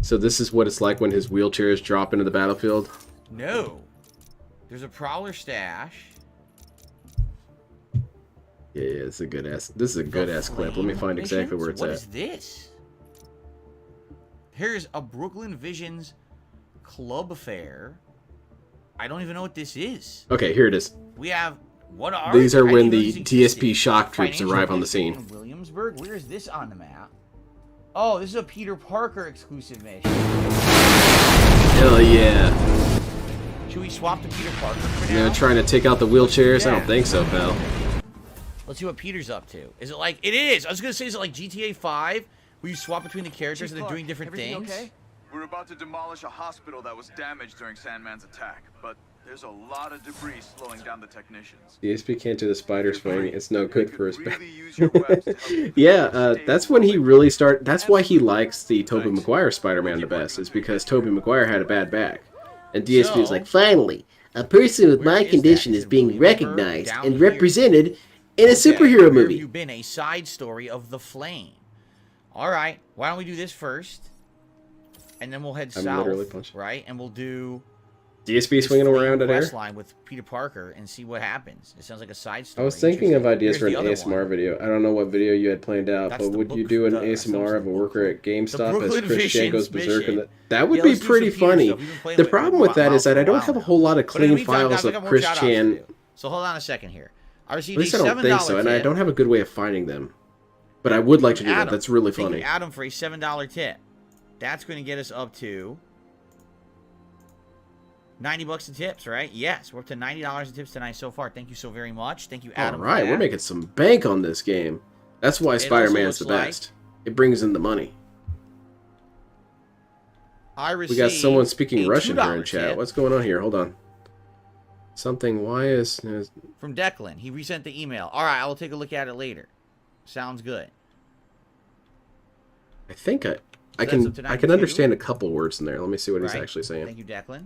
So this is what it's like when his wheelchairs drop into the battlefield. No. There's a prowler stash. Yeah, it's a good ass. This is a good ass clip. Let me find exactly where it's at. What is this? Here's a Brooklyn Visions club affair. I don't even know what this is. Okay, here it is. We have what are these? Are when the DSP shock troops arrive on the scene. In Williamsburg. Where is this on the map? Oh, this is a Peter Parker exclusive mission. Hell yeah! Should we swap to Peter Parker for now? You know, trying to take out the wheelchairs? I don't think so, pal. Let's see what Peter's up to. Is it like it is? I was gonna say, is it like GTA 5, where you swap between the characters and they're doing different things? Okay? We're about to demolish a hospital that was damaged during Sandman's attack, but there's a lot of debris slowing down the technicians. DSP can't do the spider swing. It's no good for his back. Yeah, that's when he really started. That's why he likes the Tobey Maguire Spider-Man the best. Is because Tobey Maguire had a bad back, and DSP is like, finally, a person with my condition is being recognized and represented in a superhero movie. You've been a side story of The Flame. All right, why don't we do this first, and then we'll head south, right? And we'll do DSP swinging around at air line with Peter Parker and see what happens. It sounds like a side story. I was thinking of ideas for an ASMR video. I don't know what video you had planned out, but would you do an ASMR of a worker at GameStop as Christian goes berserk? And that would be pretty funny. The problem with that is that I don't have a whole lot of clean files of Christian. So hold on a second here. I received At least I don't think so, and I don't have a good way of finding them. But I would like to do that. That's really funny. Thank you, Adam, for a $7 tip. That's going to get us up to $90 in tips, right? Yes, we're up to $90 in tips tonight so far. Thank you so very much. Thank you, Adam. All right, we're making some bank on this game. That's why Spider-Man's the best. It brings in the money. We got someone speaking Russian here in chat. What's going on here? Hold on. Something. Why is from Declan? He resent the email. All right, I will take a look at it later. Sounds good. I think I can understand a couple words in there. Let me see what he's actually saying. Thank you, Declan.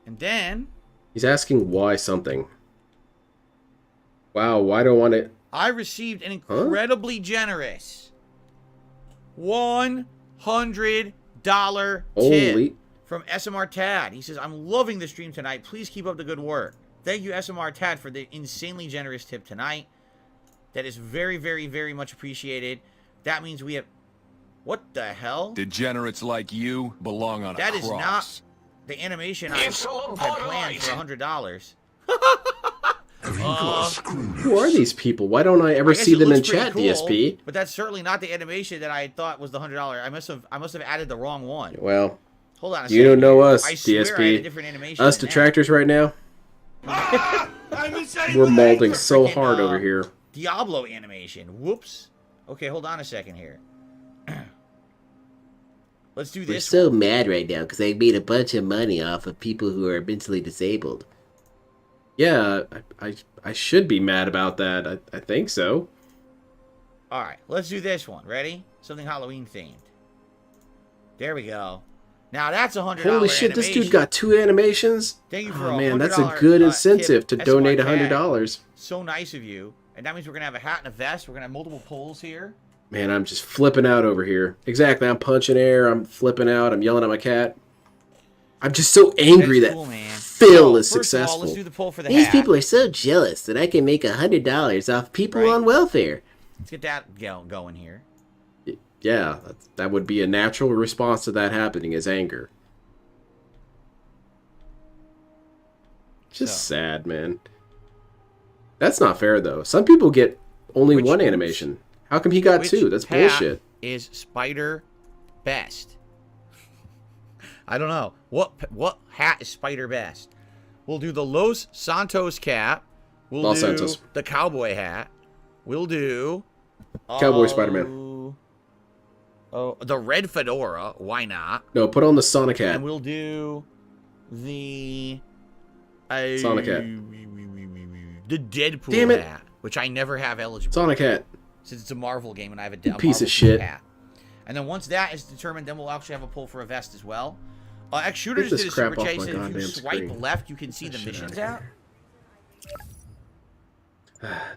And then he's asking why something. Wow, why do I want it? I received an incredibly generous $100 tip from SMR Tad. He says, "I'm loving the stream tonight. Please keep up the good work." Thank you, SMR Tad, for the insanely generous tip tonight. That is very, very, very much appreciated. That means we have... What the hell? Degenerates like you belong on a cross. That is not the animation I had planned for $100. Who are these people? Why don't I ever see them in chat, cool, DSP? But that's certainly not the animation that I thought was the $100. I must have added the wrong one. Well, hold on a second. You don't know us, I swear DSP. I had a different animation us detractors right now. We're molding so hard over here. Diablo animation. Whoops. Okay, hold on a second here. Let's do this. We're so mad right now because they made a bunch of money off of people who are mentally disabled. Yeah, I should be mad about that. I think so. All right, let's do this one. Ready? Something Halloween themed. There we go. Now that's $100. Holy shit! This dude got 2 animations. Thank you for oh man, that's a good incentive to donate $100. So nice of you. And that means we're gonna have a hat and a vest. We're gonna have multiple polls here. Man, I'm just flipping out over here. Exactly, I'm punching air. I'm flipping out. I'm yelling at my cat. I'm just so angry that Phil is successful. All, let's do the poll for the These hat. people are so jealous that I can make $100 off people on welfare. Let's get that going here. Yeah, that would be a natural response to that happening, is anger. Just sad, man. That's not fair, though. Some people get only one animation. How come he got 2? That's bullshit. Is Spider best? I don't know. What hat is Spider best? We'll do the Los Santos cap, We'll Los do Santos. the cowboy hat. We'll do... Cowboy Spider-Man. Oh, the red fedora. Why not? No, put on the Sonic hat. And we'll do the... Sonic hat. The Deadpool Damn it. hat, which I never have eligible. Sonic hat. Since it's a Marvel game and I have a Piece Marvel of shit. hat. And then once that is determined, then we'll actually have a pull for a vest as well. X Shooters Get this did a crap super off chase, my and if you goddamn swipe screen. left, you can see the missions out.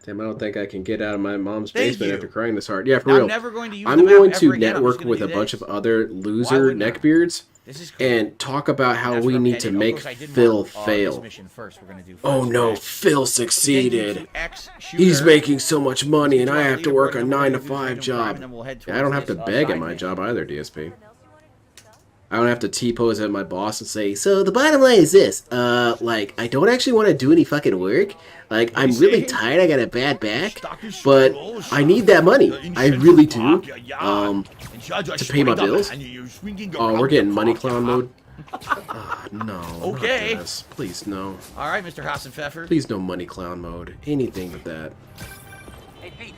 Damn, I don't think I can get out of my mom's Thank basement you. after crying this hard. Yeah, for Now, real. I'm never going to use I'm the map going to ever again. I'm just network gonna with do a bunch this. of other Why loser wouldn't I? neckbeards This is cool. and talk about how That's we where I'm need to headed. make Of course, I did Phil mark, fail. This mission first. We're gonna do first. Oh no, Okay. Phil Thank you succeeded. to X Shooter. He's making so much money and I Join have the to work leaderboard, a and then we're 9 to gonna do 5 Freedom Prime, job. and then we'll head Yeah, I don't have towards to this, beg side at my mission. job either, DSP. I don't have to T-pose at my boss and say, so the bottom line is this, like, I don't actually want to do any fucking work. Like, I'm really tired, I got a bad back, but I need that money. I really do. To pay my bills. Oh, we're getting money clown mode. No. Okay. not this. Please, no. All right, Mr. Hassenpfeffer. Please, no money clown mode. Anything but that. Hey, Pete.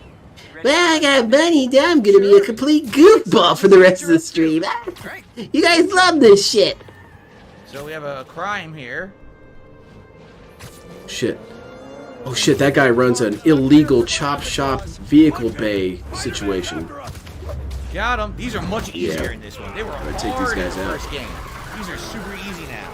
Well, I got money. Now I'm gonna be a complete goofball for the rest of the stream. You guys love this shit. So we have a crime here. Shit. Oh shit, that guy runs an illegal chop shop vehicle bay situation. Got him. These are much easier Yeah. in this one. They were I'm gonna hard take these in guys the out. first game. These are super easy now.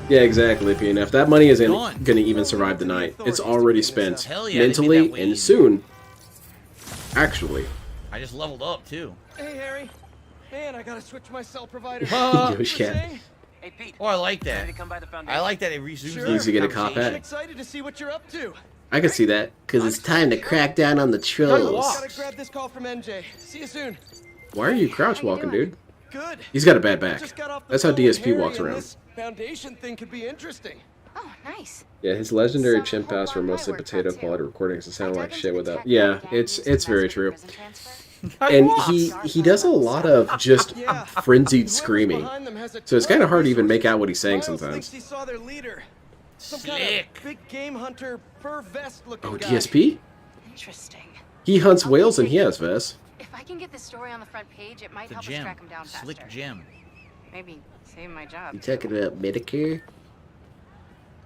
Yeah, exactly, PNF. That money isn't Done. gonna even survive the night. It's already spent Hell yeah, they made that mentally way and easy. soon. Actually. I just leveled up too. Hey, Harry. Man, I gotta switch my cell provider. Yo, shit. Hey, Pete. Oh, I like that. Ready to come by the foundation? I like that it resumes Sure. the Easy to get a cop conversation. I'm at. excited to see what you're up to. I can see that. Cause it's time to crack down on the trolls. Gotta grab this call from MJ. See you soon. Why are you crouch walking, dude? Good. He's got a bad back. Just got off the That's how phone with DSP Harry, walks and around. This foundation thing could be interesting. Oh, nice. Yeah, his legendary chimp pass were mostly potato quality recordings and sound like shit without. Yeah, it's very true. And he does a lot of just frenzied screaming. So it's kind of hard to even make out what he's saying Miles thinks sometimes. he saw their leader. Some Slick. kind of big game hunter, fur vest looking Oh, guy. DSP? Interesting. He hunts whales and he has vests. If I can get this story on the front page, it might The help us gym. track him down faster. Slick Jim. Maybe save my job. You talking about Medicare?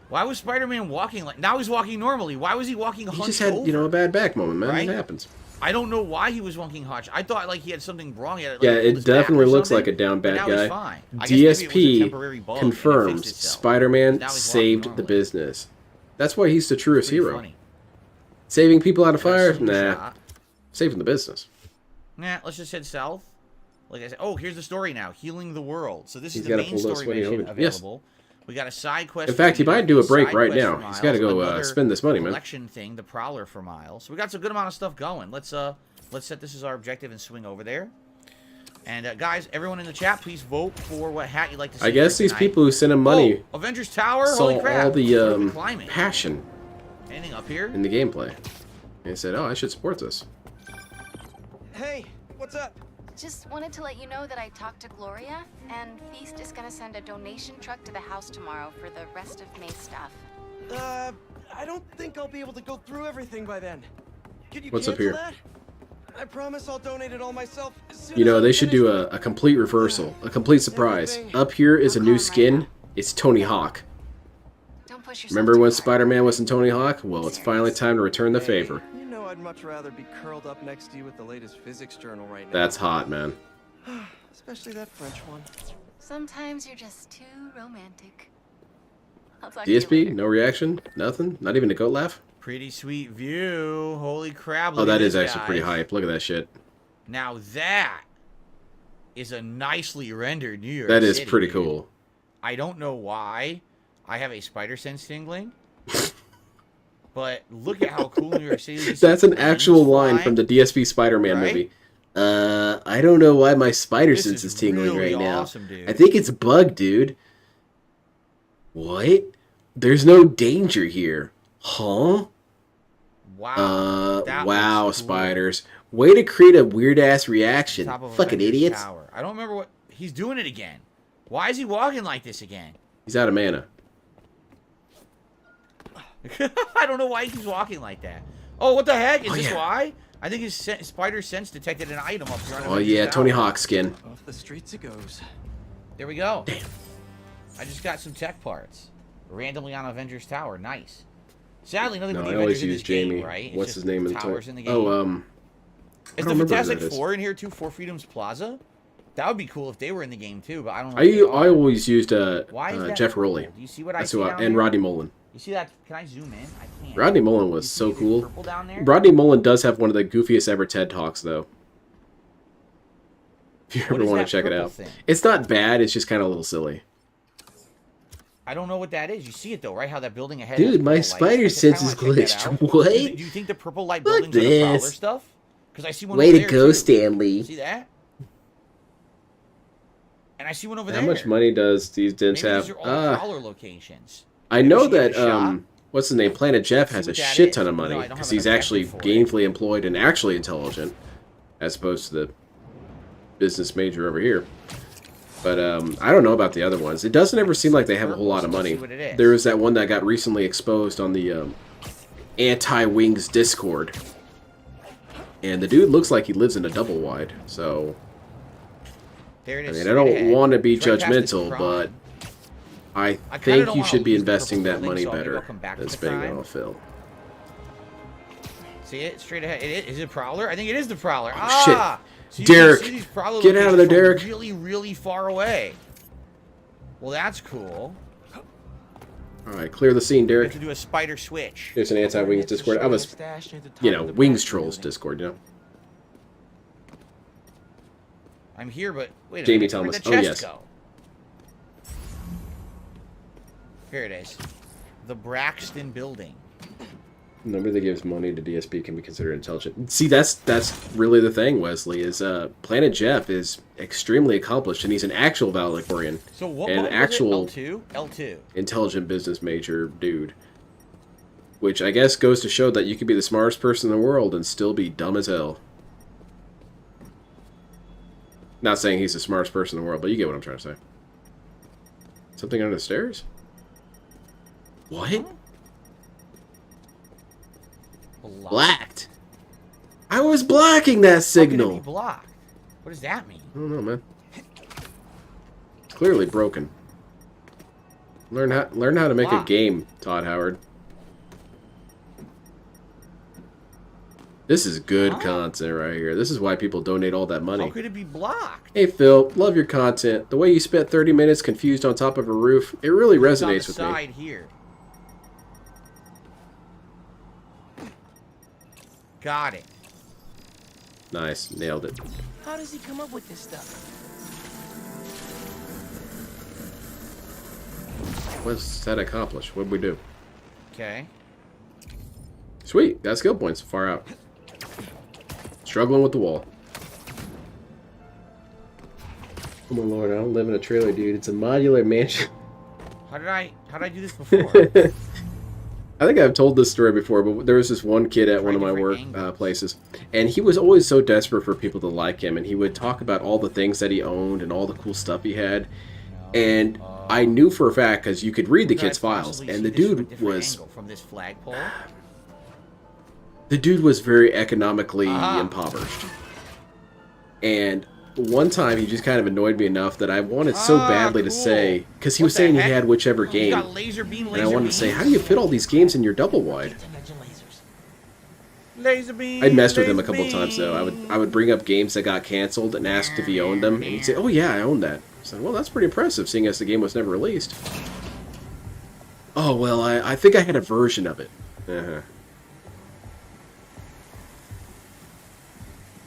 Why was Spider-Man walking like... Now he's walking normally. Why was he walking He hunched just had, over? a bad back moment, man. Right? It happens. I don't know why he was walking hunched. I thought like he had something wrong. He had, like, Yeah, pulled it his back definitely or looks something, like a down but bad now guy. he's fine. I guess maybe it was a temporary DSP bug and it confirms fixed itself. Spider-Man Now he's walking saved the normally. business. That's why he's the truest Pretty hero. funny. Saving people out of Got a fire? super Nah. shot. Saving the business. Nah, let's just head south. Like I said, oh, here's the story now. Healing the world. So this He's is the gotta main pull those story sweaty mission homies. Yes. available. We got a side quest. In fact, he for might do a Peter, break side right quest now. for He's gotta Miles, go, another spend this money, man. collection thing, the Prowler for Miles. So we got some good amount of stuff going. Let's set this as our objective and swing over there. And guys, everyone in the chat, please vote for what hat you'd like to see. I guess for these tonight. people who sent him money Oh, Avengers Tower. saw Holy crap! all Where are we the climbing? passion Anything up here? in the gameplay. And he said, oh, I should support this. Hey, what's up? Just wanted to let you know that I talked to Gloria, and Feast is gonna send a donation truck to the house tomorrow for the rest of May's stuff. I don't think I'll be able to go through everything by then. Could you What's up cancel here? that? I promise I'll donate it all myself. As soon You as know, I'm they should do finished. a complete reversal, a complete surprise. Up here is a new skin. It's Tony Hawk. Don't push yourself Remember too when hard. Spider-Man was in Tony Hawk? Well, it's finally time to return the favor. You know I'd much rather be curled up next to you with the latest physics journal right now. That's hot, man. Especially that French one. Sometimes you're just too romantic. I'll talk to you DSP, later. no reaction? Nothing? Not even a goat laugh? Pretty sweet view. Holy crap! Oh, look that at is this, actually pretty guys. hype. Look at that shit. Now that is a nicely rendered New York That is City, pretty dude. cool. I don't know why I have a spider sense tingling, but look at how cool New York City is. That's an Planes actual line flying. from the DSP Spider-Man Right? movie. I don't know why my spider This sense is is tingling really right now. awesome, dude. I think it's bug, dude. What? There's no danger here. Huh? Wow. that Wow, looks cool. spiders. Way to create a weird-ass reaction. Top of Fucking Avengers idiots. Tower. I don't remember what he's doing it again. Why is he walking like this again? He's out of mana. I don't know why he keeps walking like that. Oh, what the heck? Is Oh, this yeah. why? I think his spider sense detected an item up here. On Oh Avengers yeah, Tower. Tony Hawk skin. Off the streets it goes. There we go. Damn. I just got some tech parts. Randomly on Avengers Tower. Nice. Sadly, nothing No, but the I Avengers always in use this game, Jamie. right? It's What's just his name in the towers in the game. Oh, I Is don't the remember who Fantastic that is. Four in here too? Four Freedoms Plaza? That would be cool if they were in the game too, but I don't know. I always used Why is that Jeff purple? Rowley. Do you see what I That's see who down and there? Rodney Mullen. You see that? Can I zoom in? I can't. Rodney Mullen was You so see cool. purple down there? Rodney Mullen does have one of the goofiest ever TED Talks, though. If you What ever is want that to check it purple out. thing? It's not bad, it's just kind of a little silly. I don't know what that is. You see it though, right? How that building ahead. Dude, has my purple spider lights. I kinda sense is wanna check that glitched. out. What? Do you think the purple light Fuck buildings are the Prowler this. stuff? Because I see one Way over to there, go, too. Stanley. See that? And I see one over How there. much money does these dents Maybe have? these are all Prowler locations. I Maybe know we should give that it a shot. what's his name? Planet Jeff See has a what that shit is. ton of No, I money don't because have an he's actually objective for it. gainfully employed and actually intelligent, as opposed to the business major over here. But I don't know about the other ones. It doesn't ever seem like they have a whole lot of money. Let's see what it is. There was that one that got recently exposed on the Anti-Wings Discord. And the dude looks like he lives in a double wide. So, There it I is. mean, I straight don't ahead. want to be It's right past the judgmental, Prime. but I kinda think don't you wanna should be lose the investing purple that building, money so maybe better I'll come back to than the spending it Prime. on Phil. See it straight ahead. Is it Prowler? I think it is the Prowler. Oh, shit. Ah, so you Derek, can see these Prowler get out of there, locations from Derek. Really, really far away. Well, that's cool. Alright, clear the scene, We Derek. have to do a spider switch. There's an Anti-Wings Discord. I was, you know, Wings Trolls Discord, you know? I'm here, but wait a Jamie minute. Where'd Thomas. the Oh, chest yes. go? Here it is. The Braxton Building. Nobody that gives money to DSP can be considered intelligent. See, that's really the thing, Wesley, is Planet Jeff is extremely accomplished, and he's an actual valedictorian. So what an was actual it? L2? L2. intelligent business major dude. Which I guess goes to show that you could be the smartest person in the world and still be dumb as hell. Not saying he's the smartest person in the world, but you get what I'm trying to say. Something under the stairs? What? Blacked. I was blocking that How could it signal. be blocked? What does that mean? I don't know, man. It's clearly broken. Learn how to make a Blocked. game, Todd Howard. This is good content right here. This is why people donate all that money. How could it be blocked? Hey Phil, love your content. The way you spent 30 minutes confused on top of a roof, it really It's on resonates the with me. side here. Got it. Nice, nailed it. How does he come up with this stuff? What's that accomplish? What'd we do? Okay. Sweet, got skill points far out. Struggling with the wall. Oh my lord, I don't live in a trailer, dude. It's a modular mansion. How did I do this before? I think I've told this story before, but there was this one kid at one of my work places, and he was always so desperate for people to like him, and he would talk about all the things that he owned and all the cool stuff he had. And I knew for a fact, because you could read the Could I kid's files, possibly and see the this from a dude different was angle from this flagpole. very economically impoverished. And one time he just kind of annoyed me enough that I wanted so badly to say, because he was saying he had whichever game, got laser beam, and I wanted to say, how do you fit all these games in your double wide? Laser beam. I'd messed with him a couple times though. I would bring up games that got canceled and ask if he owned them, and he'd say, "Oh yeah, I own that." I said, "Well, that's pretty impressive, seeing as the game was never released." Oh well, I think I had a version of it.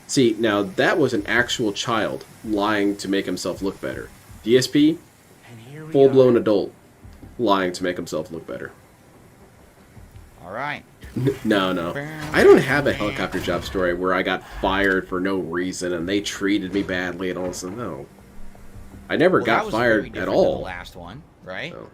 See, now that was an actual child lying to make himself look better. DSP, full-blown adult, lying to make himself look better. All right. No. I don't have a helicopter job story where I got fired for no reason and they treated me badly and all this. No. I never Well, that got was very fired different at than all. The last one, right? No.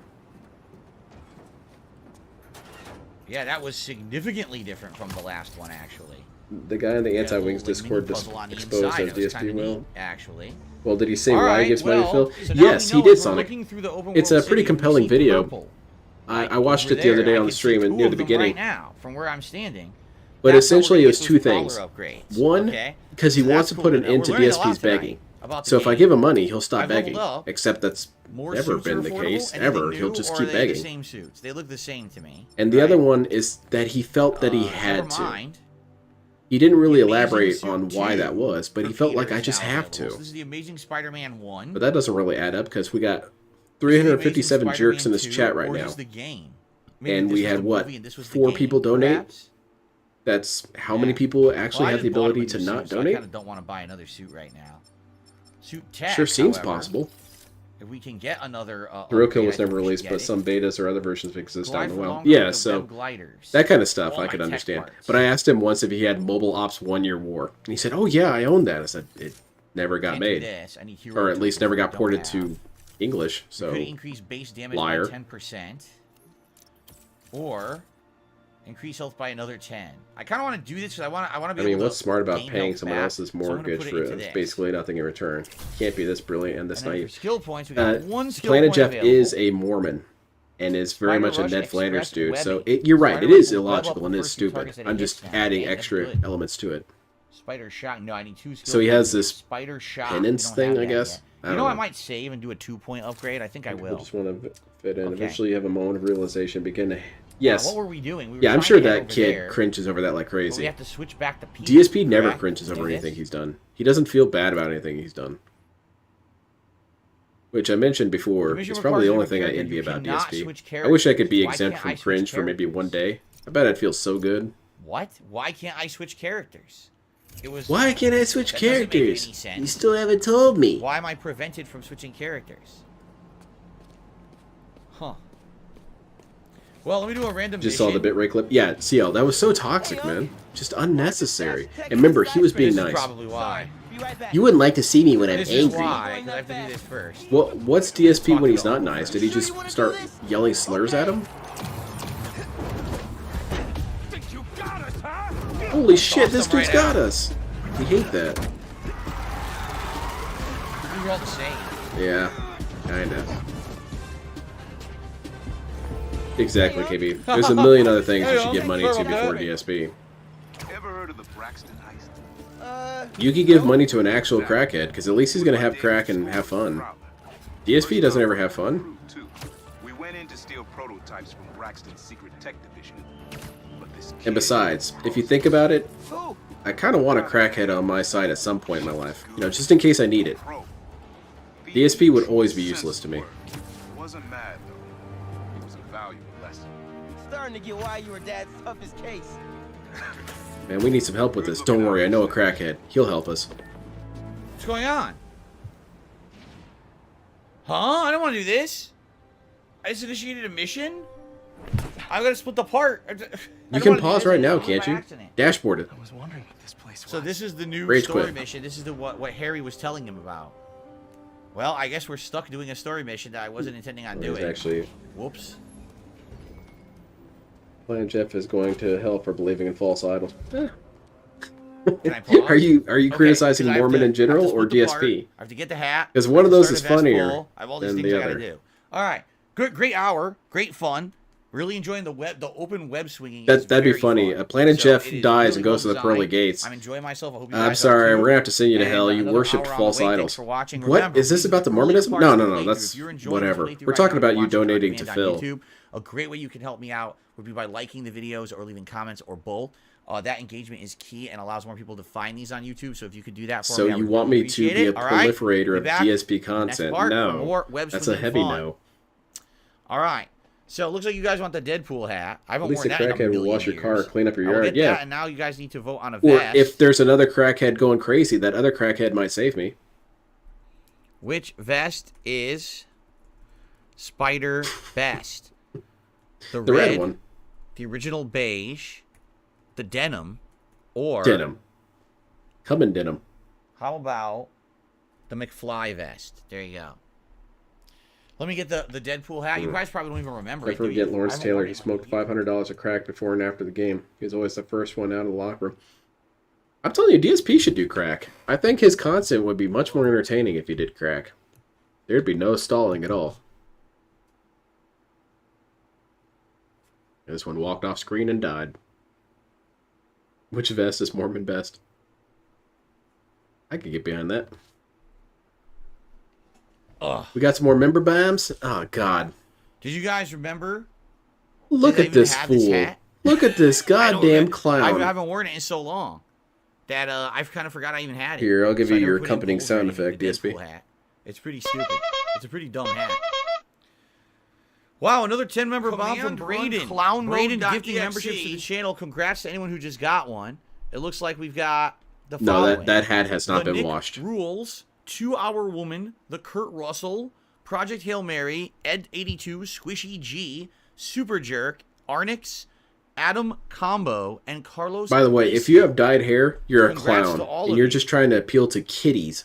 Yeah, that was significantly different from the last one, actually. The guy in the Yeah, Anti-Wings little, like, Discord mini puzzle on the exposed inside. as That was DSP kinda well. neat, actually. Well, did he say All why right, he gives money to Phil? so now Yes, we he know did, as we're Sonic. looking through the open It's a world pretty city, we compelling see video. purple, I watched over it the other day there. on I the can see stream and two near of the them beginning. right now, from where I'm standing. But That's how we're essentially, gonna it was get two those things. color upgrades, One, okay? because he So wants that's to cool put to an know. end We're to learning a DSP's lot tonight begging. about the So if I game. give him money, he'll stop I've leveled begging. up. Except that's More never suits are been the affordable? case, Anything ever. He'll new, just or keep are they the begging. same suits? They look the same to me. And the other one is that he felt that he Never had to. mind. He didn't really Amazing elaborate Suit on why 2 that was, but he felt like I repeaters just now have available. to. So this is the Amazing Spider-Man 1. But that doesn't really add up because we got This is the Amazing 357 jerks in this Spider-Man 2, chat right or now. just the game? Maybe And this we was had the what? movie and this was the 4 game, people donate? perhaps? That's how many people actually Well, I have the just bought ability a to new not suit, so I donate? kind of don't want to buy another suit right now. Suit tech, Sure seems however, possible. If we can get another Herokill upgrade, was I never think we should released, get but it. some betas or other versions exist Glide down the for well. longer Yeah, with the so web gliders. that kind of stuff All I my could tech understand. parts. But I asked him once if he had Mobile Ops 1-Year War. And he said, oh yeah, I own that. I said, it never got Can't do made. this. I need hero Or at least tokens never that got we don't ported have. to English, We so could increase base damage liar. by 10%. Or increase health by another 10. I kind of want to do this because I want to I be mean, able what's to smart about gain paying health someone back, else's so I'm gonna mortgage put it for into this. basically nothing in return? Can't be this brilliant and this And then for naive. skill points, we got one skill Planet point Jeff available. is a Mormon and is very Spider much a Rush Ned Flanders Express dude. So webbing. you're right, Spider it is Rush will web up illogical the and it's first two stupid. targets that it I'm hits just now. adding Man, that's extra good. elements to it. Spider shot. No, I need 2 skills. So he has this Spider shot. penance We don't thing, have I that guess. yet. I You don't know, I know. might save and do a 2-point upgrade. I think I I will. just want to fit in. Okay. Eventually, you have a moment of realization. Begin to. Now, Yes. what were we doing? We were Yeah, I'm trying sure to head that over kid there, cringes over that like but we crazy. have to switch back to P. DSP never correct? cringes over Do anything this? he's done. He doesn't feel bad about anything he's done. Which I mentioned before, Mission is probably the only requires thing I every envy character. about You cannot DSP. switch I wish I could be characters. Why exempt can't from I switch cringe for maybe one day. I bet I'd feel so good. What? Why can't I switch characters? It was. Why can't I switch That doesn't make characters? any sense. You still haven't told me. Why am I prevented from switching characters? Huh. Well, let me do a random Just mission. saw the bitrate clip. Yeah, CL, that was so toxic, man. Just unnecessary. And remember, he was being This is nice. probably why. You wouldn't like to see me when I'm This is angry. why, because I have to do this first. What's DSP when he's not nice? Did he just start yelling slurs at him? Holy shit, this dude's got us. We hate that. These are all the same. Yeah, kinda. Exactly, KB. There's a million other things you should give money to before DSP. Ever heard of the Braxton heist? You could give money to an actual crackhead, because at least he's gonna have crack and have fun. DSP doesn't ever have fun. We went in to steal prototypes from Braxton's secret tech division. But this And besides, if you think about it, I kind of want a crackhead on my side at some point in my life. You know, just in case I need it. DSP would always be useless to me. Wasn't mad though. It was a valuable lesson. Starting to get why you were Dad's toughest case. Man, we need some help with this. Don't worry, I know a crackhead. He'll help us. What's going on? Huh? I don't want to do this. I just initiated a mission? I gotta split the part. You can pause right now, can't you? Dashboard it. I was wondering what this place was. So this is the new Rage story quit. mission. This is the what Harry was telling him about. Well, I guess we're stuck doing a story mission that I wasn't intending on doing. Actually, Whoops. Planet Jeff is going to hell for believing in false idols. Can I pause? Are you Okay, criticizing 'cause I have Mormon to- in general I have to or split the part. DSP? I have to get the hat. 'Cause one of those start is a vest funnier full. I have all these than things the I gotta other. do. All right. Good, great hour. Great fun. Really enjoying the open web swinging. is That'd be very funny. fun. Planet So Jeff it is dies really and goes to well the pearly designed. gates. I'm enjoying myself. I hope you I'm guys sorry, are too. we're gonna have to send you to And hell. You another worshipped hour on the false way. Thanks idols. for watching. What? Remember, Is this about the Mormonism? parts No, of no, the no. playthrough. That's If you're enjoying whatever. the playthrough We're right talking now, about you watching on donating to demand on Phil. YouTube, a great way you can help me out would be by liking the videos or leaving comments or both. That engagement is key and allows more people to find these on YouTube. So if you could do that for So me, I you would want really me to appreciate be a it. All right? proliferator We'll of be back DSP in the next content? part for No. more web That's a swinging heavy fun. no. All right. So it looks like you guys want the Deadpool hat. I At haven't least worn a that in a crackhead will million wash your car or years. clean up your I will yard. get Yeah. that, and now you guys need to vote on a Or vest. if there's another crackhead going crazy, that other crackhead might save me. Which vest is Spider Best? The red one. The original beige, the denim, or Denim. Come in denim. how about the McFly vest? There you go. Let me get the Deadpool hat. You guys probably don't even remember I it. do you? forget Lawrence I haven't Taylor. worn He it in smoked $500 of crack before and after the game. He was always the first one out of the locker room. I'm telling you, DSP should do crack. I think his content would be much more entertaining if he did crack. There'd be no stalling at all. This one walked off screen and died. Which vest is Mormon best? I could get behind that. Ugh. We got some more member bombs? Oh, God. Did you guys remember? Look at this fool. Look at this goddamn clown. I haven't worn it in so long that I've kind of forgot I even had it. Here, I'll give So you I never your put it in accompanying polls or sound anything, effect, the DSP. Deadpool hat. It's pretty stupid. It's a pretty dumb hat. Wow, another 10-member bomb from Braden. Braden gifting memberships to the channel. Congrats to anyone who just got one. It looks like we've got the following. No, that hat has not the been Nick washed. Rules, 2 Hour Woman, the Kurt Russell, Project Hail Mary, Ed82, Squishy G, Super Jerk, Arnix, Adam Combo, and Carlos. By the way, if you have dyed hair, you're a Congrats clown, to all and of you're you. just trying to appeal to kiddies.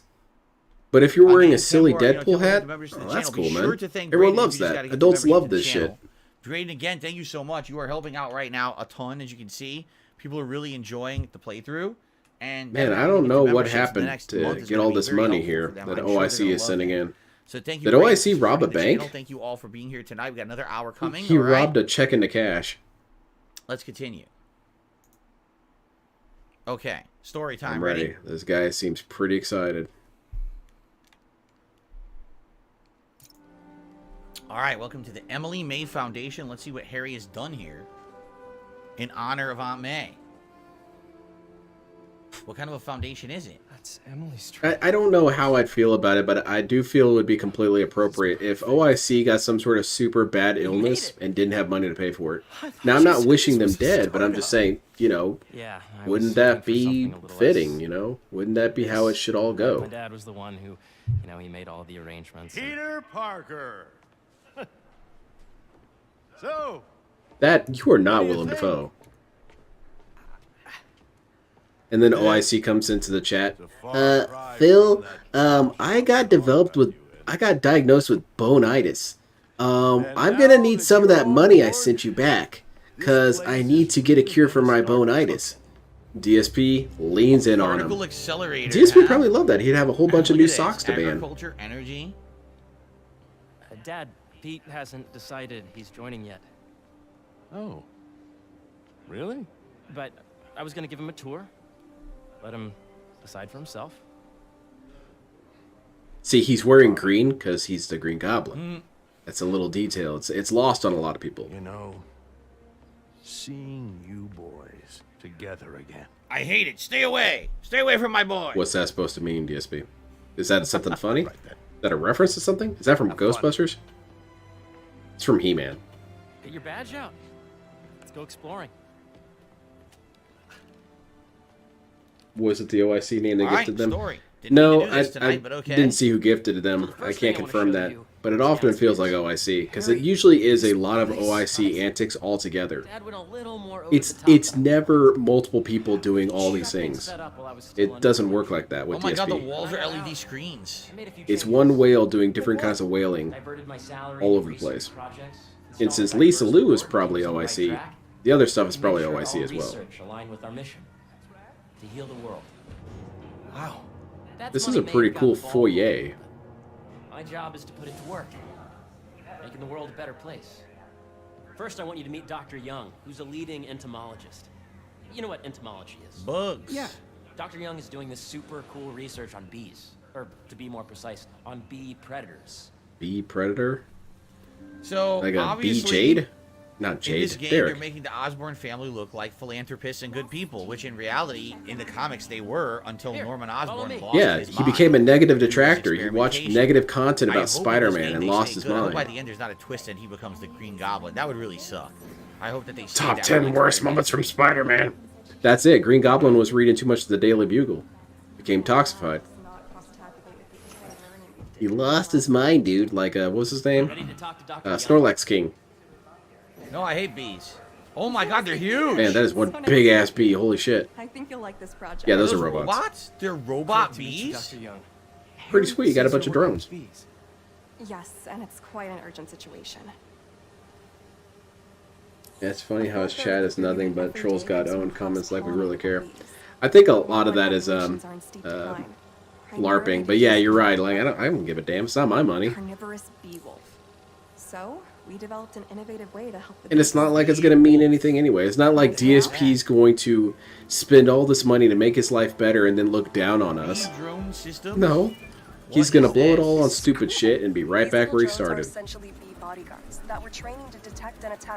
But if you're wearing a silly more, you know, Deadpool hat, members to the oh, that's channel. Be cool, sure man. to thank Everyone Braden loves if you just that. gotta get Adults the membership love to the this shit. channel. Braden, again, thank you so much. You are helping out right now a ton, as you can see. People are really enjoying the playthrough. And Man, I don't know what happened to get all this money here that OIC is sending in. So thank you. Did Braden, OIC for rob a supporting the channel. bank? Thank you all for being here tonight. We got another hour coming. He all right? robbed a check into cash. Let's continue. Okay, story time. I'm ready. This guy seems pretty excited. All right, welcome to the Emily May Foundation. Let's see what Harry has done here in honor of Aunt May. What kind of a foundation is it? That's Emily's I don't know how I'd feel about it, but I do feel it would be completely appropriate if OIC got some sort of super bad illness and didn't have money to pay for it. Now, I'm not wishing them dead, but I'm just saying, you know, wouldn't that be fitting, you know? Wouldn't that be how it should all My go? dad was the one who, you know, he made all the arrangements. Peter Parker. So, That, you are not Willem Dafoe. And then OIC comes into the chat. Phil, I got diagnosed with bonitis. I'm gonna need some of that money I sent you back, cause I need to get a cure for my bonitis. DSP leans in on him. Particle accelerator. DSP probably loved that. He'd have a whole bunch of new socks to ban. Agriculture, energy. Dad, Pete hasn't decided he's joining yet. Oh. Really? But I was gonna give him a tour. Let him decide for himself. See, he's wearing green because he's the Green Goblin. That's a little detail. It's lost on a lot of people. You know, seeing you boys together again. I hate it. Stay away. Stay away from my boy. What's that supposed to mean, DSP? Is that something funny? Is that a reference to something? Is that from Ghostbusters? It's from He-Man. Get your badge out. Let's go exploring. Was it the OIC name they gifted them? Story. Didn't No, mean to do this I tonight, but okay. didn't see who gifted them. I can't confirm that. But it often feels like OIC, because it usually is a lot of OIC antics all together. It's never multiple people doing all these things. It doesn't work like that with Oh my god, the DSP. walls are LED screens. It's one whale doing different kinds of whaling all over the place. And since Lisa Lou is probably OIC, the other stuff is probably OIC as well. Align with our mission to heal the world. Wow. This is a pretty cool foyer. My job is to put it to work, making the world a better place. First, I want you to meet Dr. Young, who's a leading entomologist. You know what entomology is? Bugs. Yeah. Dr. Young is doing this super cool research on bees, or to be more precise, on bee predators. Bee predator? So, Like a bee obviously, jade? Not in Jade, this game, Derek. they're making the Osborn family look like philanthropists and good people, which in reality, in the comics, they were until Norman Osborn lost Yeah, his he mind. became a negative detractor. He watched negative content I about hope in this Spider-Man game and they lost stay his good. I hope by mind. the end, there's not a twist and he becomes the Green Goblin. That would really suck. I hope that they save Top that 10 relic worst for it. moments from Spider-Man. That's it. Green Goblin was reading too much of the Daily Bugle. Became toxified. He lost his mind, dude. Like, what was his name? Snorlax King. No, I hate bees. Oh my god, they're huge. Man, that is one big-ass bee. Holy shit. I think you'll like this project. Yeah, those are robots. They're robot bees? Pretty sweet. You got a bunch of drones. Yes, and it's quite an urgent situation. Yeah, it's funny how his chat is nothing but trolls got owned comments like we really care. I think a lot of that is LARPing, but yeah, you're right. Like I don't give a damn. It's not my money. Carnivorous bee wolf. So we developed an innovative way to help the And it's not like it's gonna mean anything anyway. It's not like DSP's going to spend all this money to make his life better and then look down on us. Drone system? No. He's gonna blow it all on stupid shit and be right back where he started.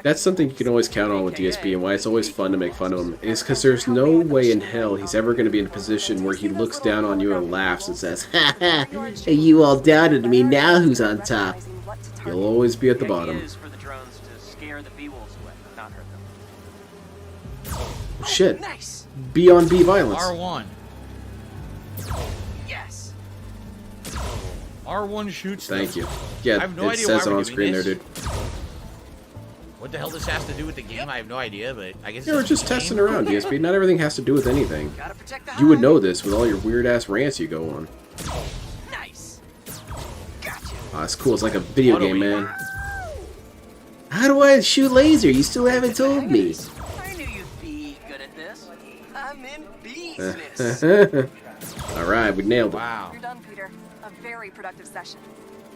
That's something you can always count on with DSP, and why it's always fun to make fun of him, is because there's no way in hell he's ever going to be in a position where he looks down on you and laughs and says, "Ha ha, you all doubted me, now who's on top?" He'll always be at the bottom. Shit. B on B violence. R1. Yes. R1 shoots. Thank them. you. Yeah, I have no it idea says why it we're on doing screen this. there, dude. What the hell this has to do with the game? I have no idea, but I guess Yeah, we're just testing around, DSP. Not everything has to do with anything. You would know this with all your weird-ass rants you go on. Nice. Oh, it's cool. It's like a video game, man. How do I shoot laser? You still haven't told me. I knew you'd be good at this. I'm in business. Alright, we nailed it. Wow. You're done, Peter. A very productive session.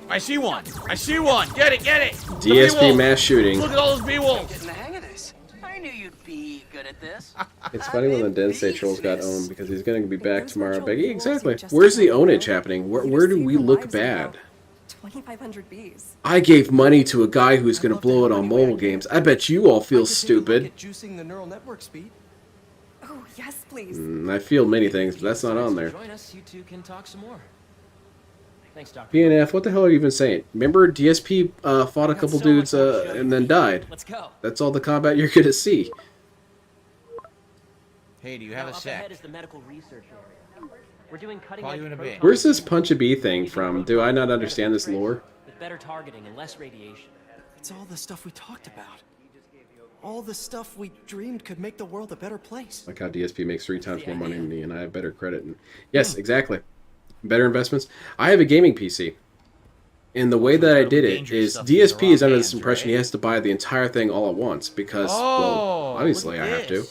I see one. I see one. Get it, get it. DSP mass shooting. Look at all those B-wolves. Getting the hang of this. I knew you'd be good at this. It's funny when the Densei Trolls got owned because he's going to be back tomorrow. Becky, exactly. Where's the ownage happening? Where do we look bad? 2,500 bees. I gave money to a guy who's going to blow it on mobile games. I bet you all feel stupid. Juicing the neural network speed. Oh, yes, please. I feel many things, but that's not on there. Join us, you two can talk some more. Thanks, Doctor. PNF, what the hell are you even saying? Remember, DSP fought a couple dudes and then died. Let's go. That's all the combat you're going to see. Hey, do you have a Up sec? ahead is the medical research area. We're doing Call cutting-edge you in a bit. protocols Where's this Punch a Bee thing from? Do I not understand this lore? with better targeting and less radiation. It's all the stuff we talked about. All the stuff we dreamed could make the world a better place. Like how DSP makes 3 times more money than me, and I have better credit. And yes, exactly. Better investments. I have a gaming PC. And the way that I did it is DSP is under this impression he has to buy the entire thing all at once because, well, obviously I have to.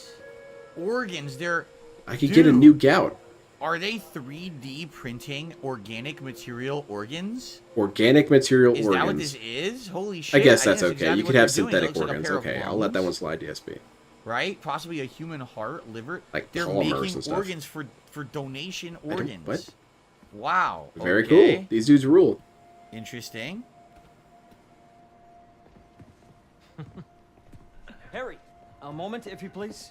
Organs, they're... I could get a new gout. Are they 3D printing organic material organs? Organic material Is organs. that what this is? Holy shit. I guess that's okay. exactly You what could they're have doing. It synthetic looks like a organs. pair of Okay, I'll let that lungs, one slide, DSP. Right? Possibly a human heart, liver. Like they're polymers and making stuff. organs for donation organs. What? Wow. Very okay. cool. These dudes rule. Interesting. Harry, a moment, if you please.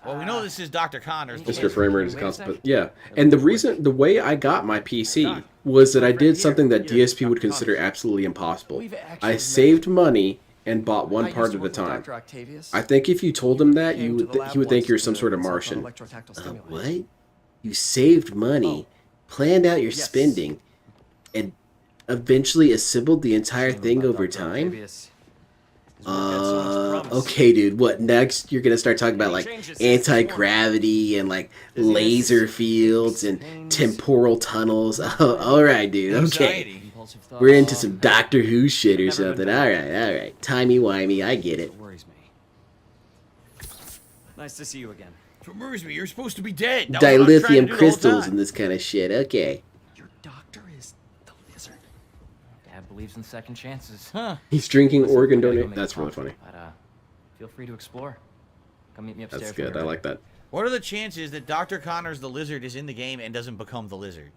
Well, we know this is Dr. Connors. Mr. Framer is constant, yeah. And the way I got my PC was that I did something that DSP would consider absolutely impossible. I saved money and bought one part at a time. I think if you told him that, he would think you're some sort of Martian. What? You saved money, planned out your spending, and eventually assembled the entire thing over time? Okay, dude, what next? You're gonna start talking about like anti-gravity and like laser fields and temporal tunnels. Oh, alright, dude, okay. We're into some Doctor Who shit or something. Alright. Timey-wimey, I get it. Nice to see you again. It worries me. You're supposed to be dead. That was what I was trying to Dilithium do the whole crystals time. and this kind of shit, okay. Dad believes in second chances. Huh. He's drinking Listen, organ I gotta go donate. make That's a really call, funny. But feel free to explore. Come meet me upstairs. That's when good. you're I ready. like that. What are the chances that Dr. Connors the lizard is in the game and doesn't become the lizard?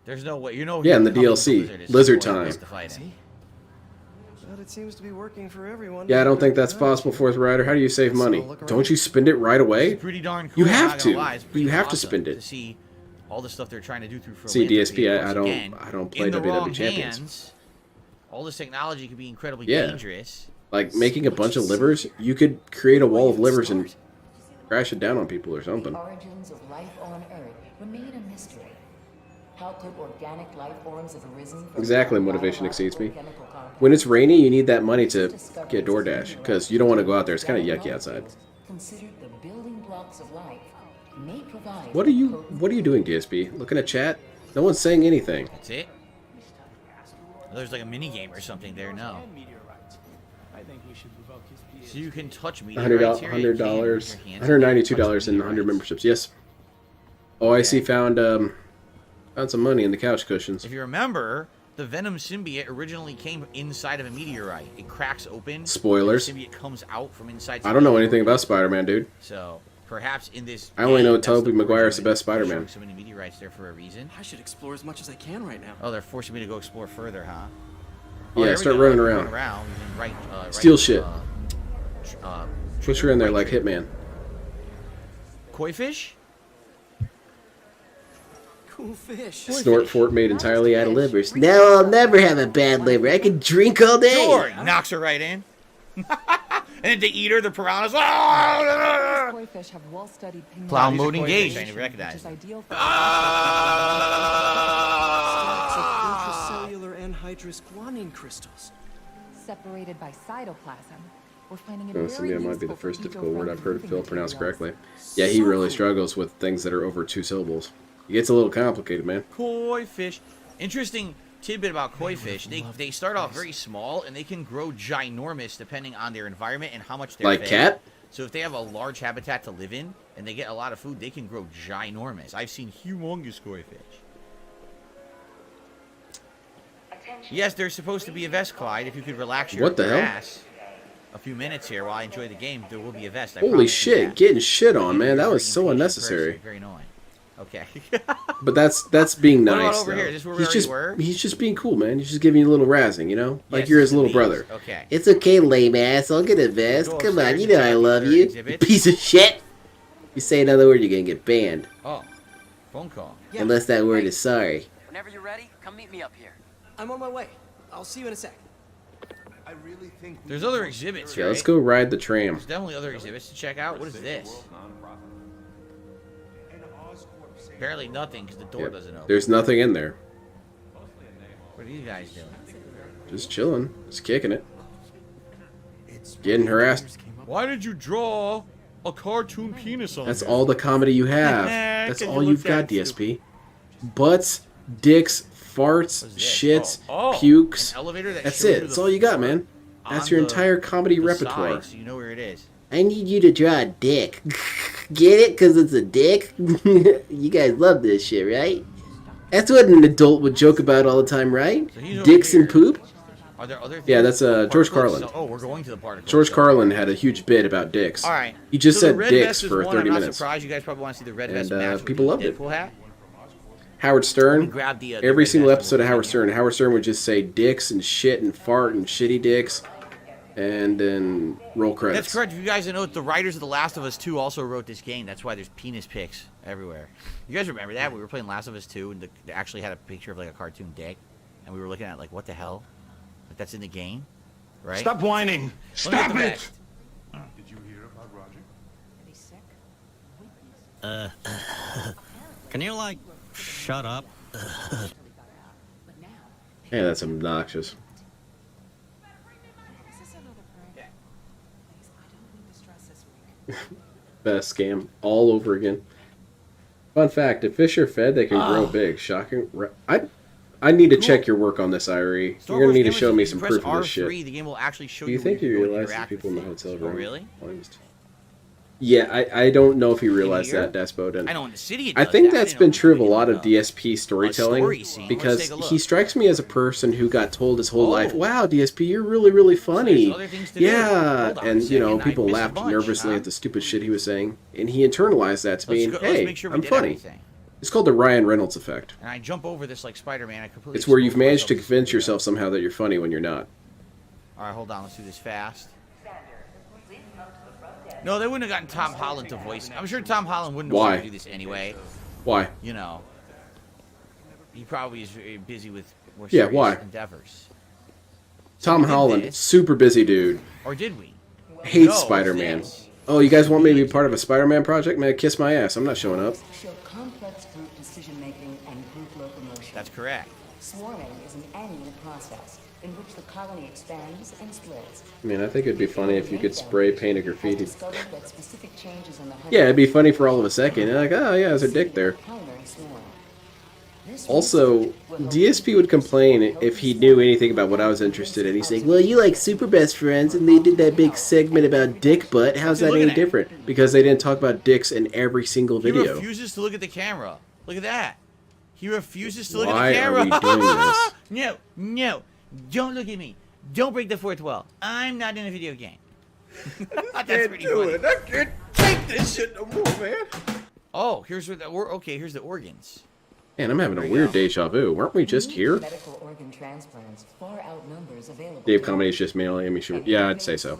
There's no way. You know. Yeah, in the becoming DLC, is lizard some point time. to fight him. But it seems to be working for everyone. Yeah, I don't think that's possible, Fourth Rider. How do you save money? Don't you spend it right away? It's pretty darn cool. You I'm have not gonna to. lie, it's pretty You have to awesome spend to it. see all the stuff they're trying to do through See, philanthropy. DSP, Once again, I don't play in the wrong WWE Champions. hands, all this technology could be incredibly Yeah. dangerous. Like making a bunch of livers, you could create a wall of livers and crash it down on people or something. Origins of life on Earth remain a mystery. How could organic life forms have arisen from Exactly, motivation exceeds me. When it's rainy, you need that money to get DoorDash because you don't want to go out there. It's kind of yucky outside. considered the building blocks of life may provide What are you doing, DSP? Looking at chat? No one's saying anything. That's it. There's like a mini game or something there. No. So you can touch me. $100, $192, and 100 memberships. Yes. Oh, I see. Found some money in the couch cushions. If you remember, the Venom symbiote originally came inside of a meteorite. It cracks open. Spoilers. The symbiote comes out from inside. I don't know anything about Spider-Man, dude. So perhaps in this. I only know Tobey Maguire's the best Spider-Man. So many meteorites there for a reason. I should explore as much as I can right now. Oh, they're forcing me to go explore further, huh? Yeah, start running around. Steal shit. Push her in there like Hitman. Koi fish? Cool fish. Snort fort made entirely out of livers. Now I'll never have a bad liver. I can drink all day. Sure, knocks her right in. And then they eat her, the piranhas. Koi fish have well-studied pigment. Plow mode engaged. I recognize. Ideal for Intracellular anhydrous guanine crystals. Separated by cytoplasm. We're finding it Oh, very Cynthia might be the useful for first difficult word I've heard eco-friendly Phil cooking pronounce materials. correctly. Yeah, he really struggles with things that are over 2 syllables. It gets a little complicated, man. Koi fish. Interesting tidbit about koi fish. They start off very small, and they can grow ginormous depending on their environment and how much they're Like fed. cat? So if they have a large habitat to live in, and they get a lot of food, they can grow ginormous. I've seen humongous koi fish. Yes, there's supposed to be a vest, Clyde. If you could relax your, What the your hell? ass a few minutes here while I enjoy the game, there will be a vest. I Holy promise you shit, that. getting shit on, man. That was Very so impatient unnecessary. person, very annoying. Okay. But that's being What about nice, over though. here? Is this where we already were? He's just being cool, man. He's just giving you a little razzing, you know? Like Yes, you're his the little bees. brother. Okay. It's okay, lame ass. I'll get a vest. Go Come on, upstairs you and know I check love their you. exhibits. Piece of shit. You say another word, you're gonna get banned. Oh, phone call. Yeah. Unless that word is sorry. Whenever you're ready, come meet me up here. I'm on my way. I'll see you in a sec. I really think There's other exhibits, Yeah, right? let's go ride the tram. There's definitely other exhibits to check out. What is this? Apparently nothing, because the door Yep. doesn't open. There's nothing in there. What are you guys doing? Just chilling. Just kicking it. Getting harassed. Why did you draw a cartoon penis on That's there? all the comedy you have. That's 'Cause all you you've look got, that DSP. Butts, dicks, farts, shits, pukes. An elevator that That's shows it. you That's the all you got, floor man. That's on your the- entire comedy the repertoire. side, so you know where it is. I need you to draw a dick. Get it? Because it's a dick? You guys love this shit, right? That's what an adult would joke about all the time, right? So he's over Dicks here. and poop? Are there other things? Yeah, that's George Particles? Carlin. So- oh, we're going to the particle. George Carlin had a huge bit about dicks. All right. He just So the said red dicks vest is for one. 30 I'm not minutes. surprised. You guys probably want to see the red And, vest match with people the loved it. Deadpool hat. Howard Stern, grab the every red single vest episode of Howard Stern would just say dicks and shit and fart and shitty dicks, and then roll credits. That's correct. If you guys know, the writers of The Last of Us 2 also wrote this game. That's why there's penis pics everywhere. You guys remember that? We were playing Last of Us 2, and they actually had a picture of like a cartoon dick, and we were looking at it like, what the hell? Like that's in the game, right? Stop whining. Let me get Stop the it. vest. Did you hear about Roger? Can you, like, shut up? Yeah, that's obnoxious. Best scam all over again. Fun fact: if fish are fed, they can grow big. Shocking. I need to check your work on this, Irie. You're gonna need to show me some proof of this shit. The game will actually show Do you think where you can go and realize that interact people in the with hotel things. room? Oh, really? Yeah, I don't know if he realized here? that, Despo. I know in the city it I does think that. I that's didn't been know true of a lot of DSP storytelling story scene. Let's because take a look. he strikes me as a person who got told his whole life, "Wow, DSP, you're really, really funny." there's other things to do. Yeah, Hold on a and you know, second, I people missed a laughed bunch, nervously huh? at the stupid shit he was saying, and he internalized that to mean, Let's "Hey, make sure we I'm did funny." everything. It's called the Ryan Reynolds effect. And I jump over this like Spider-Man. I completely. It's where you've exposed managed to myself convince yourself somehow that you're funny when you're not. All right, hold on. Let's do this fast. No, they wouldn't have gotten Tom Holland to voice. I'm sure Tom Holland wouldn't have Why? wanted to do this anyway. Why? You know, he probably is very busy with more Yeah, serious why? endeavors. Tom we did Holland, this. super busy dude. Or did we? Hates No, Spider-Man. this. Oh, you guys want me to be part of a Spider-Man project? Man, kiss my ass. I'm not showing up. Show complex group decision-making and group locomotion. That's correct. Swarming is an annual process in which the colony expands and splits. I mean, I think it'd be funny if you could spray paint a graffiti. Discovered that specific changes in the Yeah, it'd be funny for all of a second. You're like, oh yeah, there's a dick there. primary swarm. Also, DSP would complain if he knew anything about what I was interested in. He's like, well, you like Super Best Friends, and they did that big segment about dick butt. How's that any different? Because they didn't talk about dicks in every single video. He refuses to look at the camera. Look at that. He refuses to look at the camera. Why are we doing this? No, no. Don't look at me. Don't break the fourth wall. I'm not in a video game. That's pretty funny. I can't take this shit no more, man. Oh, here's where here's the organs. Man, I'm having a weird deja vu. Weren't we just here? Medical organ transplants far outnumbers available. Dave Comedy's just mailing me shit. Yeah, I'd say so.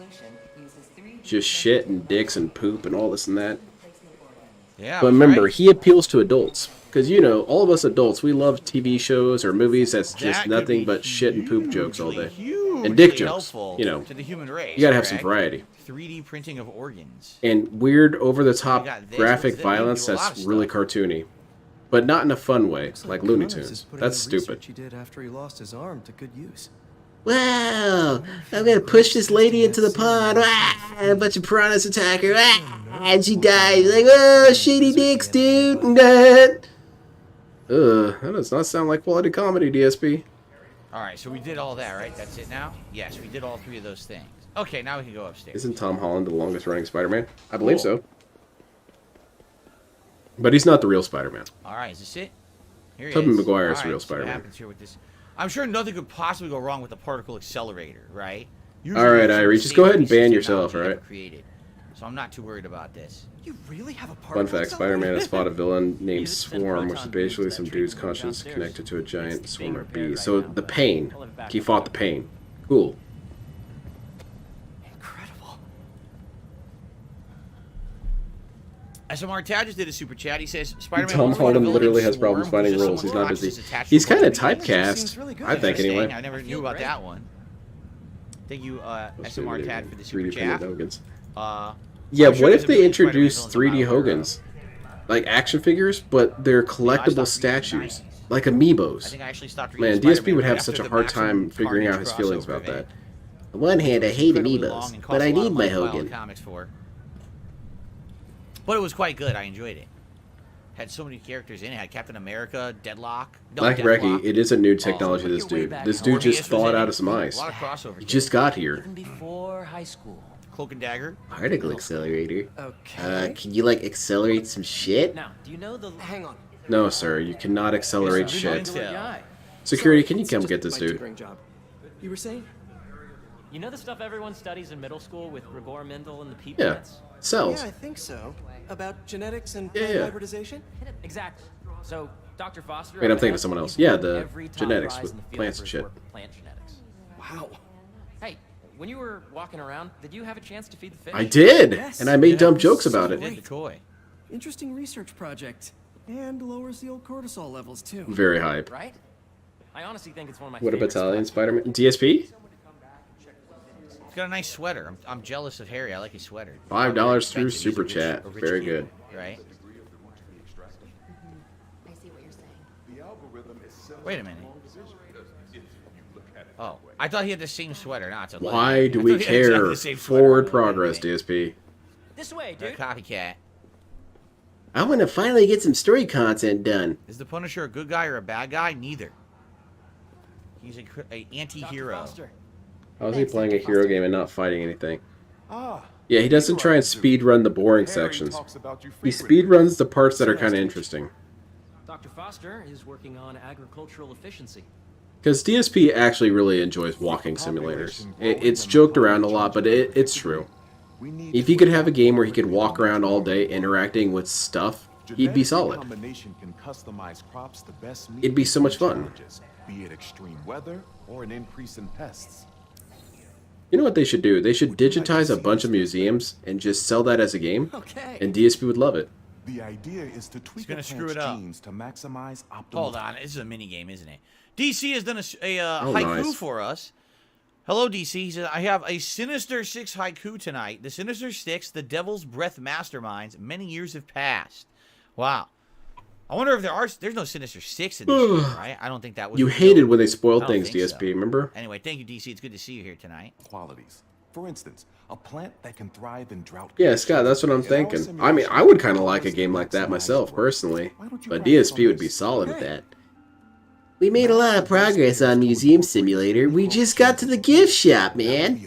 Just shit and dicks and poop and all this and that. Yeah. But remember, he appeals to adults. Because, you know, all of us adults, we love TV shows or movies that's just nothing but shit and poop jokes all day. And dick jokes, you know. To the human race, you gotta have some variety. 3D printing of organs. And weird, over-the-top graphic violence that's really cartoony. But not in a fun way, like Looney Tunes. That's stupid. He did after he lost his arm to good use. Wow, I'm gonna push this lady into the pond. A bunch of piranhas attack her. And she dies. Like, oh, shitty dicks, dude. That does not sound like quality comedy, DSP. Alright, so we did all that, right? That's it now? Yes, we did all 3 of those things. Okay, now we can go upstairs. Isn't Tom Holland the longest running Spider-Man? I believe so. But he's not the real Spider-Man. Alright, is this it? Here he Tobey is. Maguire is the Alright, real so what Spider-Man. happens here with this? I'm sure nothing could possibly go wrong with the particle accelerator, right? Alright, Irie, just go ahead and ban yourself, alright? So I'm not too worried about this. You really have a Fun fact, Spider-Man has fought a villain named Swarm, which is basically some dude's conscience connected to a giant swarm of bees. So the Pain. He fought the Pain. Cool. SMR Tad just did a super chat. He says Spider-Man. Tom Holland literally has problems finding roles. He's not busy. He's kind of typecast, I think, anyway. I never knew about that one. Thank you, SMR Tad, for the super chat. Yeah, what if they introduce 3D Hogans? Like action figures, but they're collectible statues. Like amiibos. Man, DSP would have such a hard time figuring out his feelings about that. On one hand, I hate amiibos, but I need my Hogan. But it was quite good. I enjoyed it. Had so many characters in it. Had Captain America, Deadlock. Like Reki, it is a new technology, this dude. This dude just thawed out of some ice. He just got here. Even before high school. Cloak and Dagger. Particle accelerator. Okay. Can you, like, accelerate some shit? Now, do you know the... Hang on. No, sir, you cannot accelerate shit. Security, can you come get this dude? You were saying? You know the stuff everyone studies in middle school with Rigor Mendel and the peep Yeah. plants? Cells. Yeah, I think so. About genetics and Yeah, plant yeah. hybridization? Exactly. So, Dr. Foster... Wait, I'm thinking of someone else. Yeah, the every top genetics prize with in the field plants for and his shit. work with plant genetics. Wow. Hey, when you were walking around, did you have a chance to feed the fish? I did! Yes. And I made dumb That jokes was about so it. great. The toy. Interesting research project. And lowers the old cortisol levels, too. Very hype. Right? I honestly think it's one of my What a favorite battalion, spots. Spider-Man. DSP? He's got a nice sweater. I'm jealous of Harry. I like his sweater. $5 through Expensive. He's Super a rich- Chat. a rich Very kid, good. Right? I see what you're saying. Wait a minute. Oh, I thought he had the same sweater. Nah, it's a Why do I we thought he had exactly care? the same sweater. Forward progress, DSP. This way, A dude. copycat. I want to finally get some story content done. Is the Punisher a good guy or a bad guy? Neither. He's a anti-hero. How is he playing a hero game and not fighting anything? Ah, Yeah, he doesn't try and speed run the boring sections. He speed runs the parts that are kind of interesting. Dr. Foster is working on agricultural efficiency. Because DSP actually really enjoys walking simulators. It's joked around a lot, but it's true. If he could have a game where he could walk around all day interacting with stuff, he'd be solid. It'd be so much fun. Be it extreme weather or an increase in pests. You know what they should do? They should digitize a bunch of museums and just sell that as a game, Okay. and DSP would love it. The idea is to tweak gonna a screw plant's it up. genes to maximize optimal. Hold on, this is a mini game, isn't it? DC has done a Oh, haiku nice. for us. Hello, DC. He says, I have a Sinister Six haiku tonight. The Sinister Six, the Devil's Breath masterminds. Many years have passed. Wow. I wonder if there's no Sinister Six in this game, right? I don't think that was. You revealed. hated when they I spoiled don't things, think DSP, so. remember? Anyway, thank you, DC. It's good to see you here tonight. Qualities. For instance, a plant that can thrive in drought. Yeah, Scott, that's what I'm thinking. I mean, I would kind of like a game like that myself, personally. But DSP would be solid with that. We made a lot of progress on Museum Simulator. We just got to the gift shop, man.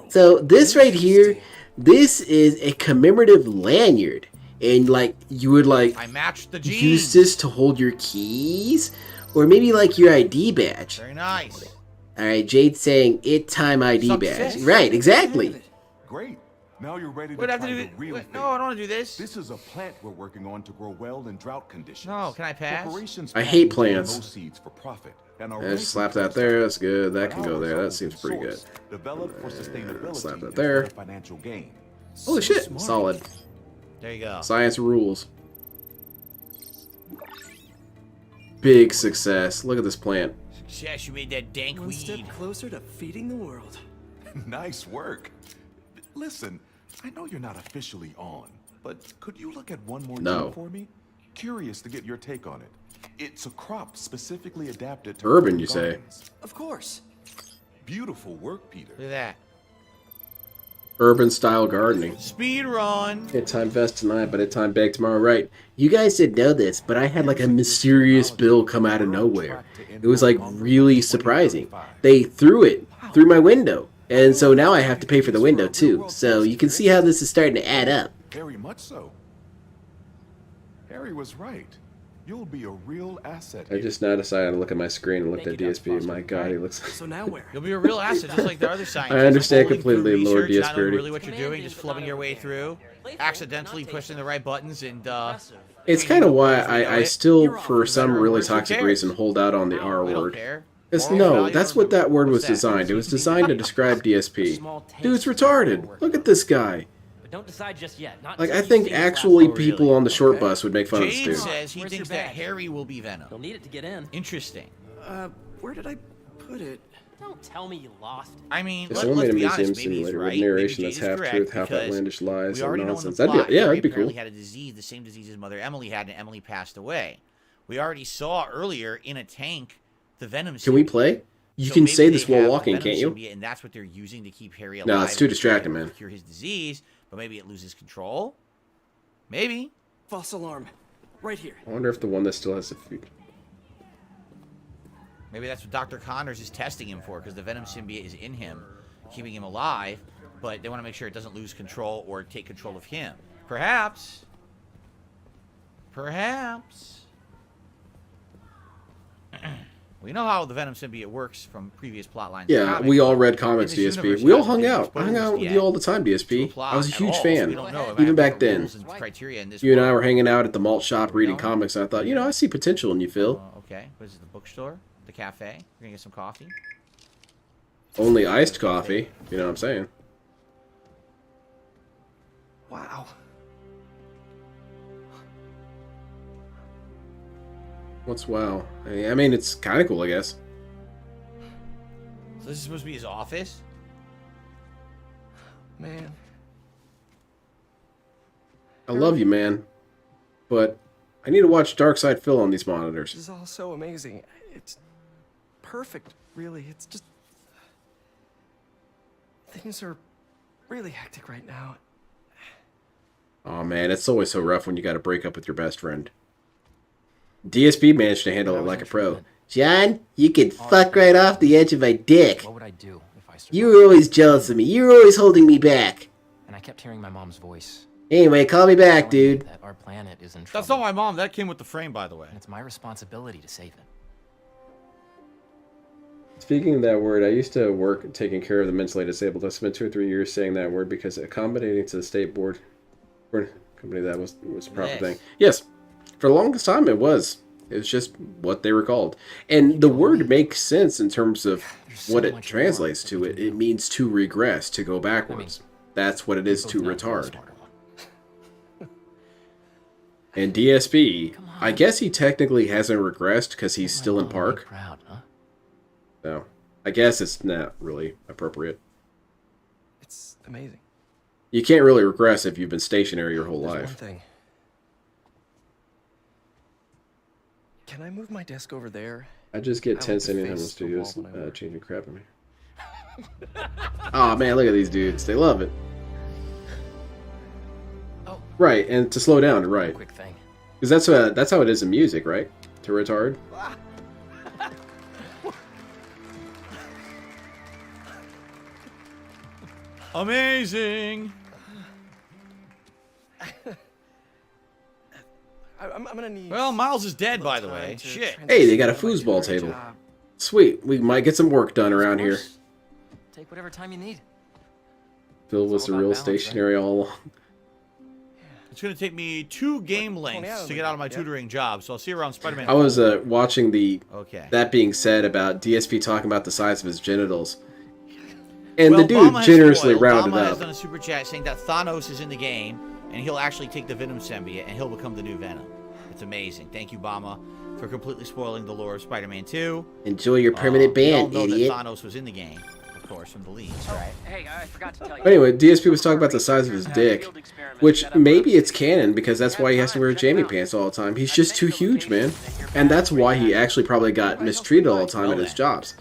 So this right here, this is a commemorative lanyard. And like, you would like I matched the jeans. use this to hold your keys? Or maybe like your ID badge. Very nice. Alright, Jade's saying it time ID badge. Right, exactly. Great. Now you're ready to What do I have to try do? the real thing. No, I don't want to do this. This is a plant we're working on to grow well in drought conditions. No, can I pass? Corporations I hate patent plants. those seeds for profit and are Yeah, just racing slap that towards there. That's good. That can go there. That seems pretty good. developed for sustainability Slap that and there. better financial gain. Holy shit. Solid. There you go. Science rules. Big success. Look at this plant. Success, you made that dank One weed. step closer to feeding the world. Nice work. Listen, I know you're not officially on, but could you look at one more No. gem for me? Curious to get your take on it. It's a crop specifically adapted to Urban, you say? gardens. Of course. Beautiful work, Peter. Look at that. Urban style gardening. Speed run. Hit time vest tonight, but hit time bag tomorrow. Right. You guys didn't know this, but I had like a mysterious bill come out of nowhere. It was like really surprising. They threw it through my window. And so now I have to pay for the window too. So you can see how this is starting to add up. Very much so. Harry was right. You'll be a real asset. I just now decided to look at my screen and looked at DSP. My God, he looks. So now where? You'll be a real asset, just like the other scientists. I understand Pulling through completely, Lord research, DSP. not knowing really what you're doing, just flubbing your way through, accidentally pushing the right buttons, and It's kind of why I still, for some really toxic reason, hold out on the R word. Because no, that's what that word was designed. It was designed to describe DSP. Dude's retarded. Look at this guy. But don't decide just yet. Not Like, until I you think see his last actually photo. people on the short bus would make fun of this Jade dude. says he Where's thinks your that badge? Harry will be Venom. You'll need it to get in. Interesting. Where did I put it? Don't tell me you lost it. I mean, If let's someone made a be museum honest, maybe he's simulator with right. narration Maybe that's Jade is half correct, truth, half because outlandish lies, we and already know in nonsense. the That'd plot, be, yeah, Harry that'd be cool. apparently had a disease, the same disease his mother Emily had, and Emily passed away. We already saw earlier in a tank the Venom. Can we play? You So can maybe say they this while have the walking, Venom can't you? symbiote, and that's what they're using to keep Harry alive. No, it's too and distracting, man. Cure his disease, but maybe it loses control. Maybe. False alarm. Right here. I wonder if the one that still has a few. Maybe that's what Dr. Connors is testing him for, because the Venom symbiote is in him, keeping him alive, but they want to make sure it doesn't lose control or take control of him. Perhaps. Perhaps. We know how the Venom symbiote works from previous plot lines. in Yeah, comics, we all but read comics, in this DSP. universe, We all nothing's hung been out. I exposed hung out with yet you all the time, to a DSP. plot I was a at huge all, so fan. we don't know. It might Even have back different then. rules and criteria in this You and I world. were hanging out at the malt shop reading comics, and I thought, I see potential in you, Phil. Okay, what is it, the bookstore? The cafe? We're gonna get some coffee? Only iced coffee. You know what I'm saying? Wow. What's wow? I mean, it's kind of cool, I guess. So this is supposed to be his office? Man. I love you, man. But I need to watch Dark Side Phil on these monitors. This is all so amazing. It's perfect, really. It's just... Things are really hectic right now. Oh man, it's always so rough when you got to break up with your best friend. DSP managed to handle it like a pro. John, you could fuck right off the edge of my dick. What would I do if I survived? You were always jealous of me. You were always holding me back. And I kept hearing my mom's voice. Anyway, call me back, dude. That our planet is in trouble. That's not my mom. That came with the frame, by the way. And it's my responsibility to save it. Speaking of that word, I used to work taking care of the mentally disabled. I spent 2 or 3 years saying that word because accommodating to the state board company, that was the proper thing. Yes, for the longest time it was. It was just what they were called. And the word makes sense in terms of what it translates to. It means to regress, to go backwards. That's what it is to retard. And DSP, I guess he technically hasn't regressed because he's still in park. Proud, huh? So, I guess it's not really appropriate. It's amazing. You can't really regress if you've been stationary your whole There's life. one thing. Can I move my desk over there? I just get I tense like to anytime the face the studio's wall when I work. changing crap at me. Oh man, look at these dudes. They love it. Oh. Right, and to slow down, right. Quick thing. Because that's how it is in music, right? to retard. Amazing. I'm gonna need. Well, Miles is dead, by the way. Shit. Hey, they got a foosball table. Sweet. We might get some work done around here. Take whatever time you need. Phil was the real stationary all along. It's going to take me 2 game lengths to get out of my tutoring job, so I'll see you around Spider-Man. I was watching the Okay. that being said about DSP talking about the size of his genitals. And Well, the dude Bama has generously spoiled. rounded Bama up. has done a super chat saying that Thanos is in the game, and he'll actually take the Venom symbiote, and he'll become the new Venom. It's amazing. Thank you, Bama, for completely spoiling the lore of Spider-Man 2. Enjoy your permanent ban, we all know idiot. that Thanos was in the game, of course, from the leads, right? Hey, I forgot to tell you. But anyway, DSP was talking about the size of his dick, which maybe it's canon because that's why he has to wear jammy pants all the time. He's just too huge, man. And that's why he actually probably got mistreated all the time at his jobs.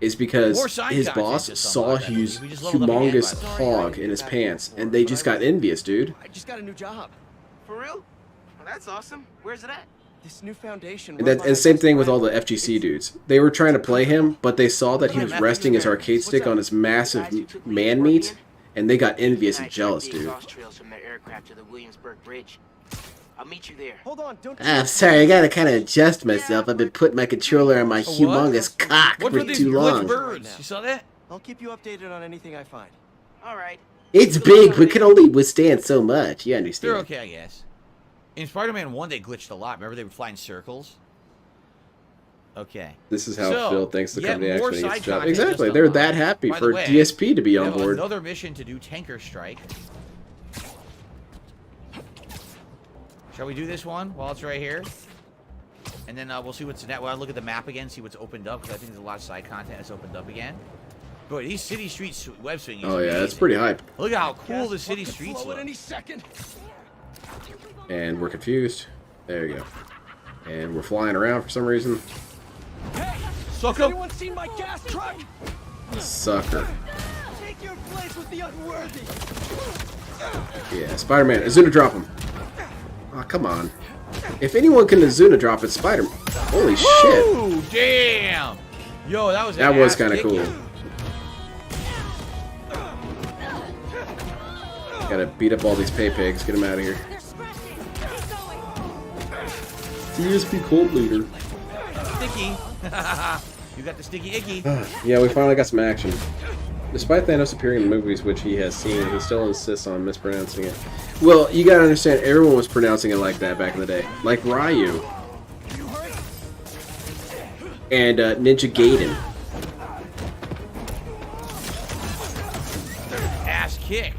Is because his boss saw his humongous hog in his pants, and they just got envious, dude. I just got a new job. For real? Well, that's awesome. Where's it at? This new foundation. And same thing with all the FGC dudes. They were trying to play him, but they saw that he was resting his arcade stick on his massive man meat, and they got envious and jealous, dude. Trails from their aircraft to the Williamsburg Bridge. I'll meet you there. Hold on, don't. I'm sorry, I gotta kind of adjust myself. I've been putting my controller on my humongous cock What for were these too long. birds? You saw that? I'll keep you updated on anything I find. All right. It's big, but can only withstand so much. You understand? They're okay, I guess. In Spider-Man 1, they glitched a lot. Remember, they would fly in circles? Okay. This is how So, Phil thinks the yet company more actually gets side a job. content Exactly. just They're unlocked. that happy By the for way, DSP to be we on have board. another mission to do Tanker Strike. Shall we do this one while it's right here? And then we'll see what's next. We'll look at the map again, see what's opened up, because I think there's a lot of side content that's opened up again. Boy, these city streets web swinging. Oh yeah, that's pretty hype. Look at how cool the city streets look. Any second. And we're confused. There you go. And we're flying around for some reason. Has anyone seen my gas truck? Sucker. Take your place with the unworthy. Yeah, Spider-Man. Azuna drop him. Oh, come on. If anyone can Azuna drop, it's Spider-Man. Holy shit. Ooh, damn. Yo, that was That was kind of cool. Gotta beat up all these pay pigs. Get them out of here. DSP cult leader. Sticky. You got the sticky icky. Yeah, we finally got some action. Despite Thanos appearing in the movies which he has seen, he still insists on mispronouncing it. Well, you gotta understand, everyone was pronouncing it like that back in the day. Like Ryu. And Ninja Gaiden. Ass kicked.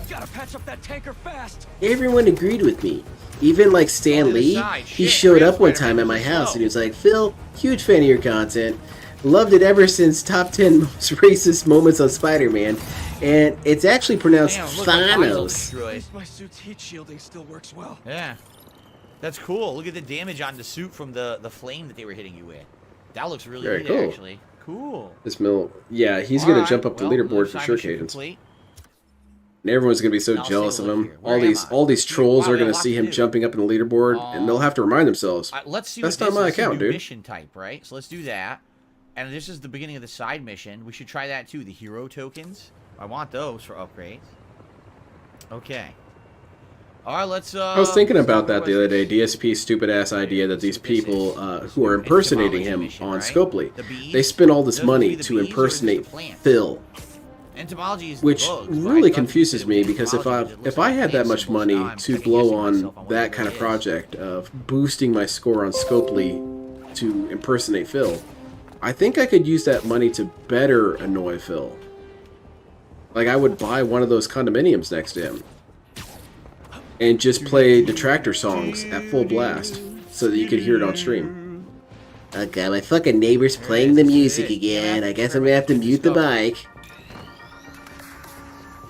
Gotta patch up that tanker fast. Everyone agreed with me. Even like Stan Lee, he showed up one time at my house and he was like, "Phil, huge fan of your content. Loved it ever since top 10 most racist moments on Spider-Man." And it's actually pronounced Thanos. At least my suit's heat shielding still works well. Yeah. That's cool. Look at the damage on the suit from the flame that they were hitting you with. That looks really Very neat, cool. actually. Cool. This mill, yeah, he's gonna Alright, jump up the well, leaderboard for side sure, mission Cadence. complete. And everyone's gonna be so Now, jealous say of look him. here. Where All these trolls Wow, are we gonna got a see lot him to do. jumping up in the leaderboard, and they'll have to remind themselves. Let's see That's what not my this is. account, New dude. mission type, right? So let's do that. And this is the beginning of the side mission. We should try that too. The hero tokens. I want those for upgrades. Okay. All right, let's. I was thinking about that the other day. DSP's stupid ass idea that these people who are impersonating him on Scopely, they spend all this money to impersonate Phil. Entomology is Which bugs, really right? confuses me because if I had that much money to blow on that kind of project of boosting my score on Scopely to impersonate Phil, I think I could use that money to better annoy Phil. Like I would buy one of those condominiums next to him and just play detractor songs at full blast so that you could hear it on stream. Oh god, my fucking neighbor's playing the music again. I guess I'm gonna have to mute the mic.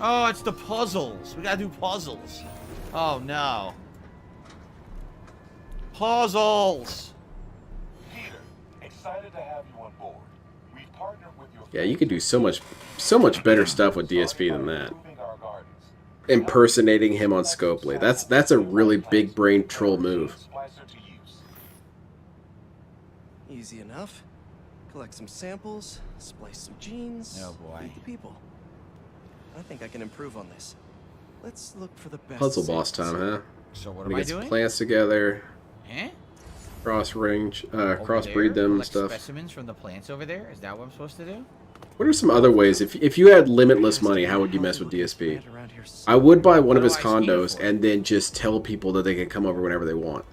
Oh, it's the puzzles. We gotta do puzzles. Oh no. Puzzles. Peter, excited to have you on board. We've partnered with your Yeah, you could do so much better stuff with DSP than that. Impersonating him on Scopely. That's a really big brain troll move. Easy enough. Collect some samples, splice some genes. Oh boy. Meet the people. I think I can improve on this. Let's look for the best. Puzzle boss samples. time, huh? So what Let me am I get some doing? plants together. Eh? Crossbreed them and Collect stuff. specimens from the plants over there? Is that what I'm supposed to do? What are some other ways? If you had limitless money, how would you mess with DSP? I would buy one of his condos and then just tell people that they can come over whenever they want.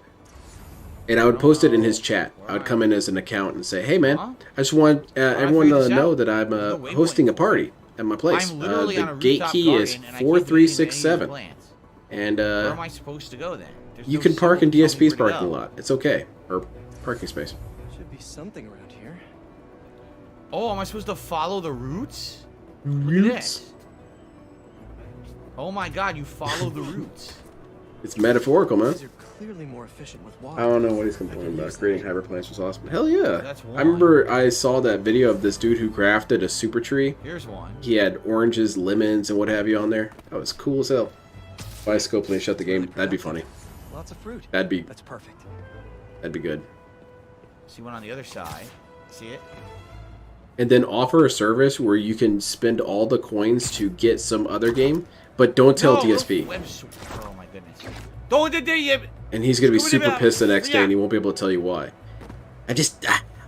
And I would post it in his chat. I would come in as an account and say, "Hey man, I just want everyone to know that I'm hosting a party at my place. The gate key is 4367, and Where am I supposed to go then? There's you no can park in signal telling me DSP's where to parking go. lot. It's okay, or parking space." Should be something around here. Oh, am I supposed to follow the routes? Roots? Oh my god, you follow the routes. It's metaphorical, man. These are clearly more efficient with water. I don't know what he's complaining about. Creating hyperplanes was awesome. Hell yeah! That's I remember I saw that video of this dude who crafted a super tree. Here's one. He had oranges, lemons, and what have you on there. That was cool as hell. Buy a scope and shut the game. That'd be funny. Lots of fruit. That's perfect. That'd be good. See one on the other side. See it? And then offer a service where you can spend all the coins to get some other game, but don't tell DSP. Oh my goodness. Don't And he's gonna be super pissed the next day, and he won't be able to tell you why.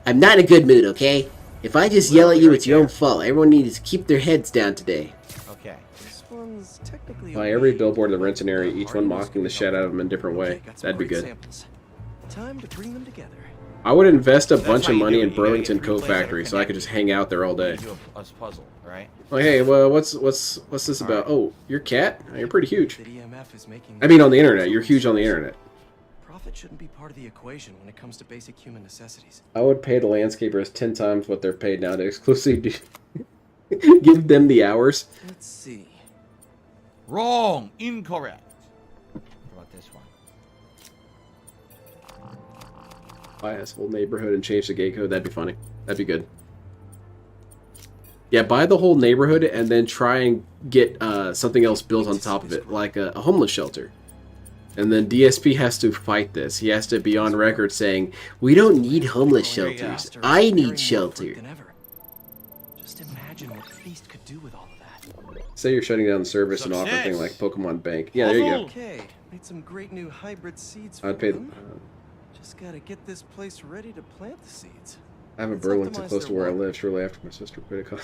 I'm not in a good mood, okay? If I just yell at you, it's your own fault. Everyone needs to keep their heads down today. Okay. This one's technically By every billboard that rents an area, each one mocking the shit out of them in a different way. That'd be good. samples. Time to bring them together. I would invest a bunch of money in Burlington Coat Factory so I could just hang out there all day. Do a puzzle, right? Like, hey, well, what's this about? Oh, your cat? Oh, you're pretty huge. The EMF is making I mean, on the internet. You're huge on the internet. Profit shouldn't be part of the equation when it comes to basic human necessities. I would pay the landscapers 10 times what they're paid now to exclusively give them the hours. Let's see. Wrong. Incorrect. What about this one? Buy this whole neighborhood and change the gate code. That'd be funny. That'd be good. Yeah, buy the whole neighborhood and then try and get something else built on top of it, like a homeless shelter. And then DSP has to fight this. He has to be on record saying, "We don't need homeless shelters. I need shelter." Just imagine what Feast could do with all of that. Say you're shutting down the service and offer a thing like Pokemon Bank. Yeah, there you go. Okay, made some great new hybrid seeds. I'd pay. Just gotta get this place ready to plant the seeds. I have a Burlington close to where I live. Shortly after my sister quit it.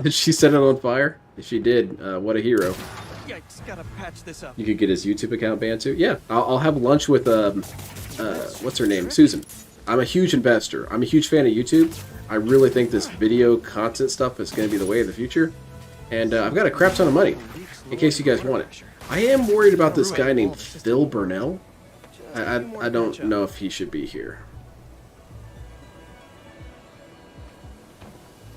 Did she set it on fire? If she did, what a hero. Yikes, gotta patch this up. You could get his YouTube account banned too. Yeah, I'll have lunch with what's her name, Susan. I'm a huge investor. I'm a huge fan of YouTube. I really think this video content stuff is going to be the way of the future, and I've got a crap ton of money. In case you guys want it, I am worried about this guy named Phil Burnell. I don't know if he should be here.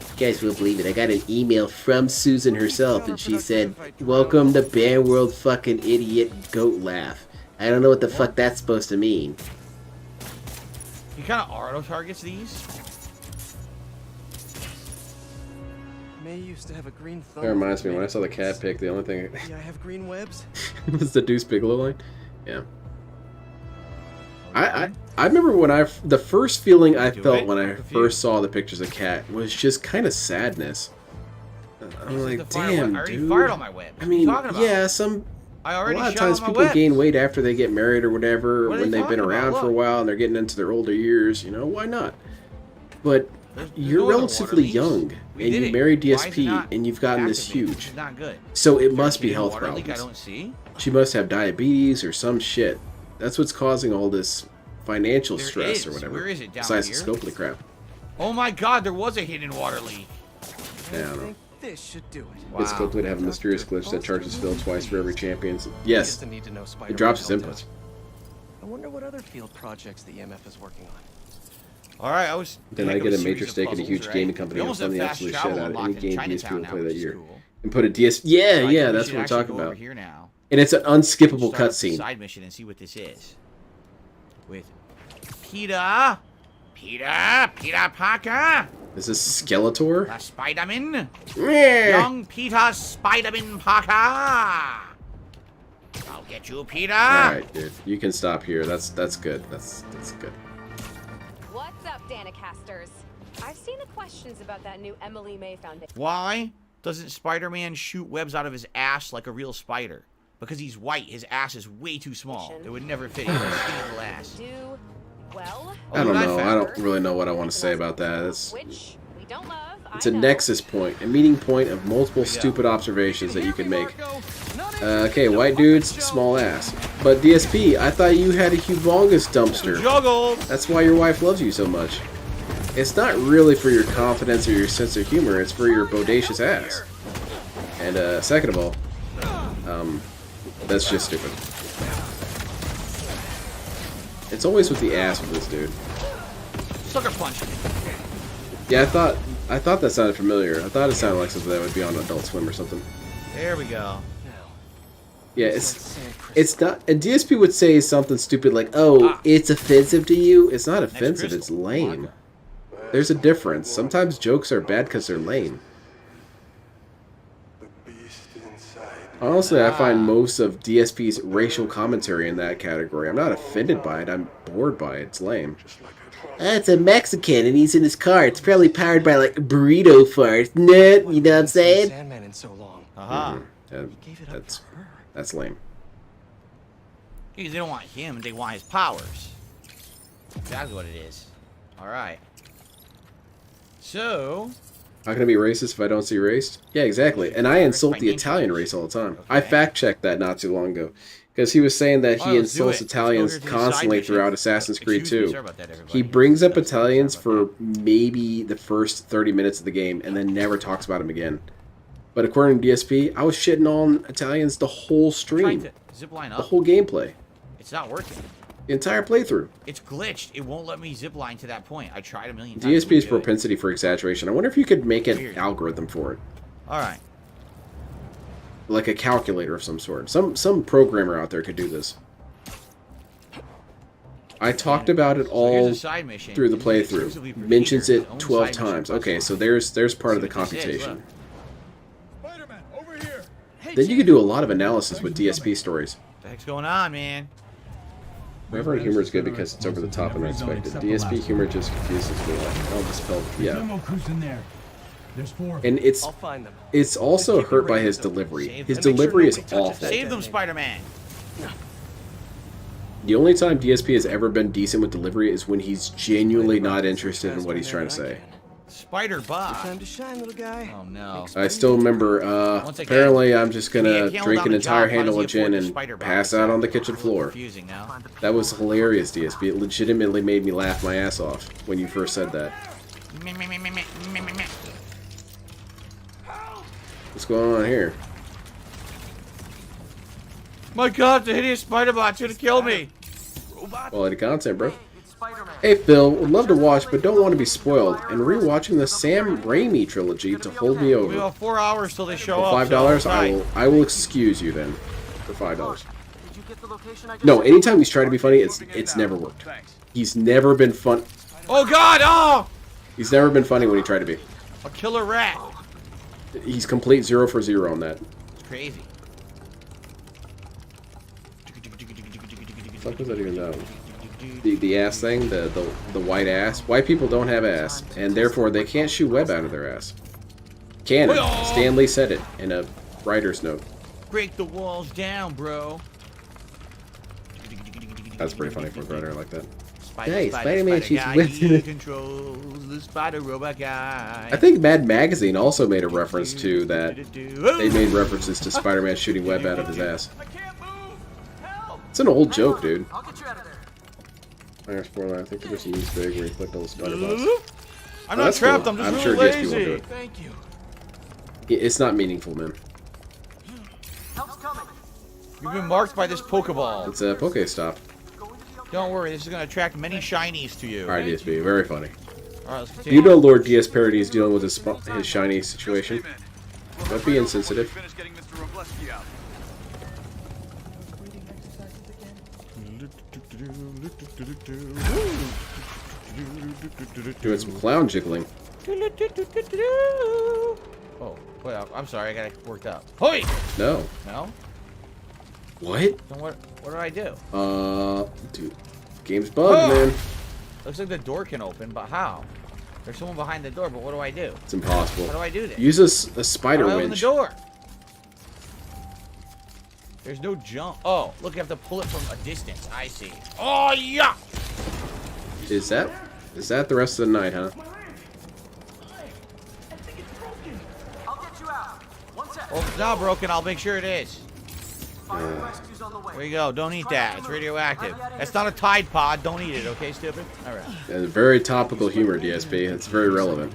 You guys will believe it. I got an email from Susan herself, and she said, "Welcome to Band World, fucking idiot goat laugh." I don't know what the fuck that's supposed to mean. He kind of auto targets these. May used to have a green thumb. That reminds me, when I saw the cat pic, the only thing Yeah, I have green webs. was the Deuce Bigelow line. Yeah. I remember when the first feeling I felt when I first saw the pictures of Cat was just kind of sadness. I'm like, damn, dude. I mean, yeah, a lot of times people gain weight after they get married or whatever, when they've been around for a while and they're getting into their older years, you know, why not? But you're relatively young, and you married DSP, and you've gotten this huge. So it must be health problems. She must have diabetes or some shit. That's what's causing all this financial stress or whatever. Where is it? Down besides here? the Scopely crap. Oh my god, there was a hidden water leak. Yeah, I don't know. This should do it. It's Scopely to have a mysterious glitch that charges Phil twice for every champion. Yes, it drops his inputs. I wonder what other field projects the EMF is working on. All right, I was. Then I get a major stake in a huge gaming company and fund the absolute shit out of any game DSP will play that year. And put a DS. Yeah, that's what we're talking about. And it's an unskippable cutscene. Side mission and see what this is. With Peter Parker. Is this Skeletor? Spiderman. Yeah. Young Peter Spiderman Parker. I'll get you, Peter. All right, dude. You can stop here. That's good. That's good. What's up, Danicasters. I've seen the questions about that new Emily May Foundation. Why doesn't Spider-Man shoot webs out of his ass like a real spider? Because he's white, his ass is way too small. It would never fit. He has a skinny little ass. Do well. I don't know. I don't really know what I want to say about that. Which we don't love. It's a nexus point, a meeting point of multiple stupid observations that you can make. Okay, white dudes, small ass. But DSP, I thought you had a humongous dumpster. That's why your wife loves you so much. It's not really for your confidence or your sense of humor, it's for your bodacious ass. And second of all, that's just stupid. It's always with the ass with this dude. Sucker punch. Yeah, I thought that sounded familiar. I thought it sounded like something that would be on Adult Swim or something. There we go. Yeah, it's not. And DSP would say something stupid like, "Oh, it's offensive to you." It's not offensive. It's lame. There's a difference. Sometimes jokes are bad because they're lame. Honestly, I find most of DSP's racial commentary in that category. I'm not offended by it. I'm bored by it. It's lame. It's a Mexican and he's in his car. It's probably powered by like burrito farts. Nut, you know what I'm saying? Sandman in so long. That's lame. Because they don't want him, they want his powers. Exactly what it is. Alright. So... How can I be racist if I don't see race? Yeah, exactly. And I insult the Italian race all the time. I fact-checked that not too long ago. Because he was saying that he insults Italians constantly throughout Assassin's Creed 2. He brings up Italians for maybe the first 30 minutes of the game and then never talks about them again. But according to DSP, I was shitting on Italians the whole stream. Zipline up. The whole gameplay. It's not working. The entire playthrough. It's glitched. It won't let me zipline to that point. I tried a million times. DSP's propensity for exaggeration. I wonder if you could make an algorithm for it. Alright. Like a calculator of some sort. Some programmer out there could do this. I talked about it all through the playthrough. Mentions it 12 times. Okay, so there's part of the computation. Then you can do a lot of analysis with DSP stories. What the heck's going on, man? Reverend humor is good because it's over the top and unexpected. DSP humor just confuses me. I'll dispel. Yeah. And it's also hurt by his delivery. His delivery is awful. Save them, Spider-Man. The only time DSP has ever been decent with delivery is when he's genuinely not interested in what he's trying to say. Spider Bot. Time to shine, little guy. Oh no. I still remember, apparently I'm just gonna drink an entire handle of gin and pass out on the kitchen floor. That was hilarious, DSP. It legitimately made me laugh my ass off when you first said that. What's going on here? My god, the hideous Spider Bot's gonna kill me. Quality content, bro. Hey Phil, would love to watch but don't want to be spoiled, and rewatching the Sam Raimi trilogy to hold me over. We have 4 hours till they show For up. $5, I will excuse you then. For $5. No, anytime he's tried to be funny, it's never worked. He's never been fun. Oh god, oh! He's never been funny when he tried to be. A killer rat. He's complete 0 for 0 on that. It's crazy. What the fuck was that even done? The ass thing, the white ass. White people don't have ass, and therefore they can't shoot web out of their ass. Canon. Stan Lee said it in a writer's note. Break the walls down, bro. That's pretty funny for a writer like that. Hey, Spider-Man shoots webs. Controls the spider robot guy. I think Mad Magazine also made a reference to that. They made references to Spider-Man shooting web out of his ass. It's an old joke, dude. I think there's some use big where you click on the spider bots. I'm not trapped, cool. I'm just really sure DSP will do it. Thank you. It's not meaningful, man. You've been marked by this Pokeball. It's a Pokestop. Don't worry, this is going to attract many shinies to you. Alright, DSP, very funny. Alright, let's continue. You know Lord DS Parody is dealing with his shiny situation. Don't be insensitive. Doing some clown jiggling. Oh, wait, I'm sorry, I got it worked up. Hoi! No. No? What? Then what did I do? Dude. Game's bugged, man. Looks like the door can open, but how? There's someone behind the door, but what do I do? It's impossible. How do I do this? Use a spider How do I open the winch. door? There's no jump. Oh, look, you have to pull it from a distance. I see. Oh, yeah! Is that the rest of the night, huh? Well, if it's not broken, I'll make sure it is. There you go. Don't eat that. It's radioactive. That's not a Tide Pod. Don't eat it, okay, stupid? All right. And very topical humor, DSP. It's very relevant.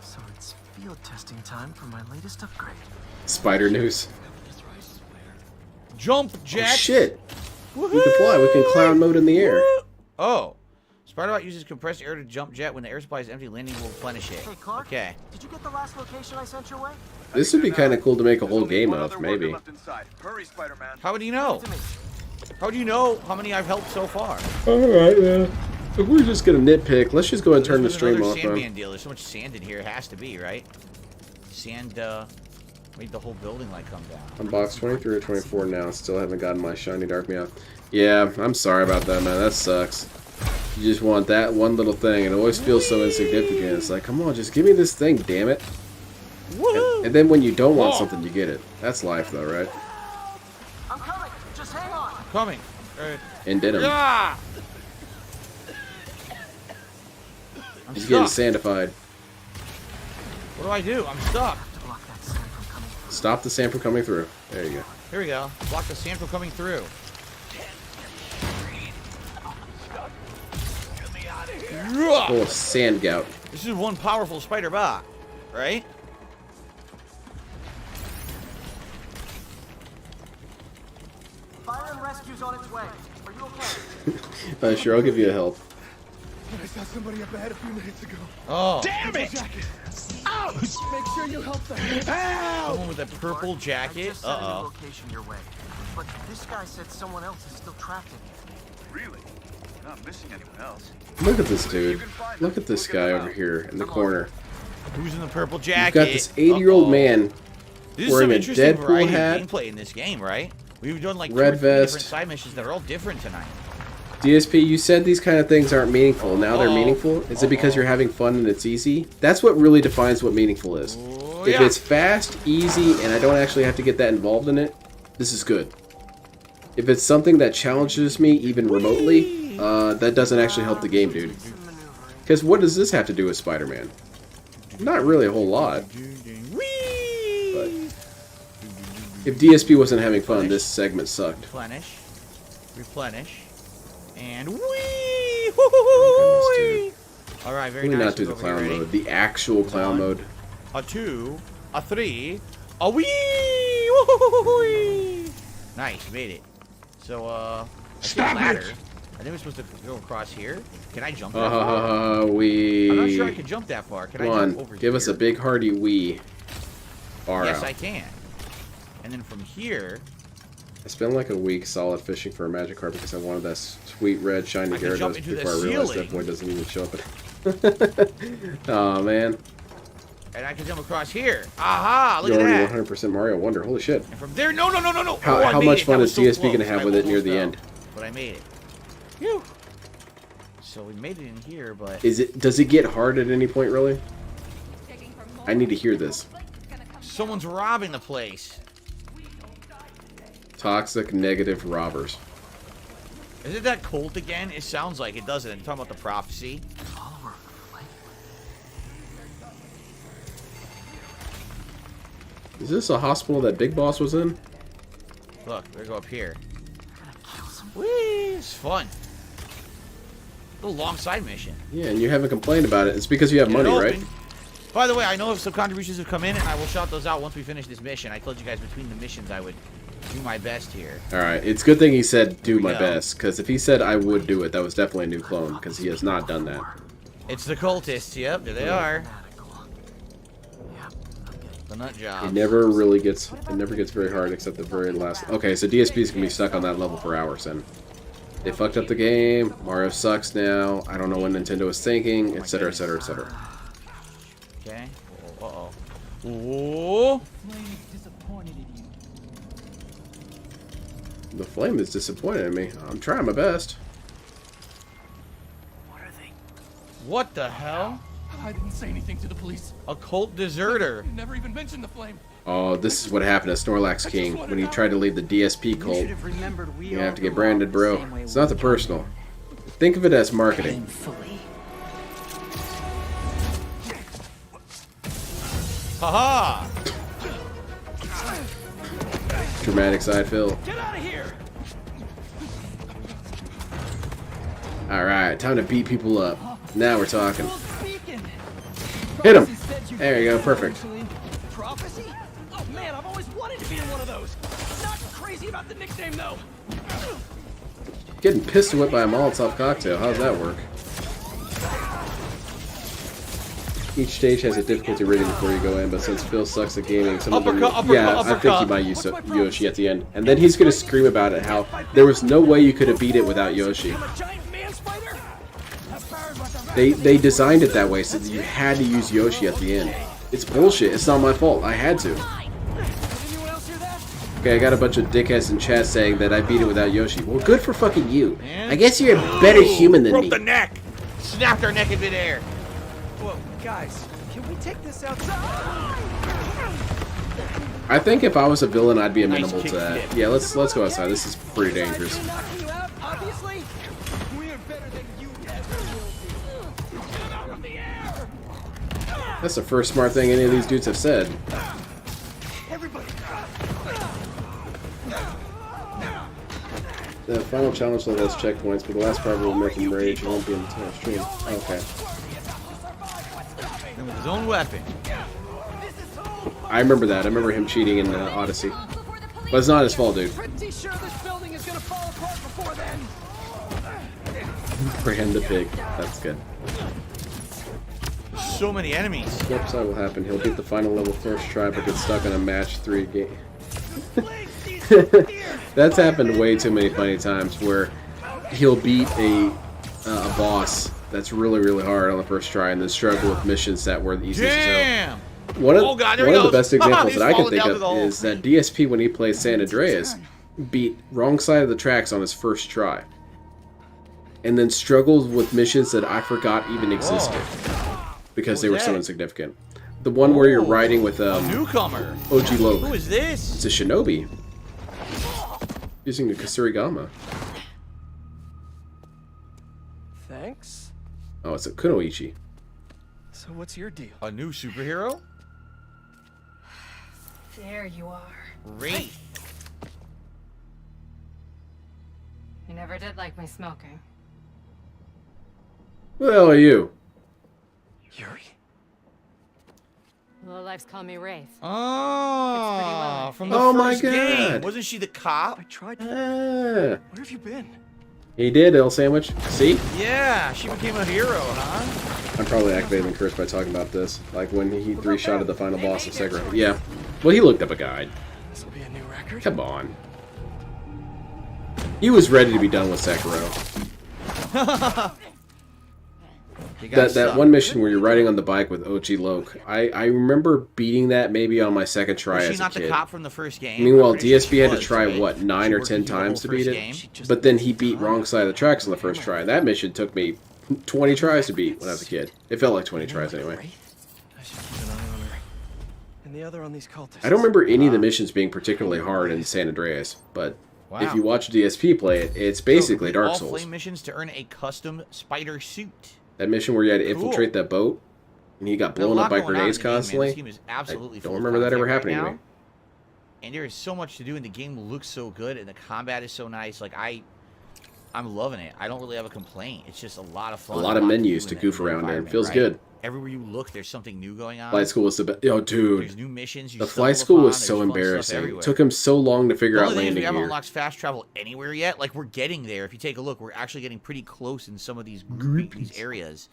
So it's field testing time for my latest upgrade. Spider news. Jump jet. Oh, shit. We can fly. We can cloud mode in the air. Oh. Spiderbot uses compressed air to jump jet. When the air supply is empty, landing will replenish it. Hey, Clark, okay. Did you get the last location I sent your way? This would be kind of cool to make a whole game of, maybe. Hurry, Spider-Man. How would you know? How do you know how many I've helped so far? Alright, yeah. If we're just gonna nitpick, let's just go and turn the stream off. Sandman deal. There's so much sand in here. It has to be, right? Sand, made the whole building, like, come down. I'm box 23 or 24 now. Still haven't gotten my shiny dark meow. Yeah, I'm sorry about that, man. That sucks. You just want that one little thing, and it always feels so insignificant. It's like, come on, just give me this thing, damn it. And then when you don't want something, you get it. That's life, though, right? I'm coming. Just hang on. Coming. And did him. Yeah. He's getting sandified. What do I do? I'm stuck. Stop the sand from coming through. There you go. Here we go. Block the sand from coming through. Full of sand gout. This is one powerful spider bot, right? Fire and rescue's on its way. Are you okay? Sure, I'll give you a help. I saw somebody up ahead a few minutes ago. Oh. Damn it! Ouch! Make sure you help them. Ow! Someone with a purple jacket. Uh-oh. Location your way. But this guy said someone else is still trapped in here. Really? You're not missing anyone else. Look at this dude. Look at this guy over here in the corner. Who's in the purple You've jacket? got this 80-year-old man This is wearing some a interesting Deadpool variety hat, of gameplay in this game, right? We've done like red 2 or 3 vest. different side missions that are all different tonight. DSP, you said these kind of things aren't meaningful. Now they're meaningful. Is it because you're having fun and it's easy? That's what really defines what meaningful is. If it's fast, easy, and I don't actually have to get that involved in it, this is good. If it's something that challenges me even remotely, that doesn't actually help the game, dude. Because what does this have to do with Spider-Man? Not really a whole lot. But if DSP wasn't having fun, this segment sucked. Replenish. Replenish. And whee! Alright, very Let me nice. not do the clown mode. The actual clown mode. A 2, a 3, a wee! Nice, made it. So, I see a ladder. I think we're supposed to go across here. Can I jump that far? Wee. I'm not sure I can jump that far. Can I jump over Give here? us a big hearty wee. Far Yes, out. I can. And then from here... I spent like a week solid fishing for a magic card because I wanted that sweet red shiny Gyarados before I realized that boy doesn't even show up. Oh man. And I can jump across here. Aha! Look You're at already that. 100% Mario Wonder. Holy shit. And from there... No! How much fun is DSP going to have with it near the end? But I made it. Phew. So we made it in here, but... Does it get hard at any point, really? I need to hear this. Someone's robbing the place. Toxic negative robbers. Is it that cult again? It sounds like it, doesn't it? You're talking about the prophecy. Is this a hospital that Big Boss was in? Look, we go up here. Whee! It's fun. A little long side mission. Yeah, and you haven't complained about it. It's because you have money, right? By the way, I know if some contributions have come in, and I will shout those out once we finish this mission. I told you guys between the missions I would do my best here. Alright, it's a good thing he said do my best, because if he said I would do it, that was definitely a new clone, because he has not done that. It's the cultists, yep, there they are. The nut job. It never gets very hard except the very last. Okay, so DSP's gonna be stuck on that level for hours then. They fucked up the game, Mario sucks now, I don't know what Nintendo is thinking, etc, etc, etc. Okay. Uh-oh. Whoa. The flame is disappointed in me. I'm trying my best. What the hell? I didn't say anything to the police. A cult deserter. You never even mentioned the flame. Oh, this is what happened to Snorlax King when he tried to leave the DSP cult. You have to get branded, bro. It's nothing personal. Think of it as marketing. Haha! Dramatic side fill. Get out of here! Alright, time to beat people up. Now we're talking. Hit him! There you go, perfect. Prophecy? Oh man, I've always wanted to be in one of those. Not crazy about the nickname though. Getting pistol whipped by a Molotov cocktail. How does that work? Each stage has a difficulty rating before you go in, but since Phil sucks at gaming, some of them... I think he might use Yoshi at the end. And then he's going to scream about it, how there was no way you could have beat it without Yoshi. They designed it that way so that you had to use Yoshi at the end. It's bullshit. It's not my fault. I had to. Okay, I got a bunch of dickheads in chat saying that I beat it without Yoshi. Well, good for fucking you. I guess you're a better human than me. Broke the neck! Snapped her neck in midair. Whoa, guys, can we take this outside? I think if I was a villain, I'd be amenable to that. Yeah, let's go outside. This is pretty dangerous. That's the first smart thing any of these dudes have said. The final challenge level has checkpoints, but the last part will make him rage. It won't be in the stream. Okay. And with his own weapon. I remember that. I remember him cheating in Odyssey. But it's not his fault, dude. Pretty sure this building is gonna fall apart before then. Brand the pig. That's good. So many enemies. The upside will happen. He'll beat the final level first try, but get stuck on a match 3 game. That's happened way too many funny times where he'll beat a boss that's really, really hard on the first try and then struggle with missions that were the easiest. Damn! One of the best examples that I can think of is that DSP, when he plays San Andreas, beat wrong side of the tracks on his first try. And then struggled with missions that I forgot even existed. Because they were so insignificant. The one where you're riding with a newcomer. OG Loke. Who is this? It's a shinobi. Using the Kasurigama. Thanks. Oh, it's a Kunoichi. So what's your deal? A new superhero? There you are. Great. You never did like my smoking. Who the hell are you? Yuri? Lowlifes call me Wraith. Oh, from the my first game. God. Wasn't she the cop? I tried. Ah. Where have you been? He did, L Sandwich. See? Yeah, she became a hero, huh? I'm probably activating the curse by talking about this. Like when he 3-shotted the final boss of Sekiro. Yeah. Well, he looked up a guide. This will be a new record. Come on. He was ready to be done with Sekiro. That one mission where you're riding on the bike with OG Loke, I remember beating that maybe on my second try Was as she a not kid. the cop from the first game? Meanwhile, I'm pretty sure DSP she had to was, try, right? what, 9 She or worked 10 through the whole times to beat first it? game. But then he beat wrong side of the tracks on the first try. That mission took me 20 tries to beat when I was a kid. It felt like 20 tries anyway. I should keep an eye on her. And the other on these cultists. I don't remember any of the missions being particularly hard in San Andreas, but if you watch DSP play it, it's basically Dark all Souls. flame missions to earn a custom spider suit. That mission where you had to infiltrate that boat, and he got blown up by grenades constantly. This game is absolutely I don't remember that ever happening to me. And there is so much to do, and the game looks so good, and the combat is so nice. Like I'm loving it. I don't really have a complaint. It's just a lot of fun. A lot of menus to goof around in. Feels good. Everywhere you look, there's something new going on. Flight school was the best. Yo, dude. There's new missions. The flight school was so embarrassing. It took him so long to figure out landing we haven't gear. unlocked fast travel anywhere yet. Like, we're getting there. If you take a look, we're actually getting pretty close in some of these areas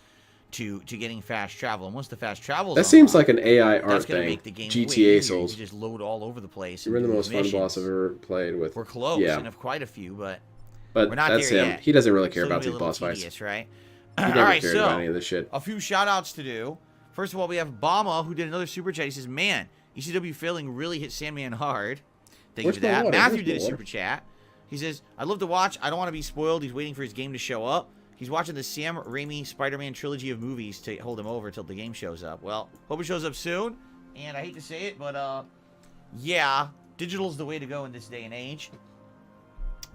to getting fast travel. And once the fast travel, that seems like an AI art that's gonna thing. make the game GTA Souls. You just load all over the place. You're the most fun boss I've ever played with. We're close, and have quite a few, but we're not that's there him. yet. He doesn't really care Still about gonna be these a little boss fights. tedious, right? He never cared about any of this shit. A few shout-outs to do. First of all, we have Bama, who did another super chat. He says, man, ECW failing really hit Sandman hard. Thank you for that. Matthew did a super chat. He says, I'd love to watch. I don't want to be spoiled. He's waiting for his game to show up. He's watching the Sam Raimi Spider-Man trilogy of movies to hold him over till the game shows up. Well, hope it shows up soon. And I hate to say it, but yeah, digital's the way to go in this day and age.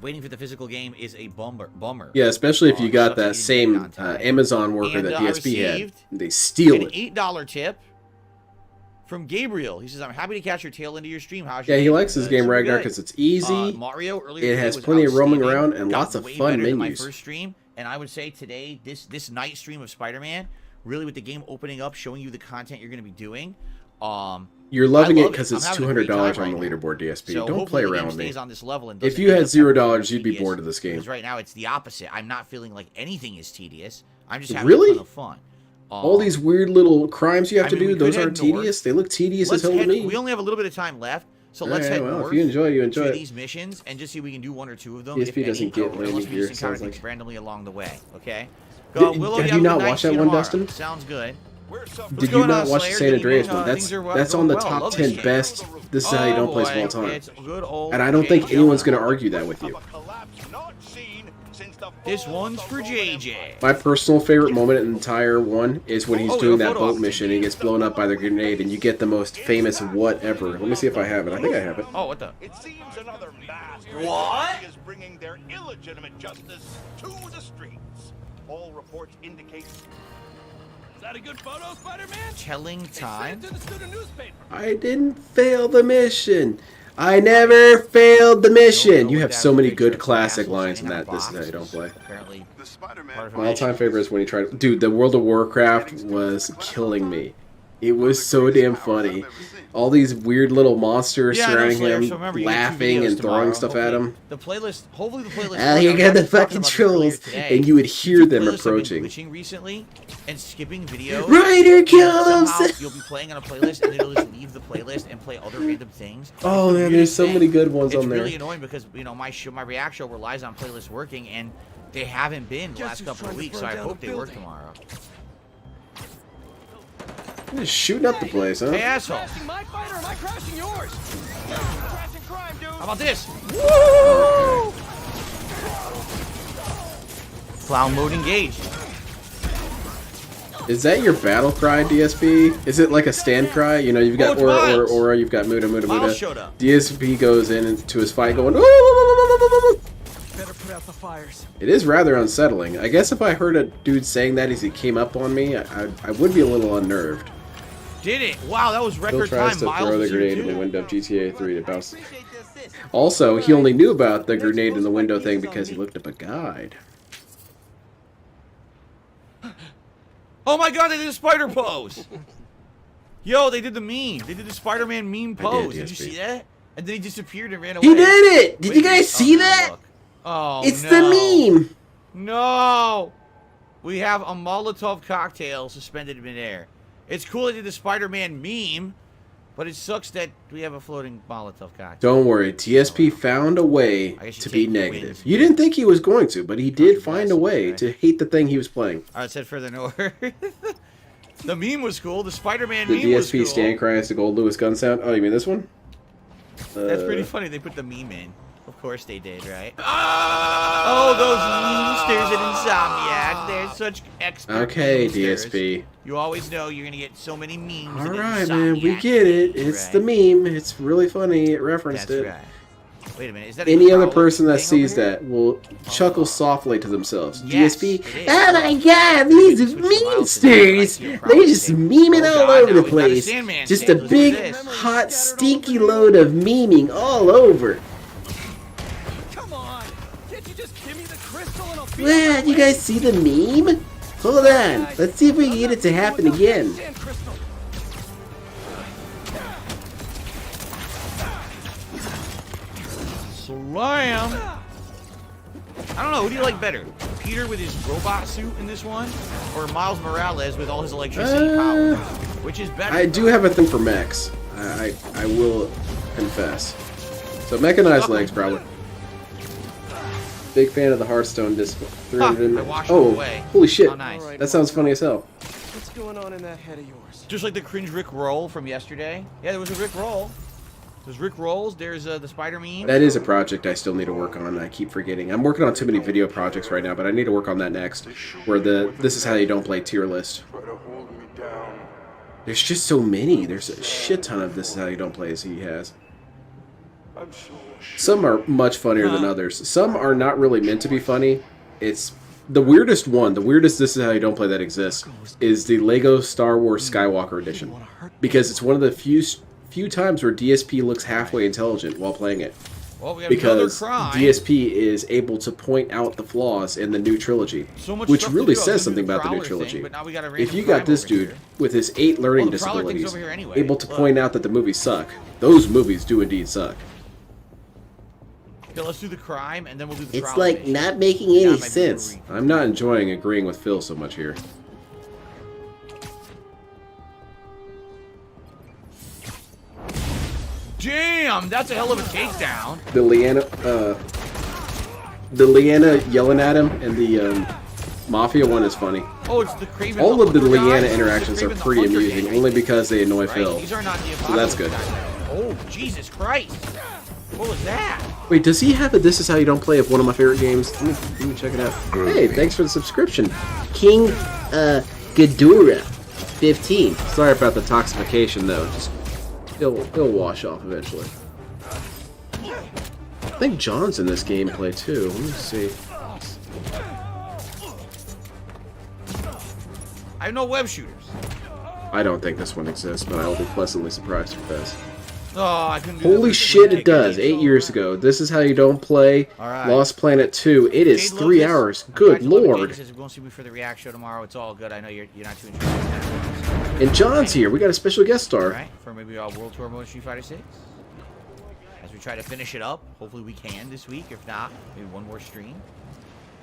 Waiting for the physical game is a bummer. Yeah, especially if you got that same Amazon worker that DSP had. They steal it. An $8 tip from Gabriel. He says, I'm happy to catch your tail into your stream. How's Yeah, your he game? likes his game Ragnar because it's easy. Mario earlier it today has was plenty of roaming outstanding. around and Got lots of way fun better than my menus. first stream, and I would say today, this night stream of Spider-Man, really with the game opening up, showing you the content you're going to be doing. You're loving it because because it's $200 on the leaderboard, DSP. So Don't play around with me. On this level and If you had $0, you'd be bored of this game. Because right now it's the opposite. I'm not feeling like anything is tedious. I'm just having Really? a ton of fun. All these weird little crimes you have to do, those aren't tedious. They look tedious as hell to me. We only have a little bit of time left, so let's Alright, head well, north if you enjoy, you enjoy to it. these missions and just see if we can do one or two of them. DSP if any, doesn't get unless landing we gear, just encounter sounds things like. randomly along the way. Okay. Did- Willow, have have you a not good night. watched See that you one, tomorrow. Dustin? Sounds good. Did you not watch the San Andreas one? That's on the top 10 best. This is how you don't play of all time. It's good old And I don't think anyone's going to argue that with you. This one's for JJ. My personal favorite moment in the entire one is when he's Oh, doing yeah, that photo boat mission and he gets blown up by the grenade and you get the most famous whatever. Let me see if I have it. I think I have it. Oh, what the? It seems another master What? is bringing their illegitimate justice to the streets. All reports indicate. Is that a good photo, Spider-Man? Telling time. To the student newspaper. I didn't fail the mission. I never failed the mission. You have so many good classic lines in that. This is how you don't play. Apparently, My all-time favorite is when he tried. Dude, the World of Warcraft was killing me. It was so damn funny. All these weird little monsters surrounding him, laughing and throwing stuff at him. The playlist, hopefully the playlist. Ah, you got the fucking trolls, and you would hear them approaching. Glitching recently and skipping videos. Ryder, kill him! You'll be playing on a playlist, and then it'll just leave the playlist and play other random things. Oh man, there's so many good ones on there. It's really annoying because my React show relies on playlists working, and they haven't been the last couple of weeks. So I hope they work tomorrow. You're just shooting up the place, huh? Hey, asshole! My fighter, am I crashing yours? How about this? Woo! Clown mode engaged. Is that your battle cry, DSP? Is it like a stand cry? You know, you've got Aura, you've got Muda. DSP goes into his fight going, "Ooh!" Better put out the fires. It is rather unsettling. I guess if I heard a dude saying that as he came up on me, I would be a little unnerved. Did it? Wow, that was Phil record tries time. to throw the grenade in the window of GTA 3 to bounce. Also, he only knew about the grenade in the window thing because he looked up a guide. Oh my god, they did a spider pose! Yo, they did the meme. They did the Spider-Man meme pose. Did you see that? And then he disappeared and ran away. He did it! Did you guys see that? Oh, it's no. the meme! No! We have a Molotov cocktail suspended in midair. It's cool they did the Spider-Man meme, but it sucks that we have a floating Molotov cocktail. Don't worry, TSP found a way to be negative. You didn't think he was going to, but he did find a way to hate the thing he was playing. Alright, let's head further north. The meme was cool. The Spider-Man The meme was cool. DSP stand cry is the Gold Lewis gun sound. Oh, you mean this one? That's pretty funny. They put the meme in. Of course they did, right? Oh, those memesters at Insomniac. They're such expert Okay, memesters. DSP. You always know you're going to get so many memes. Alright, man, we get it. It's the meme. It's really funny. It referenced it. Right. Wait a minute. Is that Any a other Prowler person that thing sees over here? that will chuckle softly to themselves. Yes, DSP, it is. oh my god, these memesters! They just meme it all over the place. Just a big, hot, stinky load of memeing all over. Well, you guys see the meme? Hold on. Let's see if we can get it to happen again. Slam! I don't know. Who do you like better? Peter with his robot suit in this one? Or Miles Morales with all his electricity power? Which is better? I do have a thing for mechs. I will confess. So mechanized legs, probably. Big fan of the Hearthstone disc. 300 I washed oh, them away. holy shit! Oh, nice. That sounds funny as hell. What's going on in that head of yours? Just like the cringe Rick roll from yesterday. Yeah, there was a Rick roll. There's Rick Rolls. There's the Spider meme. That is a project I still need to work on. I keep forgetting. I'm working on too many video projects right now, but I need to work on that next. Where this is how you don't play tier list. There's just so many. There's a shit ton of this is how you don't play as he has. Some are much funnier than others. Some are not really meant to be funny. It's the weirdest one. The weirdest this is how you don't play that exists is the Lego Star Wars Skywalker edition, because it's one of the few times where DSP looks halfway intelligent while playing it. Well, we have because another crime. DSP is able to point out the flaws in the new trilogy, So much which stuff to really do. I says was something gonna do about the new the Prowler trilogy. thing, but now we got a random If you got crime this over dude here. with his 8 learning the Prowler thing's disabilities over here anyway. able to Look. point out that the movies suck, those movies do indeed suck. Okay, let's do the crime, and then we'll do the It's Prowler like mission. not making any sense. I'm not enjoying agreeing with Phil so much here. Damn, that's a hell of a takedown. The Leanna yelling at him and the Mafia one is funny. Oh, it's the Craven. All of the Hunter guys. Leanna interactions are pretty Hunter amusing, games. only because they annoy Right, Phil. these are not the So that's good. Apocalypse guys. Oh, Jesus Christ. What was that? Wait, does he have a This Is How You Don't Play of one of my favorite games? Let me check it out. Hey, thanks for the subscription. King Ghidorah 15. Sorry about the toxification though. Just it'll wash off eventually. I think John's in this gameplay too. Let me see. I have no web shooters. I don't think this one exists, but I will be pleasantly surprised if it does. Oh, I couldn't do Holy this. shit, it does. 8 years ago. This Is How You Don't Play. Alright. Lost Planet 2. It is Jade 3 Lopez, hours. I Good tried to look at lord. Jade. He says we're going to see me for the react show tomorrow. It's all good. I know you're not too interested in that. And John's here. We got a special guest star. Alright, for maybe our World Tour Mode Street Fighter 6. As we try to finish it up. Hopefully we can this week. If not, maybe one more stream.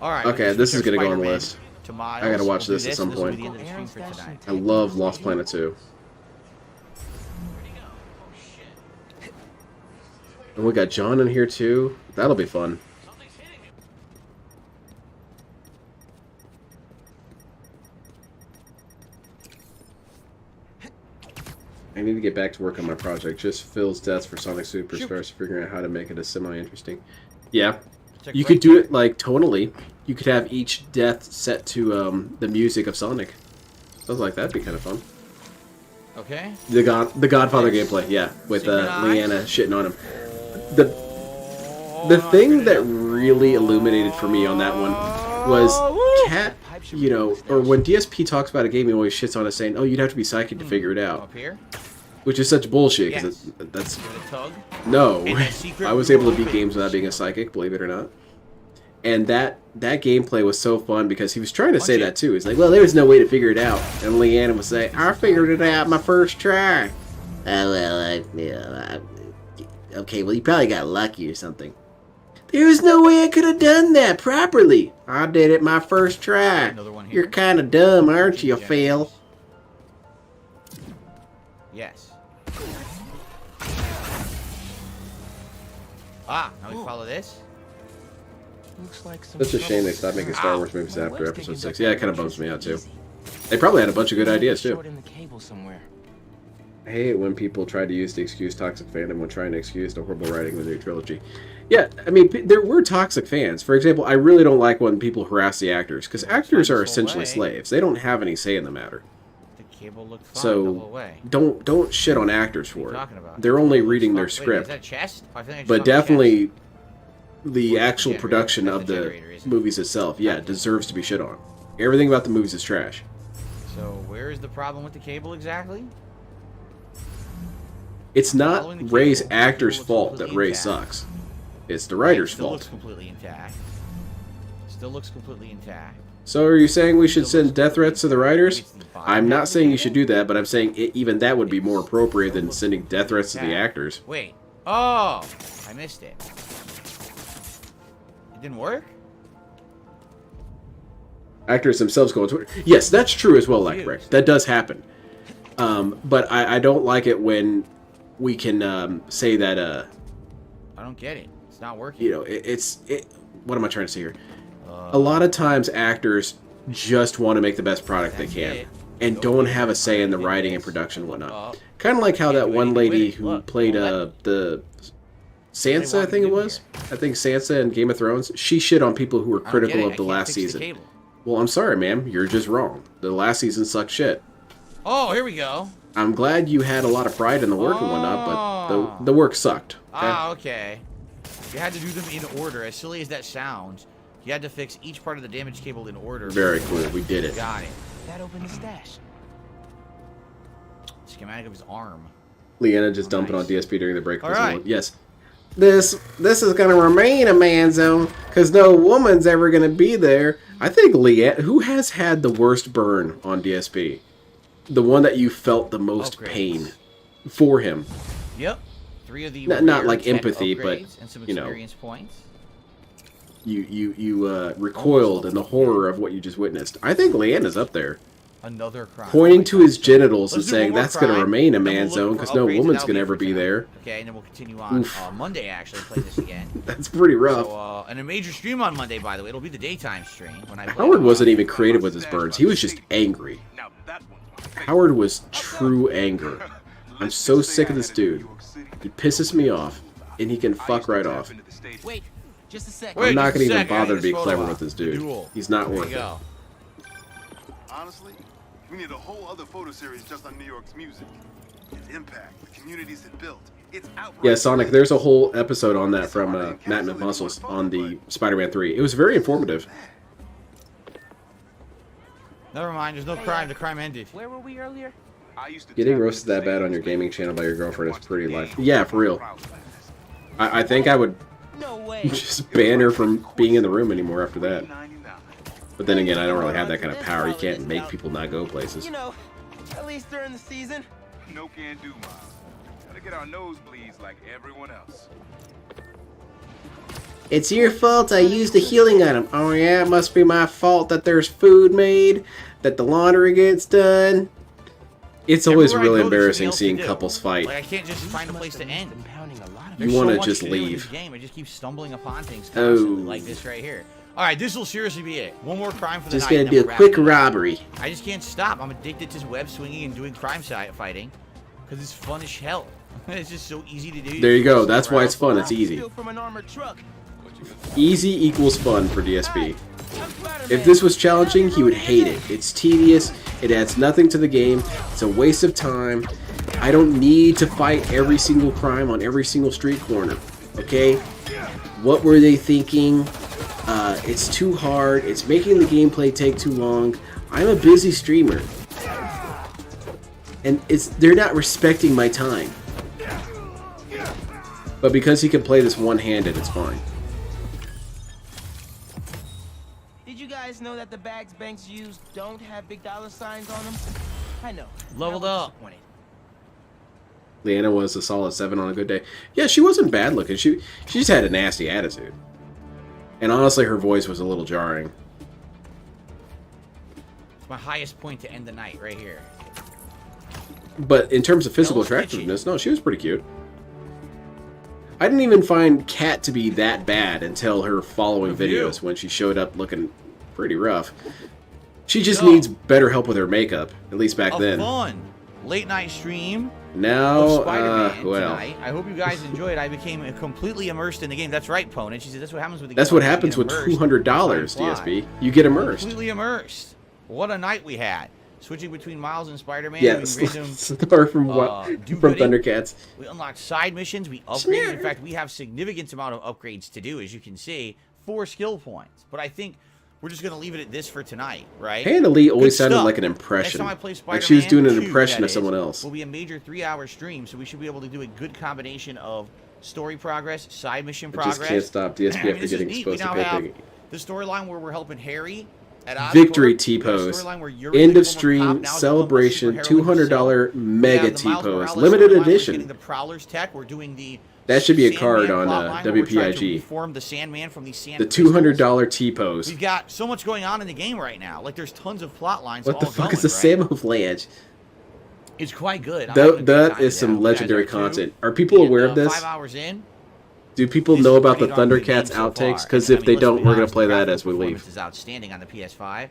Alright. Okay, this is going to go on the list. To Miles. I got to watch We'll do this at some and this will point. be the end of the stream for tonight. I love Lost Planet 2. And we got John in here too. That'll be fun. I need to get back to work on my project. Just Phil's deaths for Sonic Superstars, figuring out how to make it a semi-interesting. Yeah, you could do it like tonally. You could have each death set to the music of Sonic. Sounds like that'd be kind of fun. Okay. The Godfather gameplay, yeah, with Leanna shitting on him. The thing that really illuminated for me on that one was Cat, you know, or when DSP talks about a game, he always shits on it saying, "Oh, you'd have to be psychic to figure it out," Up here. which is such bullshit. Yes. Because that's Give it a tug. no. And that secret I was room able to beat opens. games without being a psychic, believe it or not. And that gameplay was so fun because he was trying to say that too. He's like, "Well, there was no way to figure it out," and Leanna would say, "I figured it out my first try." Okay, well, you probably got lucky or something. There's no way I could have done that properly. I did it my first try. Another one here. You're kind of dumb, aren't you, Phil? Yes. Ah, now we follow this. Looks like some Such a shame they stopped making Star Ow. Wars movies after Episode 6. Yeah, it kind of bums me out too. They probably had a bunch of good ideas too. Short in the cable somewhere. I hate when people try to use the excuse toxic fandom when trying to excuse the horrible writing of the new trilogy. Yeah, I mean, there were toxic fans. For example, I really don't like when people harass the actors, because actors are essentially slaves. They don't have any say in the matter. The cable looked fine the So whole way. don't shit on actors for it. talking about? They're only reading their Wait, script. is that chest? I think I just But saw the definitely the Where's the actual generator? production That's of the the generator, isn't it? movies itself, yeah, deserves to be shit on. Everything about the movies is trash. chest. So where is the problem with the cable exactly? It's Following not the Ray's cable, the actor's cable looks fault that completely Ray intact. sucks. It's the writer's Still fault. looks completely intact. Still looks completely intact. So are you saying we should send death threats to the writers? I'm not saying you should do that, but I'm saying even that would be more appropriate than sending death threats to the actors. Wait. Oh, I missed it. It didn't work? Actors themselves go on Twitter. Yes, that's true as well, like Rick. That does happen. But I don't like it when we can say that, I don't get it. It's not working. you know, what am I trying to say here? A lot of times actors just want to make the best product they can. and don't have a say in the writing and production and whatnot. Kind of like how that one lady who played the Sansa, I think it was. I think Sansa in Game of Thrones. She shit on people who were critical of the last season. Well, I'm sorry, ma'am. You're just wrong. The last season sucked shit. Oh, here we go. I'm glad you had a lot of pride in the work and whatnot, but the work sucked. Okay? Ah, okay. You had to do them in order. As silly as that sounds, you had to fix each part of the damaged cable in order. Very cool. We did it. Got it. That opened the stash. Schematic of his arm. Leanna just dumping on DSP during the break. All right. Yes. This is gonna remain a man zone because no woman's ever gonna be there. I think Leanna, who has had the worst burn on DSP, the one that you felt the most pain for him. Yep. 3 of the not like empathy, but and some you know, experience points. You recoiled in the horror of what you just witnessed. I think Leanna's up there. Another crime. Pointing to his genitals and Let's do saying one more that's going to crime, remain a and then man we'll zone look because for no upgrades, and woman's that'll going to be ever for be tonight. there. Okay, and then we'll continue on Monday. Actually, play this again. That's pretty rough. So, and a major stream on Monday, by the way. It'll be the daytime stream when I. Howard wasn't even creative with his burns. He was just angry. Howard was true anger. I'm so sick of this dude. He pisses me off, and he can fuck right off. Wait, just a sec. I'm not going to even bother to be clever with this dude. He's not worth it. Honestly, we need a whole other photo series just on New York's music. Its impact, the communities it built. It's outright. Yeah, Sonic, there's a whole episode on that from Matt McMuscles on the Spider-Man 3. It was very informative. Never mind, there's no crime. The crime ended. Where were we earlier? Getting roasted that bad on your gaming channel by your girlfriend is pretty life. Yeah, for real. I think I would just ban her from being in the room anymore after that. But then again, I don't really have that kind of power. You can't make people not go places. You know, at least during the season. No can do, Miles. Gotta get our nosebleeds like everyone else. It's your fault I used a healing item. Oh yeah, it must be my fault that there's food made, that the laundry gets done. It's always really embarrassing seeing couples fight. Like I can't just find a place to end. You want to just leave. This game, I just keep stumbling upon things constantly, like this right here. All right, this will seriously be it. One more crime for the night. Just gonna do a quick robbery. I just can't stop. I'm addicted to web swinging and doing crime fighting because it's fun as hell. It's just so easy to do. There you go. That's why it's fun. It's easy. From an armored truck. Easy equals fun for DSP. If this was challenging, he would hate it. It's tedious. It adds nothing to the game. It's a waste of time. I don't need to fight every single crime on every single street corner. Okay? What were they thinking? It's too hard. It's making the gameplay take too long. I'm a busy streamer. And they're not respecting my time. But because he can play this one-handed, it's fine. Did you guys know that the bags banks use don't have big dollar signs on them? I know. Leveled up. Leanna was a solid 7 on a good day. Yeah, she wasn't bad looking. She just had a nasty attitude. And honestly, her voice was a little jarring. It's my highest point to end the night right here. But in terms of physical attractiveness, no, she was pretty cute. I didn't even find Kat to be that bad until her following videos when she showed up looking pretty rough. She just needs better help with her makeup, at least back then. Fun late night stream. Now, Spider-Man well, tonight. I hope you guys enjoyed. I became completely immersed in the game. That's right, Pona. She said that's what happens with the game. That's what happens with $200, DSP. You get immersed. Completely immersed. What a night we had. Switching between Miles and Spider-Man. Yes, start from Thundercats. We unlocked side missions. We upgraded. In fact, we have significant amount of upgrades to do, as you can see, 4 skill points. But I think we're just going to leave it at this for tonight, right? Hannah Lee always sounded like an impression. Next time I play Spider-Man like she was doing an 2, impression of someone else. Will be a major 3-hour stream, so we should be able to do a good combination of story progress, side mission progress. Just can't stop DSP after getting exposed to big. The storyline where we're helping Harry at Oscorp. Victory T-pose. End of stream celebration $200 mega T-pose limited edition. The Prowler's tech. We're doing the. That should be a card on WPIG. The Sandman from the $200 T-pose. We've got so much going on in the game right now. Like there's tons of plot lines. What the fuck is the Samouflage? It's quite good. That is some legendary content. Are people aware of this? 5 hours in. Do people know about the Thundercats outtakes? Because if they don't, we're going to play that as we leave. Is outstanding on the PS5,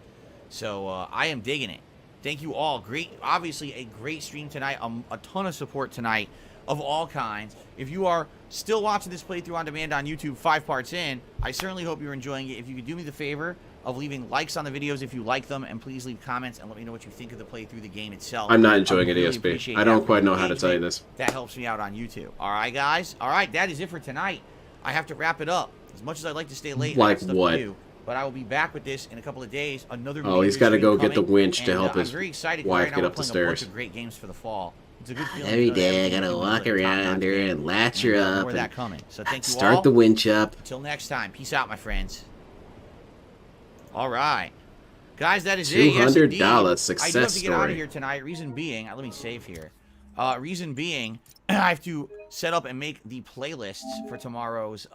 so I am digging it. Thank you all. Great, obviously a great stream tonight. A ton of support tonight of all kinds. If you are still watching this playthrough on demand on YouTube 5 parts in, I certainly hope you're enjoying it. If you could do me the favor of leaving likes on the videos if you like them, and please leave comments and let me know what you think of the playthrough, the game itself. I'm not enjoying it, really DSP. I don't quite know how to tell you this. That helps me out on YouTube. All right, guys. All right, that is it for tonight. I have to wrap it up. As much as I'd like to stay late, I Like have stuff what? to do. But I will be back with this in a couple of days. Another. Oh, he's got to go get the winch to help his I'm very excited wife right now get we're up the playing a bunch stairs. of great games for the fall. It's a good feeling. Every to know that day I everything's gotta gonna be walk like a around top-notch there game. and latch And, her more up of that and coming. So thank you all. start the winch up. Until next time, peace out, my friends. All right, guys, that is it. Yes, indeed. $200 success I do have to get out story. of here tonight. Reason being, let me save here. Reason being, I have to set up and make the playlists for tomorrow's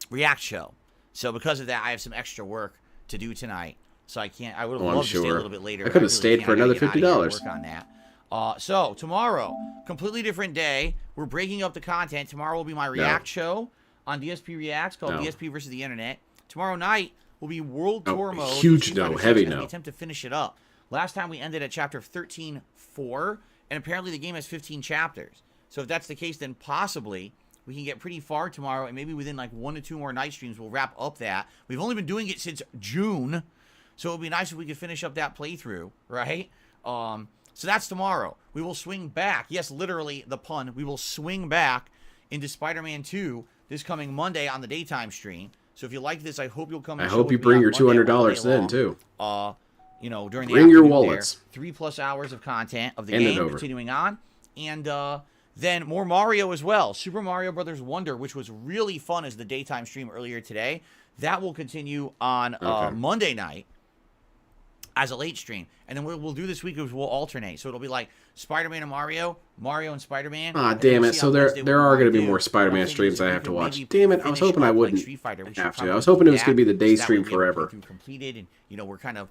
React show. So because of that, I have some extra work to do tonight. So I can't. I would have Oh, I'm loved to stay a sure. little bit later. I could have really stayed can't. for I gotta another get out of here and $50. Work on that. So tomorrow, completely different day. We're breaking up the content. Tomorrow will be my React show on DSP Reacts called DSP versus the Internet. Tomorrow night will be World Tour mode. Huge no, heavy as no. we attempt to finish it up. Last time we ended at chapter 13.4, and apparently the game has 15 chapters. So if that's the case, then possibly we can get pretty far tomorrow, and maybe within like 1 to 2 more night streams, we'll wrap up that. We've only been doing it since June, so it would be nice if we could finish up that playthrough, right? So that's tomorrow. We will swing back. Yes, literally the pun. We will swing back into Spider-Man 2 this coming Monday on the daytime stream. So if you like this, I hope you'll come. And I hope you bring your $200 in too. You know, during the bring your afternoon wallets. there, 3+ hours of content of the End it game over. continuing on, and then more Mario as well. Super Mario Brothers Wonder, which was really fun as the daytime stream earlier today. That will continue on Monday night as a late stream. And then what we'll do this week is we'll alternate. So it'll be like Spider-Man and Mario, Mario and Spider-Man. Ah, And damn we'll it. see So on there Wednesday what there we are wanna going to be do. more But I'm Spider-Man thinking streams we I have to could watch. maybe Damn it. I was finish hoping I up like wouldn't Street Fighter. We should have to. probably I was hoping it was do going to be the that, day so that stream way we have a forever. playthrough completed, and you know we're kind of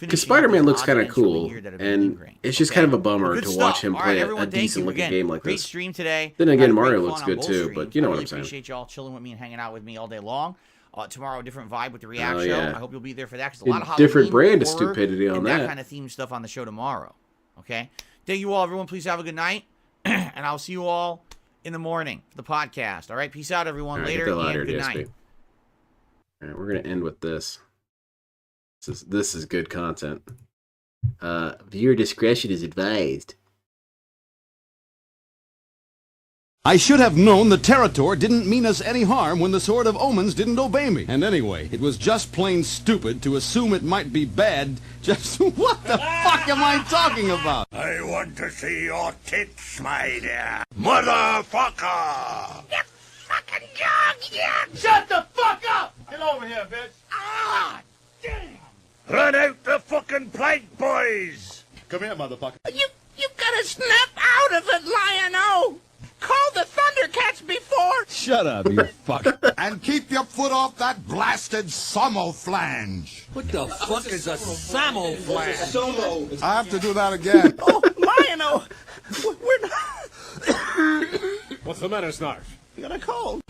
Because finishing up Spider-Man these looks odds kind of and ends from the cool, year that have been and great. it's just Okay? kind of a bummer Good to stuff. watch him All right, play everyone, a thank you decent looking again. game like Great this. stream today. Then Had again, a great Mario fun looks on good both too, streams. but you know I what really I'm saying. appreciate y'all chilling with me and hanging out with me all day long. Tomorrow, a different vibe with the React Oh, show. yeah. I hope you'll be there for that, because a lot of Different Halloween, brand of horror, stupidity on and that. kind of themed stuff on the show tomorrow. Okay? Thank you all, everyone. Please have a good night, and I'll see you all in the morning for the podcast. All right? Peace out, everyone. All right, Later, get the hell out and of here, good DSP. night. All right, we're going to end with this. This is good content. Viewer discretion is advised. I should have known the Territor didn't mean us any harm when the Sword of Omens didn't obey me. And anyway, it was just plain stupid to assume it might be bad. Just what the fuck am I talking about? I want to see your tits, my dear. Motherfucker! You fucking dog, yeah! Shut the fuck up! Get over here, bitch! Ah, damn! Run out the fucking plank, boys! Come here, motherfucker. You gotta snap out of it, Lion-O! Call the Thundercats before... Shut up, you fuck. And keep your foot off that blasted Somoflange. What the fuck is a Samoflange? I have to do that again. Oh, Lion-O! We're not... What's the matter, Snarf? You got a cold.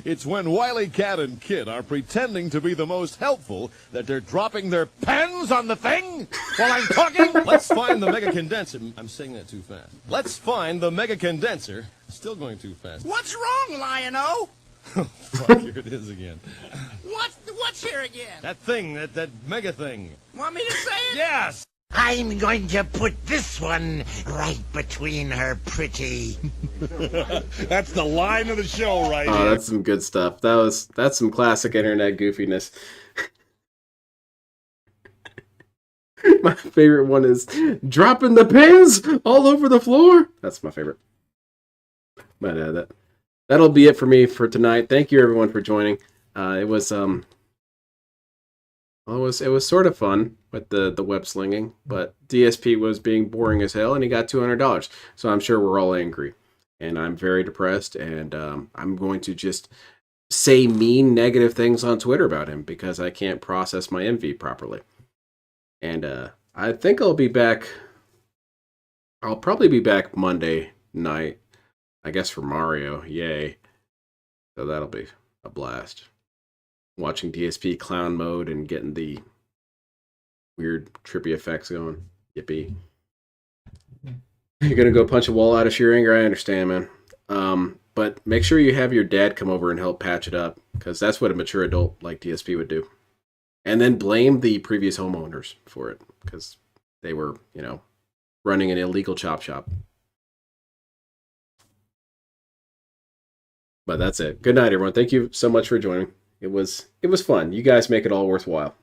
It's when Wily Cat and Kid are pretending to be the most helpful that they're dropping their pens on the thing while I'm talking. Let's find the mega condenser. I'm saying that too fast. Let's find the mega condenser. Still going too fast. What's wrong, Lion-O? Fuck, here it is again. What's here again? That thing, that mega thing. Want me to say it? Yes! I'm going to put this one right between her pretty. That's the line of the show right Oh, here. that's some good stuff. That's some classic internet goofiness. My favorite one is dropping the pins all over the floor. That's my favorite. But that'll be it for me for tonight. Thank you everyone for joining. It was sort of fun with the web slinging, but DSP was being boring as hell, and he got $200. So I'm sure we're all angry, and I'm very depressed, and I'm going to just say mean, negative things on Twitter about him because I can't process my envy properly. And I think I'll be back. I'll probably be back Monday night, I guess, for Mario. Yay! So that'll be a blast. Watching DSP clown mode and getting the weird trippy effects going. Yippee. You're gonna go punch a wall out of sheer anger. I understand, man. But make sure you have your dad come over and help patch it up, because that's what a mature adult like DSP would do. And then blame the previous homeowners for it, because they were, you know, running an illegal chop shop. But that's it. Good night, everyone. Thank you so much for joining. It was fun. You guys make it all worthwhile.